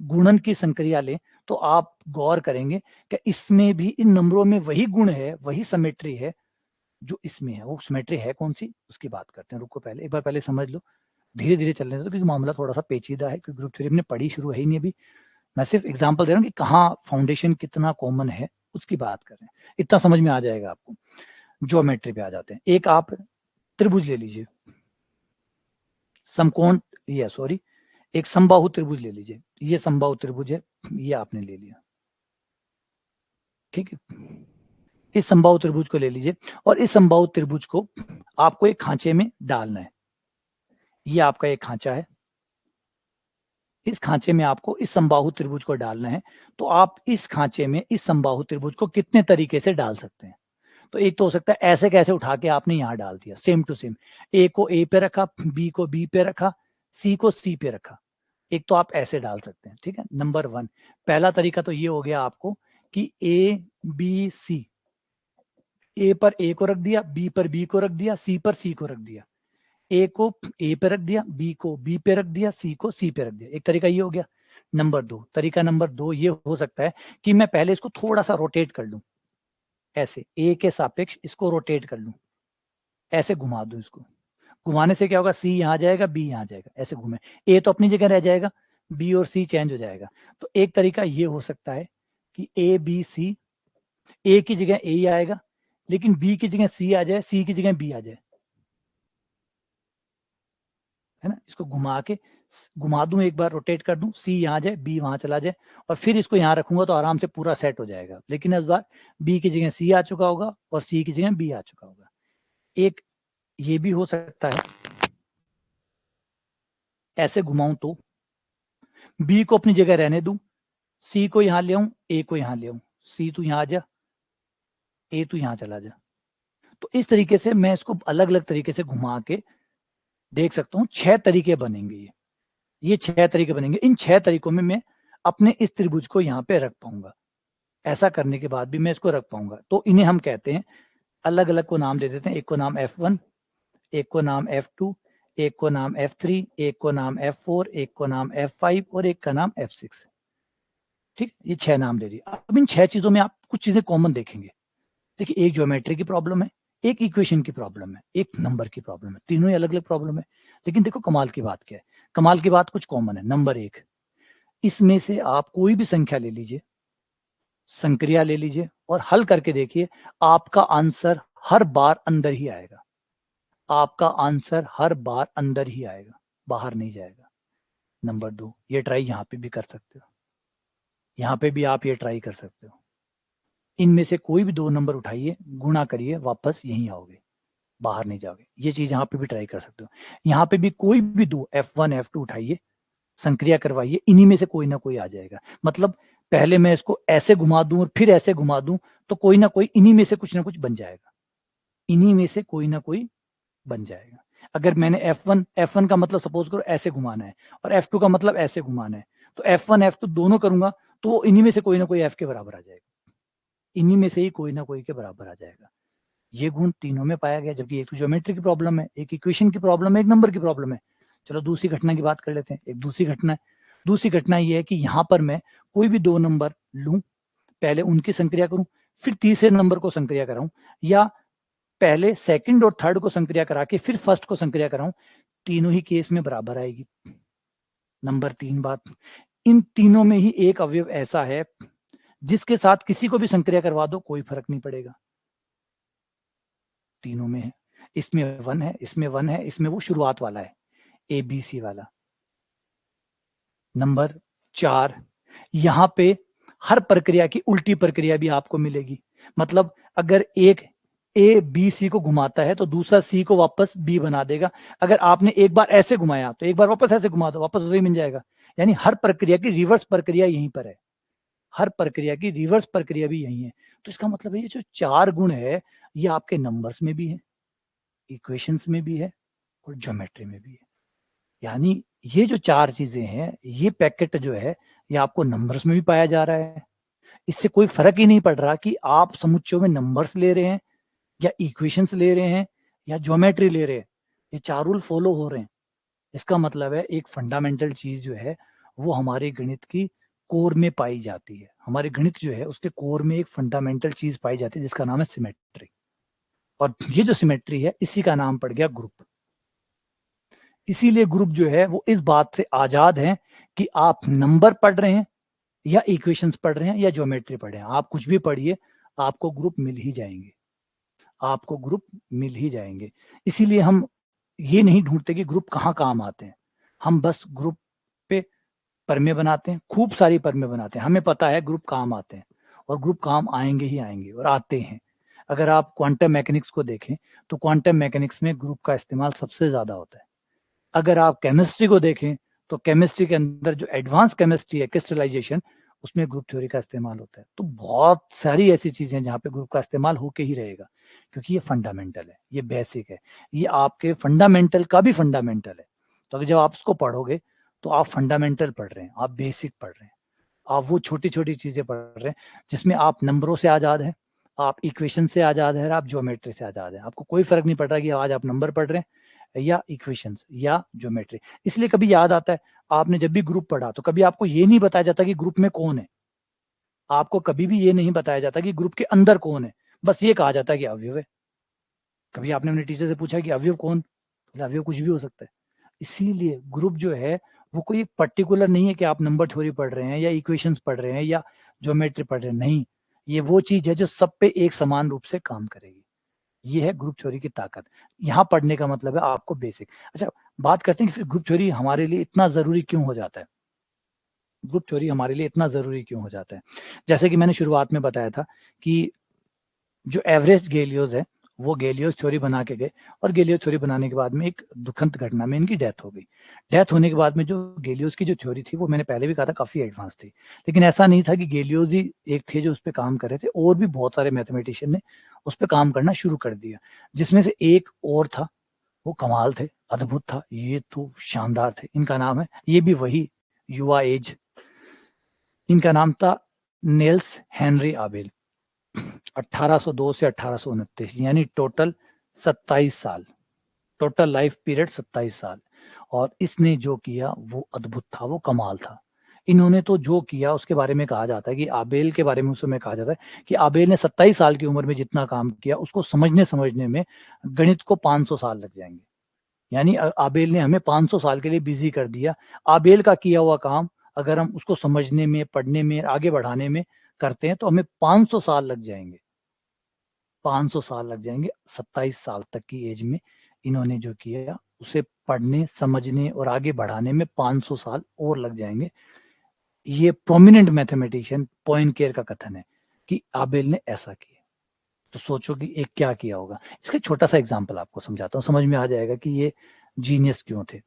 गुणन की संक्रिया लें, तो आप गौर करेंगे कि इसमें भी इन नंबरों में वही गुण है, वही सिमेट्री है जो इसमें है। वो सिमेट्री है कौन सी, उसकी बात करते हैं। रुको, पहले एक बार पहले समझ लो, धीरे धीरे चलने दो, क्योंकि मामला थोड़ा सा पेचीदा है, क्योंकि ग्रुप थ्योरी हमने पढ़ी शुरू है ही नहीं अभी। मैं सिर्फ एग्जांपल दे रहा हूँ कि कहाँ फाउंडेशन कितना कॉमन है, उसकी बात कर रहे हैं, इतना समझ में आ जाएगा आपको। ज्योमेट्री पे आ जाते हैं। एक आप त्रिभुज ले लीजिए, समकोण, ये सॉरी, एक समबाहु त्रिभुज ले लीजिए, ये समबाहु त्रिभुज है, ये आपने ले लिया, ठीक है। इस समबाहु त्रिभुज को ले लीजिए और इस समबाहु त्रिभुज को आपको एक खांचे में डालना है। ये आपका एक खांचा है, इस खांचे में आपको इस समबाहु त्रिभुज को डालना है। तो आप इस खांचे में इस समबाहु त्रिभुज को कितने तरीके से डाल सकते हैं? तो एक तो हो सकता है ऐसे कैसे उठा के आपने यहां डाल दिया, सेम टू सेम, ए को ए पे रखा, बी को बी पे रखा, सी को सी पे रखा, एक तो आप ऐसे डाल सकते हैं, ठीक है। नंबर 1, पहला तरीका तो ये हो गया आपको कि ए बी सी, ए पर ए को रख दिया, बी पर बी को रख दिया, सी पर सी को रख दिया, ए को ए पे रख दिया, बी को बी पे रख दिया, सी को सी पे रख दिया, एक तरीका ये हो गया। नंबर 2, तरीका नंबर 2 ये हो सकता है कि मैं पहले इसको थोड़ा सा रोटेट कर लूं, ऐसे ए के सापेक्ष इसको रोटेट कर लूं, ऐसे घुमा दूं इसको, घुमाने से क्या होगा, सी यहां जाएगा, बी यहां जाएगा, ऐसे घूमे, ए तो अपनी जगह रह जाएगा, बी और सी चेंज हो जाएगा। तो एक तरीका ये हो सकता है कि ए बी सी, ए की जगह ए आएगा, लेकिन बी की जगह सी आ जाए, सी की जगह बी आ जाए, है ना। इसको घुमा के घुमा दूं, एक बार रोटेट कर दूं, सी यहां जाए, बी वहां चला जाए, और फिर इसको यहां रखूंगा तो आराम से पूरा सेट हो जाएगा। लेकिन इस बार बी की जगह सी आ चुका होगा और सी की जगह बी आ चुका होगा। एक ये भी हो सकता है, ऐसे घुमाऊं तो बी को अपनी जगह रहने दूं, सी को यहां ले आऊं, ए को यहां ले आऊं, सी तू यहां आ जा, ए तू यहां चला जा। तो इस तरीके से मैं इसको अलग अलग तरीके से घुमा के देख सकता हूं, 6 तरीके बनेंगे। ये 6 तरीके बनेंगे। इन 6 तरीकों में मैं अपने इस त्रिभुज को यहाँ पे रख पाऊंगा। ऐसा करने के बाद भी मैं इसको रख पाऊंगा। तो इन्हें हम कहते हैं, अलग अलग को नाम दे देते हैं। एक को नाम F1, एक को नाम F2, एक को नाम F3, एक को नाम F4, एक को नाम F5 और एक का नाम F6। ठीक, ये 6 नाम दे दिए। अब इन 6 चीजों में आप कुछ चीजें कॉमन देखेंगे। देखिए, एक ज्योमेट्री की प्रॉब्लम है, एक इक्वेशन की प्रॉब्लम है, एक नंबर की प्रॉब्लम है, तीनों ही अलग अलग प्रॉब्लम है। लेकिन देखो कमाल की बात क्या है, कमाल की बात कुछ कॉमन है। नंबर एक, इसमें से आप कोई भी संख्या ले लीजिए, संक्रिया ले लीजिए और हल करके देखिए, आपका आंसर हर बार अंदर ही आएगा। आपका आंसर हर बार अंदर ही आएगा, बाहर नहीं जाएगा। नंबर दो, ये ट्राई यहां पे भी कर सकते हो, यहां पे भी आप ये ट्राई कर सकते हो। इनमें से कोई भी दो नंबर उठाइए, गुणा करिए, वापस यहीं आओगे, बाहर नहीं जाओगे। ये चीज यहाँ पे भी ट्राई कर सकते हो। यहाँ पे भी कोई भी दो F1 F2 उठाइए, संक्रिया करवाइए, इन्हीं में से कोई ना कोई आ जाएगा। मतलब पहले मैं इसको ऐसे घुमा दूं और फिर ऐसे घुमा दूं, तो कोई ना कोई इन्हीं में से कुछ ना कुछ बन जाएगा, इन्हीं में से कोई ना कोई बन जाएगा। अगर मैंने F1 का मतलब सपोज करो ऐसे घुमाना है और F2 का मतलब ऐसे घुमाना है, तो F1 F2 दोनों करूंगा तो इन्हीं में से कोई ना कोई F के बराबर आ जाएगा, इन्हीं में से ही कोई ना कोई के बराबर आ जाएगा। ये गुण तीनों में पाया गया, जबकि एक तो ज्योमेट्री की प्रॉब्लम है, एक इक्वेशन की प्रॉब्लम है, एक नंबर की प्रॉब्लम है। चलो दूसरी घटना की बात कर लेते हैं। एक दूसरी घटना है, दूसरी घटना ये है कि यहां पर मैं कोई भी दो नंबर लूं, पहले उनकी संक्रिया करूं, फिर तीसरे नंबर को संक्रिया कराऊं, या पहले सेकंड और थर्ड को संक्रिया करा के फिर फर्स्ट को संक्रिया कराऊं, तीनों ही केस में बराबर आएगी। नंबर तीन बात, इन तीनों में ही एक अवयव ऐसा है जिसके साथ किसी को भी संक्रिया करवा दो कोई फर्क नहीं पड़ेगा, तीनों में है। इसमें 1 है, इसमें 1 है, इसमें वो शुरुआत वाला है, ABC वाला। नंबर 4, यहां पे हर प्रक्रिया की उल्टी प्रक्रिया भी आपको मिलेगी। मतलब अगर एक ABC को घुमाता है तो दूसरा C को वापस B बना देगा। अगर आपने एक बार ऐसे घुमाया तो एक बार वापस ऐसे घुमा दो, वापस वही मिल जाएगा। यानी हर प्रक्रिया की रिवर्स प्रक्रिया यहीं पर है, हर प्रक्रिया की रिवर्स प्रक्रिया भी यही है। तो इसका मतलब है ये जो 4 गुण है, ये आपके नंबर्स में भी है, इक्वेशंस में भी है और ज्योमेट्री में भी है। यानी ये जो 4 चीजें हैं, ये पैकेट जो है, ये आपको नंबर्स में भी पाया जा रहा है। इससे कोई फर्क ही नहीं पड़ रहा कि आप समुच्चयों में नंबर्स ले रहे हैं या इक्वेशंस ले रहे हैं या ज्योमेट्री ले रहे हैं, ये 4 रूल फॉलो हो रहे हैं। इसका मतलब है एक फंडामेंटल चीज जो है वो हमारे गणित की कोर में पाई जाती है। हमारे गणित जो है उसके कोर में एक फंडामेंटल चीज पाई जाती है जिसका नाम है सिमेट्री। और ये जो सिमेट्री है, इसी का नाम पड़ गया ग्रुप। इसीलिए ग्रुप जो है वो इस बात से आजाद है कि आप नंबर पढ़ रहे हैं या इक्वेशंस पढ़ रहे हैं या ज्योमेट्री पढ़ रहे हैं, आप कुछ भी पढ़िए, आपको ग्रुप मिल ही जाएंगे, आपको ग्रुप मिल ही जाएंगे। इसीलिए हम ये नहीं ढूंढते कि ग्रुप कहाँ काम आते हैं, हम बस ग्रुप पे परमे बनाते हैं, खूब सारी परमे बनाते हैं। हमें पता है ग्रुप काम आते हैं और ग्रुप काम आएंगे ही आएंगे और आते हैं। अगर आप क्वांटम मैकेनिक्स को देखें तो क्वांटम मैकेनिक्स में ग्रुप का इस्तेमाल सबसे ज्यादा होता है। अगर आप केमिस्ट्री को देखें तो केमिस्ट्री के अंदर जो एडवांस केमिस्ट्री है, क्रिस्टलाइजेशन, उसमें ग्रुप थ्योरी का इस्तेमाल होता है। तो बहुत सारी ऐसी चीजें हैं जहाँ पे ग्रुप का इस्तेमाल होके ही रहेगा, क्योंकि ये फंडामेंटल है, ये बेसिक है, ये आपके फंडामेंटल का भी फंडामेंटल है। तो अगर जब आप इसको पढ़ोगे तो आप फंडामेंटल पढ़ रहे हैं, आप बेसिक पढ़ रहे हैं, आप वो छोटी छोटी चीजें पढ़ रहे हैं जिसमें आप नंबरों से आजाद हैं, आप इक्वेशन से आजाद है, आप ज्योमेट्री से आजाद है। आपको कोई फर्क नहीं पड़ रहा कि आज आप नंबर पढ़ रहे हैं या इक्वेशंस या ज्योमेट्री। इसलिए कभी याद आता है, आपने जब भी ग्रुप पढ़ा तो कभी आपको ये नहीं बताया जाता कि ग्रुप में कौन है, आपको कभी भी ये नहीं बताया जाता कि ग्रुप के अंदर कौन है, बस ये कहा जाता है कि अवयव है। कभी आपने अपने टीचर से पूछा कि अवयव कौन, तो अवयव कुछ भी हो सकता है। इसीलिए ग्रुप जो है वो कोई पर्टिकुलर नहीं है कि आप नंबर थ्योरी पढ़ रहे हैं या इक्वेशंस पढ़ रहे हैं या ज्योमेट्री पढ़ रहे हैं, नहीं, ये वो चीज है जो सब पे एक समान रूप से काम करेगी। ये है ग्रुप थ्योरी की ताकत। यहाँ पढ़ने का मतलब है आपको बेसिक। अच्छा, बात करते हैं कि फिर ग्रुप थ्योरी हमारे लिए इतना जरूरी क्यों हो जाता है, ग्रुप थ्योरी हमारे लिए इतना जरूरी क्यों हो जाता है। जैसे कि मैंने शुरुआत में बताया था कि जो एवरेस्ट गैलियोस है वो गैलियोस थ्योरी बना के गए, और गैलियोस थ्योरी बनाने के बाद में एक दुखंत घटना में इनकी डेथ हो गई। डेथ होने के बाद में जो गैलियोस की जो थ्योरी थी वो मैंने पहले भी कहा था काफी एडवांस थी, लेकिन ऐसा नहीं था कि गैलियोस ही एक थे जो उस पर काम कर रहे थे, और भी बहुत सारे मैथमेटिशियन ने उस पर काम करना शुरू कर दिया, जिसमें से एक और था, वो कमाल थे, अद्भुत था, ये तो शानदार थे। इनका नाम है, ये भी वही युवा एज, इनका नाम था नेल्स हेनरी आबेल। 1802 से 1829, यानी टोटल 27 साल, टोटल लाइफ पीरियड 27 साल। और इसने जो किया वो अद्भुत था, वो कमाल था। इन्होंने तो जो किया उसके बारे में कहा जाता है कि आबेल के बारे में उस समय कहा जाता है कि आबेल ने 27 साल की उम्र में जितना काम किया उसको समझने में गणित को 500 साल लग जाएंगे। यानी आबेल ने हमें 500 साल के लिए बिजी कर दिया। आबेल का किया हुआ काम अगर हम उसको समझने में, पढ़ने में, आगे बढ़ाने में करते हैं तो हमें 500 साल लग जाएंगे। 500 साल लग जाएंगे। 27 साल तक की एज में इन्होंने जो किया उसे पढ़ने, समझने और आगे बढ़ाने में 500 साल और लग जाएंगे। ये प्रोमिनेंट मैथमेटिशियन पॉइनकेयर का कथन है कि आबेल ने ऐसा किया। तो सोचो कि एक क्या किया होगा। इसका छोटा सा एग्जांपल आपको समझाता हूँ, समझ में आ जाएगा कि ये जीनियस क्यों थे।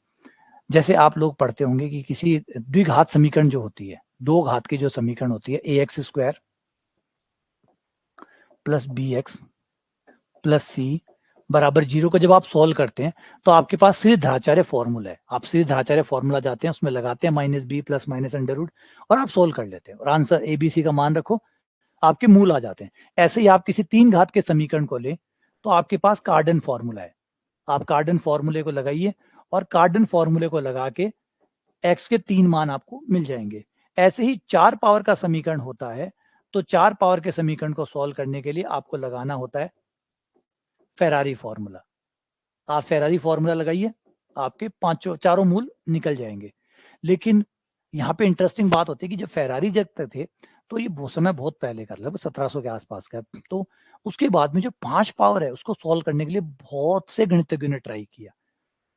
जैसे आप लोग पढ़ते होंगे कि किसी द्विघात समीकरण जो होती है, दो घात की जो समीकरण होती है, ax² plus bx plus c बराबर 0 को जब आप सॉल्व करते हैं तो आपके पास सीधाचार्य फॉर्मूला है। आप सीधाचार्य फॉर्मूला जाते हैं, उसमें लगाते हैं -b plus minus under root और आप सोल्व कर लेते हैं और आंसर abc का मान रखो, आपके मूल आ जाते हैं। ऐसे ही आप किसी 3 घात के समीकरण को लें तो आपके पास कार्डन फॉर्मूला है। आप कार्डन फॉर्मूले को लगाइए और कार्डन फॉर्मूले को लगा के x के 3 मान आपको मिल जाएंगे। ऐसे ही 4 पावर का समीकरण होता है, तो 4 पावर के समीकरण को सॉल्व करने के लिए आपको लगाना होता है फेरारी फॉर्मूला। आप फेरारी फॉर्मूला लगाइए, आपके पांचों चारों मूल निकल जाएंगे। लेकिन यहाँ पे इंटरेस्टिंग बात होती है कि जब फेरारी जगते थे तो ये वो समय बहुत पहले का, लगभग 1700 के आसपास का। तो उसके बाद में जो 5 पावर है उसको सॉल्व करने के लिए बहुत से गणितज्ञों ने ट्राई किया,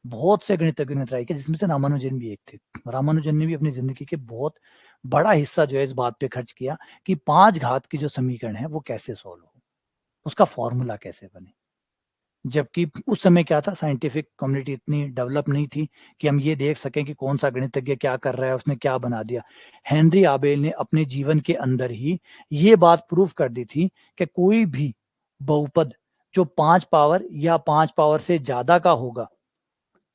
बहुत से गणितज्ञों ने ट्राई किया, जिसमें से रामानुजन भी एक थे। रामानुजन ने भी अपनी जिंदगी के बहुत बड़ा हिस्सा जो है इस बात पे खर्च किया कि 5 घात की जो समीकरण है वो कैसे सॉल्व हो, उसका फॉर्मूला कैसे बने। जबकि उस समय क्या था, साइंटिफिक कम्युनिटी इतनी डेवलप नहीं थी कि हम ये देख सकें कि कौन सा गणितज्ञ क्या कर रहा है, उसने क्या बना दिया। हेनरी आबेल ने अपने जीवन के अंदर ही ये बात प्रूव कर दी थी कि कोई भी बहुपद जो 5 पावर या 5 पावर से ज्यादा का होगा,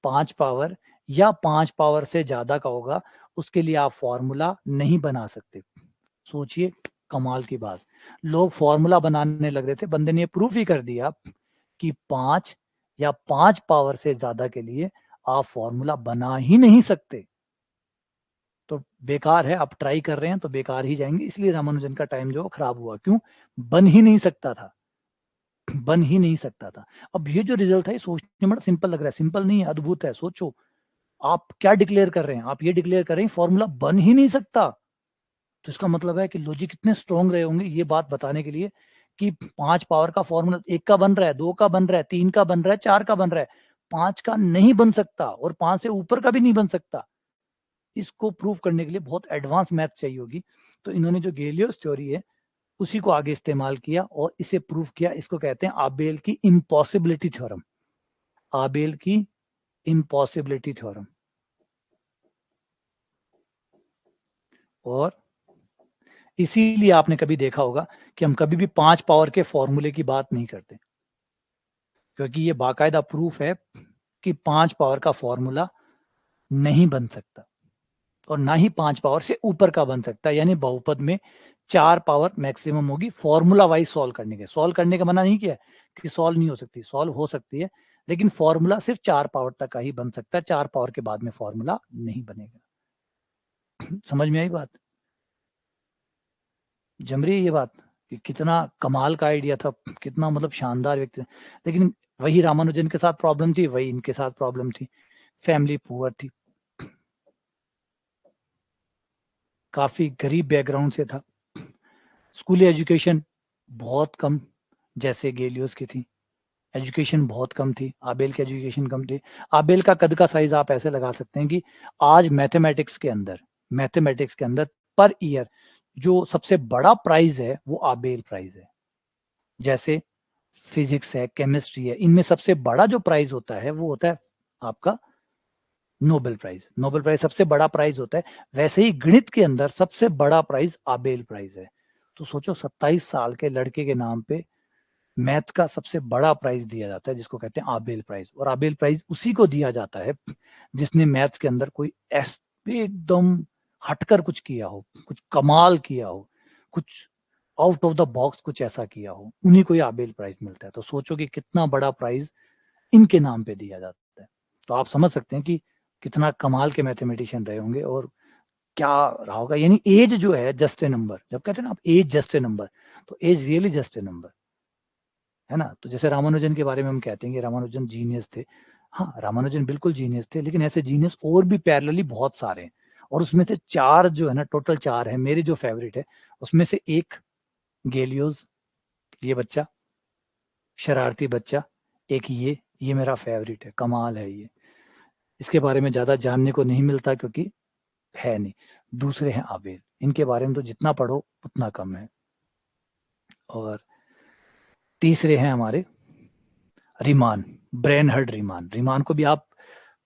5 पावर या 5 पावर से ज्यादा का होगा, उसके लिए आप फॉर्मूला नहीं बना सकते। सोचिए, कमाल की बात। लोग फॉर्मूला बनाने लग रहे थे, बंदे ने प्रूफ ही कर दिया कि 5 या 5 पावर से ज्यादा के लिए आप फॉर्मूला बना ही नहीं सकते। तो बेकार है, आप ट्राई कर रहे हैं तो बेकार ही जाएंगे। इसलिए रामानुजन का टाइम जो खराब हुआ। क्यों? बन ही नहीं सकता था, बन ही नहीं सकता था। अब ये जो रिजल्ट है सोचने में बड़ा सिंपल लग रहा है, सिंपल नहीं है, अद्भुत है। सोचो, आप क्या डिक्लेयर कर रहे हैं? आप ये डिक्लेयर कर रहे हैं फॉर्मूला बन ही नहीं सकता। तो इसका मतलब है कि लॉजिक कितने स्ट्रॉन्ग रहे होंगे ये बात बताने के लिए कि 5 पावर का फॉर्मूला 1 का बन रहा है, 2 का बन रहा है, 3 का बन रहा है, 4 का बन रहा है, 5 का नहीं बन सकता और 5 से ऊपर का भी नहीं बन सकता। इसको प्रूव करने के लिए बहुत एडवांस मैथ चाहिए होगी। तो इन्होंने जो गैलिलियोस थ्योरी है उसी को आगे इस्तेमाल किया और इसे प्रूव किया। इसको कहते हैं आबेल की इम्पॉसिबिलिटी थ्योरम। आबेल की इम्पॉसिबिलिटी थ्योरम। और इसीलिए आपने कभी देखा होगा कि हम कभी भी 5 पावर के फॉर्मूले की बात नहीं करते, क्योंकि ये बाकायदा प्रूफ है कि 5 पावर का फॉर्मूला नहीं बन सकता और ना ही 5 पावर से ऊपर का बन सकता। यानी बहुपद में 4 पावर मैक्सिमम होगी फॉर्मूला वाइज सॉल्व करने के। सॉल्व करने का मना नहीं किया कि सॉल्व नहीं हो सकती, सॉल्व हो सकती है, लेकिन फॉर्मूला सिर्फ 4 पावर तक का ही बन सकता है। 4 पावर के बाद में फॉर्मूला नहीं बनेगा। समझ में आई बात? जम रही है ये बात कि कितना कमाल का आइडिया था, कितना मतलब शानदार व्यक्ति। लेकिन वही रामानुजन के साथ प्रॉब्लम थी, वही इनके साथ प्रॉब्लम थी। फैमिली पुअर थी, काफी गरीब बैकग्राउंड से था। स्कूली एजुकेशन बहुत कम, जैसे गैलिलियोस की थी। एजुकेशन बहुत कम थी, आबेल की एजुकेशन कम थी। आबेल का कद का साइज आप ऐसे लगा सकते हैं कि आज मैथमेटिक्स के अंदर पर ईयर जो सबसे बड़ा प्राइज है वो आबेल प्राइज है। जैसे फिजिक्स है, केमिस्ट्री है, इनमें सबसे बड़ा जो प्राइज होता है वो होता है आपका नोबेल प्राइज। नोबेल प्राइज सबसे बड़ा प्राइज होता है। वैसे ही गणित के अंदर सबसे बड़ा प्राइज आबेल प्राइज है। तो सोचो, 27 साल के लड़के के नाम पे मैथ का सबसे बड़ा प्राइज दिया जाता है, जिसको कहते हैं आबेल प्राइज। और आबेल प्राइज उसी को दिया जाता है जिसने मैथ्स के अंदर कोई एकदम हटकर कुछ किया हो, कुछ कमाल किया हो, कुछ आउट ऑफ द बॉक्स कुछ ऐसा किया हो, उन्हीं को ये आबेल प्राइज मिलता है। तो सोचो कि कितना बड़ा प्राइज इनके नाम पे दिया जाता है। तो आप समझ सकते हैं कि कितना कमाल के मैथमेटिशियन रहे होंगे और क्या रहा होगा, यानी एज जो है जस्ट ए नंबर, जब कहते हैं ना आप एज जस्ट ए नंबर, तो age really just a number, है ना। तो जैसे रामानुजन के बारे में हम कहते हैं कि रामानुजन जीनियस थे, हाँ रामानुजन बिल्कुल जीनियस थे, लेकिन ऐसे जीनियस और भी पैरेलली बहुत सारे हैं, और उसमें से 4 जो है ना, टोटल 4 है मेरे जो फेवरेट है, उसमें से एक गैलियोस, ये बच्चा शरारती बच्चा, एक ये मेरा फेवरेट है, कमाल है ये, इसके बारे में ज्यादा जानने को नहीं मिलता क्योंकि है नहीं। दूसरे हैं आबेल, इनके बारे में तो जितना पढ़ो उतना कम है। और तीसरे हैं हमारे Riemann, brain heard Riemann, Riemann को भी आप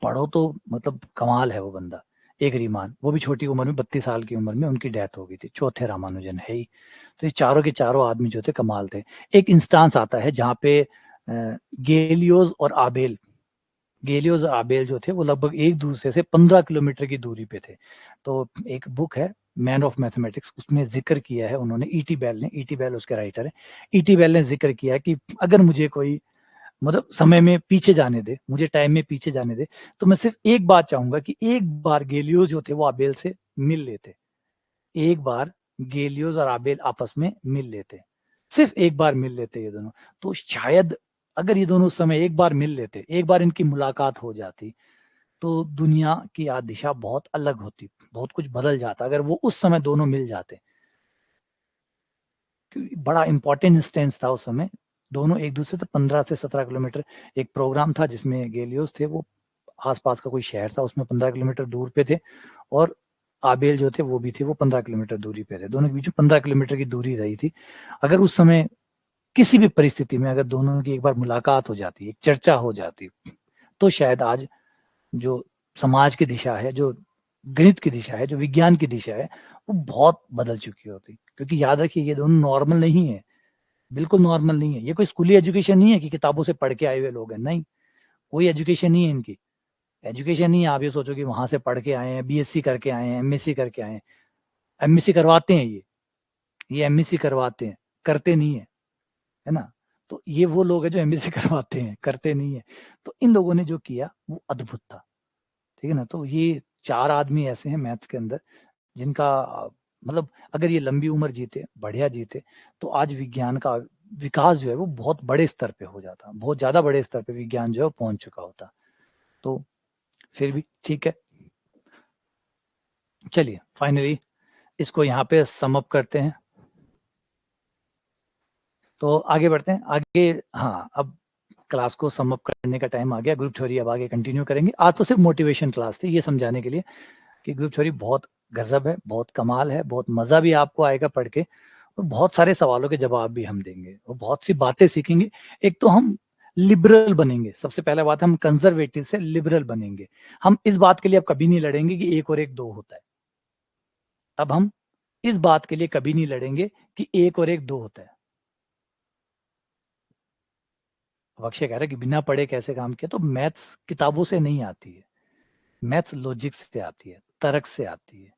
पढ़ो तो मतलब कमाल है वो बंदा। एक रीमान, वो भी छोटी उम्र में 32 साल की उम्र में उनकी डेथ हो गई थी। चौथे रामानुजन है ही। तो ये चारों के चारों आदमी जो थे कमाल थे। एक इंस्टांस आता है जहाँ पे गेलियोस और आबेल, गेलियोस और आबेल जो थे वो लगभग एक दूसरे से 15 किलोमीटर की दूरी पे थे। तो एक बुक है मैन ऑफ मैथमेटिक्स, उसमें जिक्र किया है उन्होंने, ईटी बेल ने, ईटी बेल उसके राइटर है, ईटी बेल ने जिक्र किया है कि अगर मुझे कोई मतलब समय में पीछे जाने दे, मुझे टाइम में पीछे जाने दे, तो मैं सिर्फ एक बात चाहूंगा कि एक बार गेलियोस जो थे वो आबेल से मिल लेते, एक बार गेलियोस और आबेल आपस में मिल लेते, सिर्फ एक बार मिल लेते ये दोनों, तो शायद अगर ये दोनों उस समय एक बार मिल लेते, एक बार इनकी मुलाकात हो जाती, तो दुनिया की आज दिशा बहुत अलग होती, बहुत कुछ बदल जाता अगर वो उस समय दोनों मिल जाते। क्योंकि बड़ा इंपॉर्टेंट इंस्टेंस था उस समय, दोनों एक दूसरे से 15 से 17 किलोमीटर, एक प्रोग्राम था जिसमें गेलियोस थे वो आसपास का कोई शहर था उसमें 15 किलोमीटर दूर पे थे, और आबेल जो थे वो भी थे, वो 15 किलोमीटर दूरी पे थे, दोनों के बीच में 15 किलोमीटर की दूरी रही थी। अगर उस समय किसी भी परिस्थिति में अगर दोनों की एक बार मुलाकात हो जाती, एक चर्चा हो जाती, तो शायद आज जो समाज की दिशा है, जो गणित की दिशा है, जो विज्ञान की दिशा है, वो बहुत बदल चुकी होती। क्योंकि याद रखिए ये दोनों नॉर्मल नहीं है, बिल्कुल नॉर्मल नहीं है, ये कोई स्कूली एजुकेशन नहीं है कि किताबों से पढ़ के आए हुए लोग हैं, नहीं, कोई एजुकेशन नहीं है इनकी, एजुकेशन नहीं है आप ये सोचो कि वहां से पढ़ के आए हैं, बीएससी करके आए हैं, एमएससी करके आए हैं, एमएससी करवाते हैं ये एमएससी करवाते हैं, करते नहीं है, है ना। तो ये वो लोग हैं जो एमएससी करवाते हैं, करते नहीं है। तो इन लोगों ने जो किया वो अद्भुत था, ठीक है ना। तो ये 4 आदमी ऐसे हैं मैथ्स के अंदर जिनका मतलब अगर ये लंबी उम्र जीते, बढ़िया जीते, तो आज विज्ञान का विकास जो है वो बहुत बड़े स्तर पे हो जाता, बहुत ज्यादा बड़े स्तर पे विज्ञान जो है पहुंच चुका होता। तो फिर भी ठीक है, चलिए फाइनली इसको यहाँ पे सम अप करते हैं, तो आगे बढ़ते हैं आगे। हाँ, अब क्लास को सम अप करने का टाइम आ गया, ग्रुप थ्योरी अब आगे कंटिन्यू करेंगे। आज तो सिर्फ मोटिवेशन क्लास थी, ये समझाने के लिए कि ग्रुप थ्योरी बहुत गजब है, बहुत कमाल है, बहुत मजा भी आपको आएगा पढ़ के, और बहुत सारे सवालों के जवाब भी हम देंगे और बहुत सी बातें सीखेंगे। एक तो हम लिबरल बनेंगे, सबसे पहला बात हम कंजर्वेटिव से लिबरल बनेंगे। हम इस बात के लिए अब कभी नहीं लड़ेंगे कि एक और एक दो होता है, अब हम इस बात के लिए कभी नहीं लड़ेंगे कि एक और एक दो होता है। अक्षय कह रहा है कि बिना पढ़े कैसे काम किया, तो मैथ्स किताबों से नहीं आती है, मैथ्स लॉजिक से आती है, तर्क से आती है।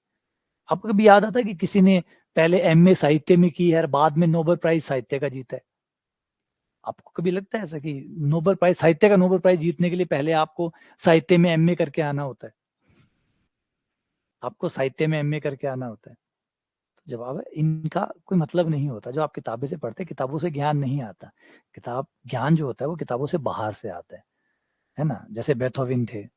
आपको कभी याद आता है कि किसी ने पहले एमए साहित्य में की है और बाद में नोबेल प्राइज साहित्य का जीता है? आपको कभी लगता है ऐसा कि नोबेल प्राइज साहित्य का नोबेल प्राइज जीतने के लिए पहले आपको साहित्य में एमए करके आना होता है? आपको साहित्य में एमए करके आना होता है? तो जवाब है इनका कोई मतलब नहीं होता। जो आप किताबें से पढ़ते, किताबों से ज्ञान नहीं आता, किताब ज्ञान जो होता है वो किताबों से बाहर से आता है ना। जैसे बेथोवन थे,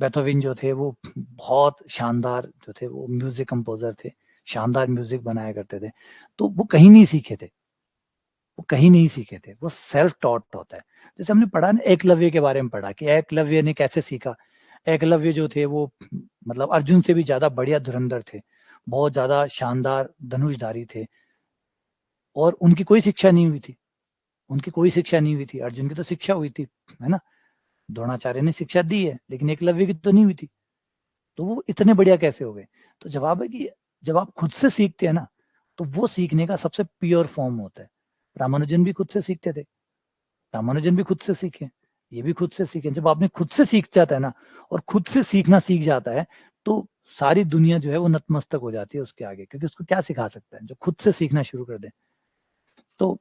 बेथोवन जो थे वो बहुत शानदार जो थे, वो म्यूजिक कंपोजर थे, शानदार म्यूजिक बनाया करते थे, तो वो कहीं नहीं सीखे थे, वो कहीं नहीं सीखे थे, वो सेल्फ टॉट होता है। जैसे हमने पढ़ा ना, एकलव्य के बारे में पढ़ा कि एकलव्य ने कैसे सीखा। एकलव्य जो थे वो मतलब अर्जुन से भी ज्यादा बढ़िया धुरंधर थे, बहुत ज्यादा शानदार धनुषधारी थे, और उनकी कोई शिक्षा नहीं हुई थी, उनकी कोई शिक्षा नहीं हुई थी। अर्जुन की तो शिक्षा हुई थी, है ना, द्रोणाचार्य ने शिक्षा दी है, लेकिन एकलव्य की तो नहीं हुई थी। तो वो इतने बढ़िया कैसे हो गए? तो जवाब है कि जब आप खुद से सीखते हैं ना, तो वो सीखने का सबसे प्योर फॉर्म होता है। रामानुजन भी खुद से सीखते थे, रामानुजन भी खुद से सीखे, ये भी खुद से सीखे। जब आपने खुद से सीख जाता है ना, और खुद से सीखना सीख जाता है, तो सारी दुनिया जो है वो नतमस्तक हो जाती है उसके आगे, क्योंकि उसको क्या सिखा सकता है जो खुद से सीखना शुरू कर दे। तो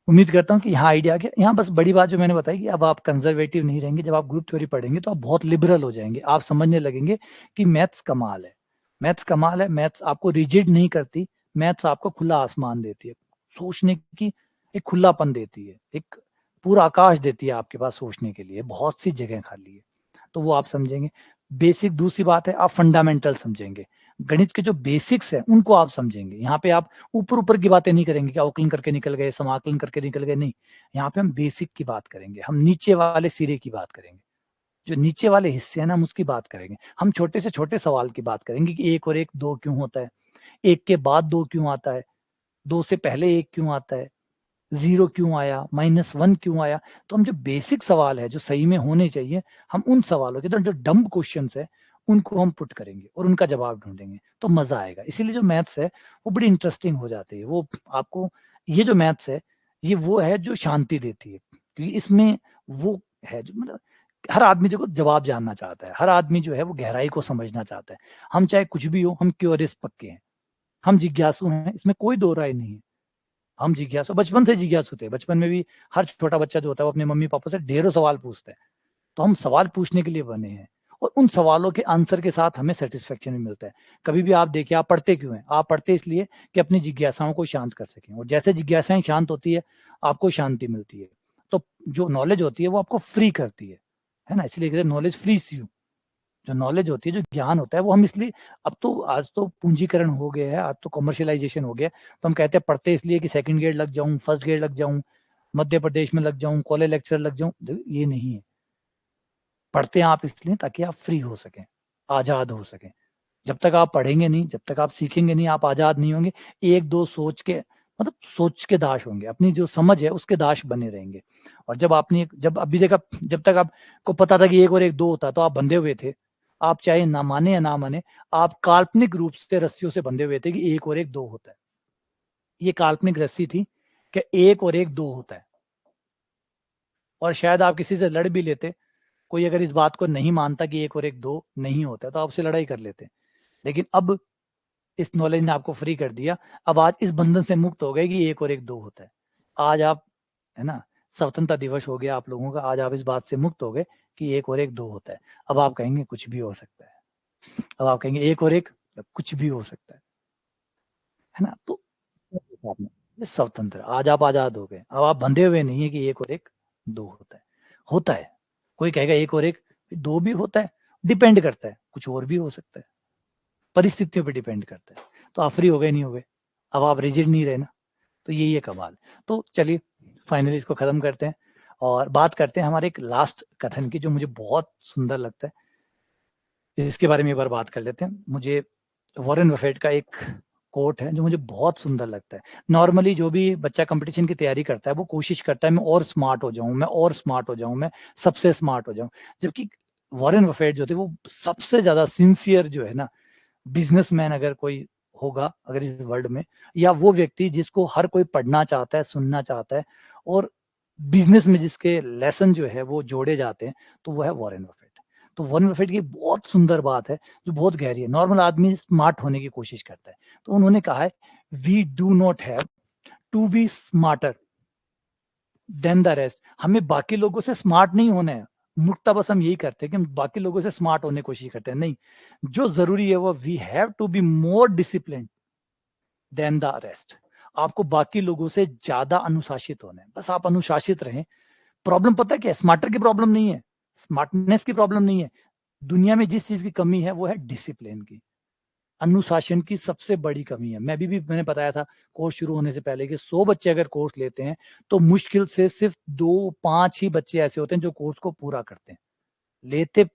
उम्मीद करता हूँ कि यहाँ आइडिया आ गया। यहाँ बस बड़ी बात जो मैंने बताई कि अब आप कंजर्वेटिव नहीं रहेंगे, जब आप ग्रुप थ्योरी पढ़ेंगे तो आप बहुत लिबरल हो जाएंगे, आप समझने लगेंगे कि मैथ्स कमाल है, मैथ्स कमाल है, मैथ्स आपको रिजिड नहीं करती, मैथ्स आपको खुला आसमान देती है, सोचने की एक खुलापन देती है, एक पूरा आकाश देती है आपके पास सोचने के लिए, बहुत सी जगह खाली है, तो वो आप समझेंगे। बेसिक दूसरी बात है, आप फंडामेंटल समझेंगे, गणित के जो बेसिक्स हैं उनको आप समझेंगे। यहाँ पे आप ऊपर ऊपर की बातें नहीं करेंगे कि अवकलन करके निकल गए, समाकलन करके निकल गए, नहीं, यहाँ पे हम बेसिक की बात करेंगे, हम नीचे वाले सिरे की बात करेंगे, जो नीचे वाले हिस्से हैं ना हम उसकी बात करेंगे। हम छोटे से छोटे सवाल की बात करेंगे कि 1 और 1 2 क्यों होता है? 1 के बाद 2 क्यों आता है? 2 से पहले 1 क्यों आता है? 0 क्यों आया? -1 क्यों आया? तो हम जो बेसिक सवाल है, जो सही में होने चाहिए, हम उन सवालों के जो डम्ब क्वेश्चन्स है, उनको हम पुट करेंगे और उनका जवाब ढूँढेंगे, तो मज़ा आएगा। इसीलिए जो मैथ्स है, वो बड़ी इंटरेस्टिंग हो जाती है। वो आपको ये जो मैथ्स है, ये वो है जो शांति देती है, क्योंकि इसमें वो है जो मतलब हर आदमी देखो जवाब जानना चाहता है, हर आदमी जो है वो गहराई को समझना चाहता है। हम चाहे कुछ भी हो, हम क्यूरियस पक्के हैं, हम जिज्ञासु हैं, इसमें कोई दो राय नहीं है। हम जिज्ञासु बचपन से जिज्ञासु थे, बचपन में भी हर छोटा बच्चा जो होता है वो अपने मम्मी-पापा से ढेरों सवाल पूछता है। तो हम सवाल पूछने के लिए बने हैं और उन सवालों के आंसर के साथ हमें सैटिस्फैक्शन भी मिलता है। कभी भी आप देखिए आप पढ़ते क्यों हैं? आप पढ़ते इसलिए कि अपनी जिज्ञासाओं को शांत कर सकें और जैसे जिज्ञासाएँ शांत होती है, आपको शांति मिलती है। तो जो नॉलेज होती है वो आपको फ्री करती है ना? इसलिए कहते हैं नॉलेज फ्रीज़ यू। जो नॉलेज होती है, जो ज्ञान होता है वो हम इसलिए अब तो आज तो पूंजीकरण हो गया है, आज तो कमर्शियलाइज़ेशन हो गया है, तो हम कहते हैं पढ़ते इसलिए कि सेकंड ग्रेड लग जाऊँ, फर्स्ट ग्रेड लग जाऊँ, मध्य प्रदेश में लग जाऊँ, कॉलेज लेक्चरर लग जाऊँ, ये नहीं है। पढ़ते हैं आप इसलिए ताकि आप फ्री हो सकें, आज़ाद हो सकें। जब तक आप पढ़ेंगे नहीं, जब तक आप सीखेंगे नहीं, आप आज़ाद नहीं होंगे। 1-2 सोच के मतलब सोच के दास होंगे, अपनी जो समझ है उसके दास बने रहेंगे। और जब अभी देखा जब तक आपको पता था कि 1 और 1 2 होता है, तो आप बंधे हुए थे। आप चाहे ना माने या ना माने, आप काल्पनिक रूप से रस्सियों से बंधे हुए थे कि 1 और 1 2 होता है। ये काल्पनिक रस्सी थी कि 1 और 1 2 होता है और शायद आप किसी से लड़ भी लेते, कोई अगर इस बात को नहीं मानता कि 1 और 1 2 नहीं होता है, तो आप उससे लड़ाई कर लेते। लेकिन अब इस नॉलेज ने आपको फ्री कर दिया। अब आज इस बंधन से मुक्त हो गए कि 1 और 1 2 होता है। आज आप है ना? स्वतंत्रता दिवस हो गया आप लोगों का, आज आप इस बात से मुक्त हो गए कि 1 और 1 2 होता है। अब आप कहेंगे कुछ भी हो सकता है। अब आप कहेंगे 1 और 1 कुछ भी हो सकता है ना? तो आपने ये स्वतंत्र आज आप आज़ाद हो गए। अब आप बंधे हुए नहीं है कि 1 और 1 2 होता है। होता है। कोई कहेगा 1 और 1 2 भी होता है, डिपेंड करता है, कुछ और भी हो सकता है। परिस्थितियों पे डिपेंड करता है। तो आप फ्री हो गए, नहीं हो गए? अब आप रिजिड नहीं रहे ना, तो यही है कमाल। तो चलिए फाइनली इसको खत्म करते हैं और बात करते हैं हमारे एक लास्ट कथन की जो मुझे बहुत सुंदर लगता है। इसके बारे में एक बार बात कर लेते हैं। मुझे वॉरेन बफेट का एक कोट है जो मुझे बहुत सुंदर लगता है। नॉर्मली जो भी बच्चा कॉम्पिटिशन की तैयारी करता है वो कोशिश करता है मैं और स्मार्ट हो जाऊँ, मैं और स्मार्ट हो जाऊँ, मैं सबसे स्मार्ट हो जाऊँ। जबकि वॉरेन बफेट जो थे वो सबसे ज़्यादा सिंसियर जो है ना बिज़नेसमैन अगर कोई होगा अगर इस वर्ल्ड में या वो व्यक्ति जिसको हर कोई पढ़ना चाहता है, सुनना चाहता है और बिज़नेस में जिसके लेसन जो है वो जोड़े जाते हैं, तो वो है वॉरेन बफेट। तो वॉरेन बफेट की बहुत सुंदर बात है जो बहुत गहरी है। नॉर्मल आदमी स्मार्ट होने की कोशिश करता है। तो उन्होंने कहा है we do not have to be smarter than the rest. हमें बाकी लोगों से स्मार्ट नहीं होना है। मूर्खता बस हम यही करते हैं कि हम बाकी लोगों से स्मार्ट होने की कोशिश करते हैं। नहीं, जो ज़रूरी है वो we have to be more disciplined than the rest. आपको बाकी लोगों से ज़्यादा अनुशासित होना है। बस आप अनुशासित रहें। प्रॉब्लम पता है क्या है? स्मार्टर की प्रॉब्लम नहीं है, स्मार्टनेस की प्रॉब्लम नहीं है। दुनिया में जिस चीज़ की कमी है वो है डिसिप्लिन की। अनुशासन की सबसे बड़ी कमी है। मैंने बताया था कोर्स शुरू होने से पहले कि 100 बच्चे अगर कोर्स लेते हैं, तो मुश्किल से सिर्फ 2-5 ही बच्चे ऐसे होते हैं जो कोर्स को पूरा करते हैं। लेते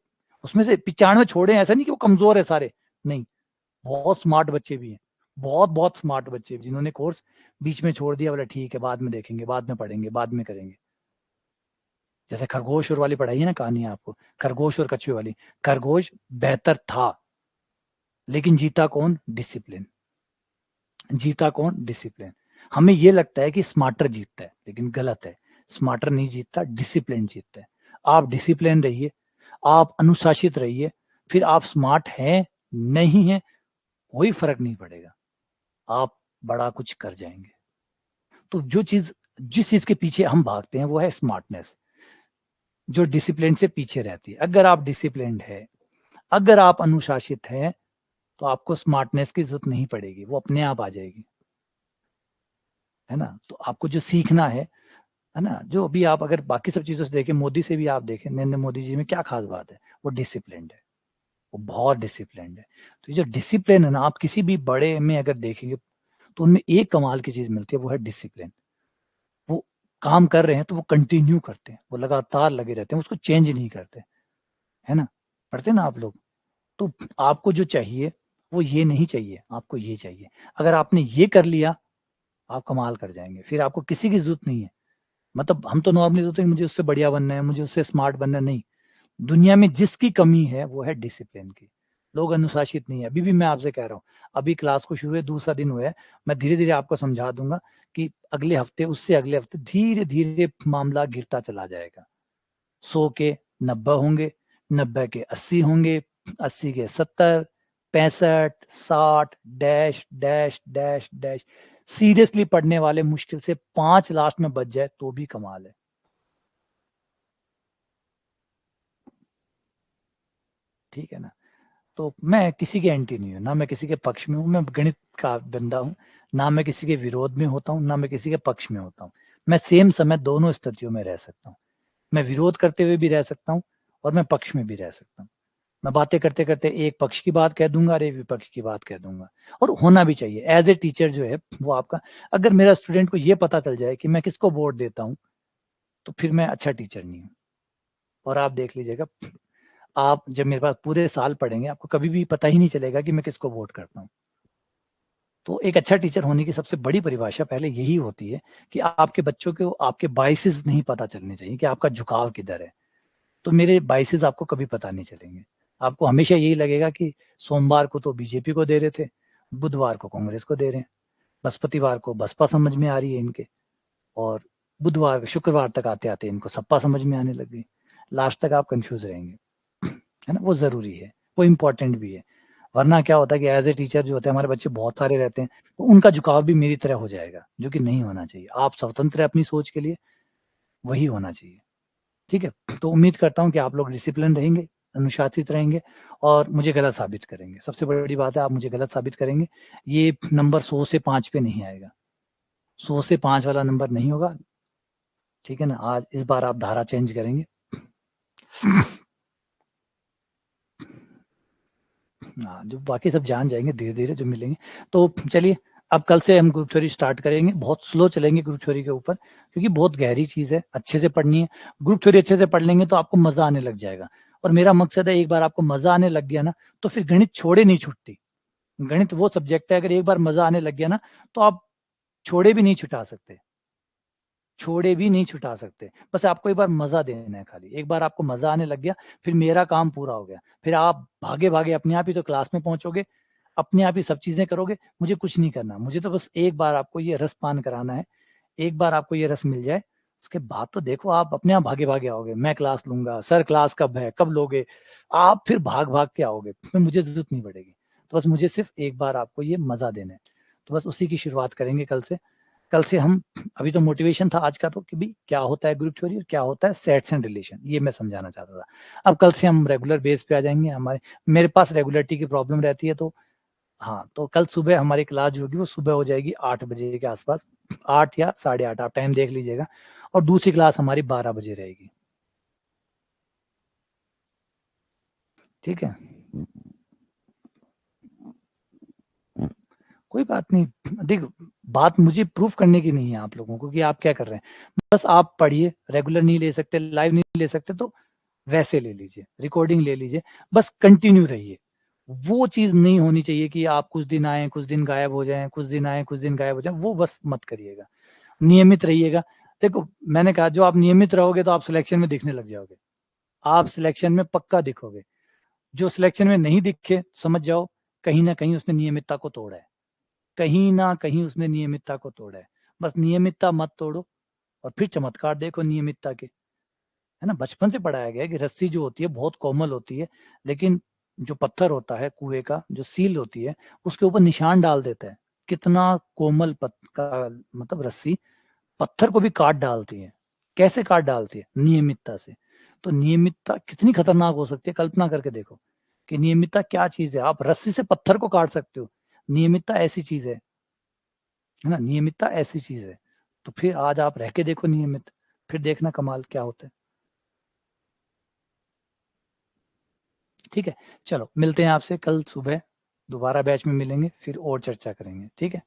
उसमें से 95 छोड़े ऐसा नहीं कि वो कमज़ोर है सारे, नहीं, बहुत स्मार्ट बच्चे भी हैं। बहुत-बहुत स्मार्ट बच्चे जिन्होंने कोर्स बीच में छोड़ दिया बोला ठीक है बाद में देखेंगे, बाद में पढ़ेंगे, बाद में करेंगे। जैसे खरगोश और वाली पढ़ाई है ना कहानी आपको, खरगोश और कछुए वाली। खरगोश बेहतर था, लेकिन जीता कौन? डिसिप्लिन। जीता कौन? डिसिप्लिन। हमें ये लगता है कि स्मार्टर जीतता है, लेकिन गलत है। स्मार्टर नहीं जीतता, डिसिप्लिन जीतता है। आप डिसिप्लिन रहिए, आप अनुशासित रहिए, फिर आप स्मार्ट हैं, नहीं हैं, कोई फ़र्क नहीं पड़ेगा। आप बड़ा कुछ कर जाएँगे। तो जिस चीज़ के पीछे हम भागते हैं वो है स्मार्टनेस, जो डिसिप्लिन से पीछे रहती है। अगर आप डिसिप्लिन्ड हैं, अगर आप अनुशासित हैं, तो आपको स्मार्टनेस की जरूरत नहीं पड़ेगी, वो अपने आप आ जाएगी, है ना। तो आपको जो सीखना है ना, जो अभी आप अगर बाकी सब चीजों से देखें, मोदी से भी आप देखें, नरेंद्र मोदी जी में क्या खास बात है, वो डिसिप्लिन्ड है, वो बहुत डिसिप्लिन्ड है। तो ये जो डिसिप्लिन है ना, आप किसी भी बड़े में अगर देखेंगे तो उनमें एक कमाल की चीज मिलती है, वो है डिसिप्लिन। वो काम कर रहे हैं तो वो कंटिन्यू करते हैं, वो लगातार लगे रहते हैं, उसको चेंज नहीं करते, है ना। पढ़ते ना आप लोग। तो आपको जो चाहिए वो ये नहीं चाहिए, आपको ये चाहिए। अगर आपने ये कर लिया, आप कमाल कर जाएंगे, फिर आपको किसी की जरूरत नहीं है। मतलब हम तो नॉर्मली सोचते हैं मुझे उससे बढ़िया बनना है, मुझे उससे स्मार्ट बनना है, नहीं। दुनिया में जिसकी कमी है वो है डिसिप्लिन की। लोग अनुशासित नहीं है। अभी भी मैं आपसे कह रहा हूँ, अभी क्लास को शुरू हुए दूसरा दिन हुआ है, मैं धीरे धीरे आपको समझा दूंगा कि अगले हफ्ते, उससे अगले हफ्ते धीरे धीरे मामला गिरता चला जाएगा। 100 के 90 होंगे, 90 के 80 होंगे, 80 के 70, 65, 60, dash dash dash dash. Seriously पढ़ने वाले मुश्किल से 5 लास्ट में बच जाए तो भी कमाल है। ठीक है ना। तो मैं किसी के एंटी नहीं हूँ, ना मैं किसी के पक्ष में हूँ, मैं गणित का बंदा हूँ। ना मैं किसी के विरोध में होता हूँ, ना मैं किसी के पक्ष में होता हूँ। मैं सेम समय दोनों स्थितियों में रह सकता हूँ। मैं विरोध करते हुए भी रह सकता हूँ और मैं पक्ष में भी रह सकता हूँ। मैं बातें करते करते एक पक्ष की बात कह दूंगा और एक विपक्ष की बात कह दूंगा। और होना भी चाहिए। एज ए टीचर जो है वो आपका, अगर मेरा स्टूडेंट को ये पता चल जाए कि मैं किसको वोट देता हूँ, तो फिर मैं अच्छा टीचर नहीं हूँ। और आप देख लीजिएगा, आप जब मेरे पास पूरे साल पढ़ेंगे, आपको कभी भी पता ही नहीं चलेगा कि मैं किसको वोट करता हूँ। तो एक अच्छा टीचर होने की सबसे बड़ी परिभाषा पहले यही होती है कि आपके बच्चों को आपके बाइसेस नहीं पता चलने चाहिए, कि आपका झुकाव किधर है। तो मेरे बाइसेस आपको कभी पता नहीं चलेंगे। आपको हमेशा यही लगेगा कि सोमवार को तो बीजेपी को दे रहे थे, बुधवार को कांग्रेस को दे रहे हैं, बृहस्पतिवार को बसपा समझ में आ रही है इनके, और बुधवार शुक्रवार तक आते आते इनको सपा समझ में आने लग गई। लास्ट तक आप कंफ्यूज रहेंगे, है ना। वो जरूरी है, वो इम्पोर्टेंट भी है। वरना क्या होता है कि एज ए टीचर जो होते हैं, हमारे बच्चे बहुत सारे रहते हैं, तो उनका झुकाव भी मेरी तरह हो जाएगा, जो कि नहीं होना चाहिए। आप स्वतंत्र है अपनी सोच के लिए, वही होना चाहिए। ठीक है। तो उम्मीद करता हूँ कि आप लोग डिसिप्लिन रहेंगे, अनुशासित रहेंगे और मुझे गलत साबित करेंगे। सबसे बड़ी बात है, आप मुझे गलत साबित करेंगे। ये नंबर 100 से 5 पे नहीं आएगा, 100 से 5 वाला नंबर नहीं होगा। ठीक है ना। आज इस बार आप धारा चेंज करेंगे। हाँ, जो बाकी सब जान जाएंगे धीरे धीरे जो मिलेंगे। तो चलिए, अब कल से हम ग्रुप थ्योरी स्टार्ट करेंगे। बहुत स्लो चलेंगे ग्रुप थ्योरी के ऊपर, क्योंकि बहुत गहरी चीज है, अच्छे से पढ़नी है। ग्रुप थ्योरी अच्छे से पढ़ लेंगे तो आपको मजा आने लग जाएगा। और मेरा मकसद है, एक बार आपको मजा आने लग गया ना, तो फिर गणित छोड़े नहीं छूटती। गणित वो सब्जेक्ट है, अगर एक बार मजा आने लग गया ना, तो आप छोड़े भी नहीं छुटा सकते, छोड़े भी नहीं छुटा सकते। बस आपको एक बार मजा देना है, खाली एक बार आपको मजा आने लग गया, फिर मेरा काम पूरा हो गया। फिर आप भागे भागे अपने आप ही तो क्लास में पहुंचोगे, अपने आप ही सब चीजें करोगे। मुझे कुछ नहीं करना, मुझे तो बस एक बार आपको ये रस पान कराना है। एक बार आपको ये रस मिल जाए, उसके बाद तो देखो आप अपने आप भागे भागे आओगे। मैं क्लास लूंगा, सर क्लास कब है, कब लोगे, आप फिर भाग भाग के आओगे, फिर मुझे जरूरत नहीं पड़ेगी। तो बस मुझे सिर्फ एक बार आपको ये मजा देना है। तो बस उसी की शुरुआत करेंगे कल से। कल से हम, अभी तो मोटिवेशन था आज का, तो कि भी क्या होता है ग्रुप थ्योरी और क्या होता है सेट्स एंड रिलेशन, ये मैं समझाना चाहता था। अब कल से हम रेगुलर बेस पे आ जाएंगे। हमारे, मेरे पास रेगुलरिटी की प्रॉब्लम रहती है, तो हाँ, तो कल सुबह हमारी क्लास जो होगी वो सुबह हो जाएगी 8 बजे के आसपास, 8 या 8:30, आप टाइम देख लीजिएगा। और दूसरी क्लास हमारी 12 बजे रहेगी। ठीक है। कोई बात नहीं। देख, बात मुझे प्रूफ करने की नहीं है आप लोगों को कि आप क्या कर रहे हैं। बस आप पढ़िए, रेगुलर नहीं ले सकते, लाइव नहीं ले सकते, तो वैसे ले लीजिए, रिकॉर्डिंग ले लीजिए, बस कंटिन्यू रहिए। वो चीज नहीं होनी चाहिए कि आप कुछ दिन आए कुछ दिन गायब हो जाएं, कुछ दिन आए कुछ दिन गायब हो जाएं, वो बस मत करिएगा। नियमित रहिएगा। देखो, मैंने कहा जो आप नियमित रहोगे तो आप सिलेक्शन में दिखने लग जाओगे, आप सिलेक्शन में पक्का दिखोगे। जो सिलेक्शन में नहीं दिखे, समझ जाओ कहीं ना कहीं उसने नियमितता को तोड़ा है, कहीं ना कहीं उसने नियमितता को तोड़ा है। बस नियमितता मत तोड़ो, और फिर चमत्कार देखो नियमितता के। है ना, बचपन से पढ़ाया गया है कि रस्सी जो होती है बहुत कोमल होती है, लेकिन जो पत्थर होता है कुएं का, जो सील होती है, उसके ऊपर निशान डाल देता है। कितना कोमल का मतलब रस्सी पत्थर को भी काट डालती है। कैसे काट डालती है? नियमितता से। तो नियमितता कितनी खतरनाक हो सकती है, कल्पना करके देखो। कि नियमितता क्या चीज है। आप रस्सी से पत्थर को काट सकते हो, नियमितता ऐसी चीज है ना, नियमितता ऐसी चीज है। तो फिर आज आप रह के देखो नियमित, फिर देखना कमाल क्या होता है। ठीक है, चलो मिलते हैं आपसे कल सुबह, दोबारा बैच में मिलेंगे, फिर और चर्चा करेंगे। ठीक है।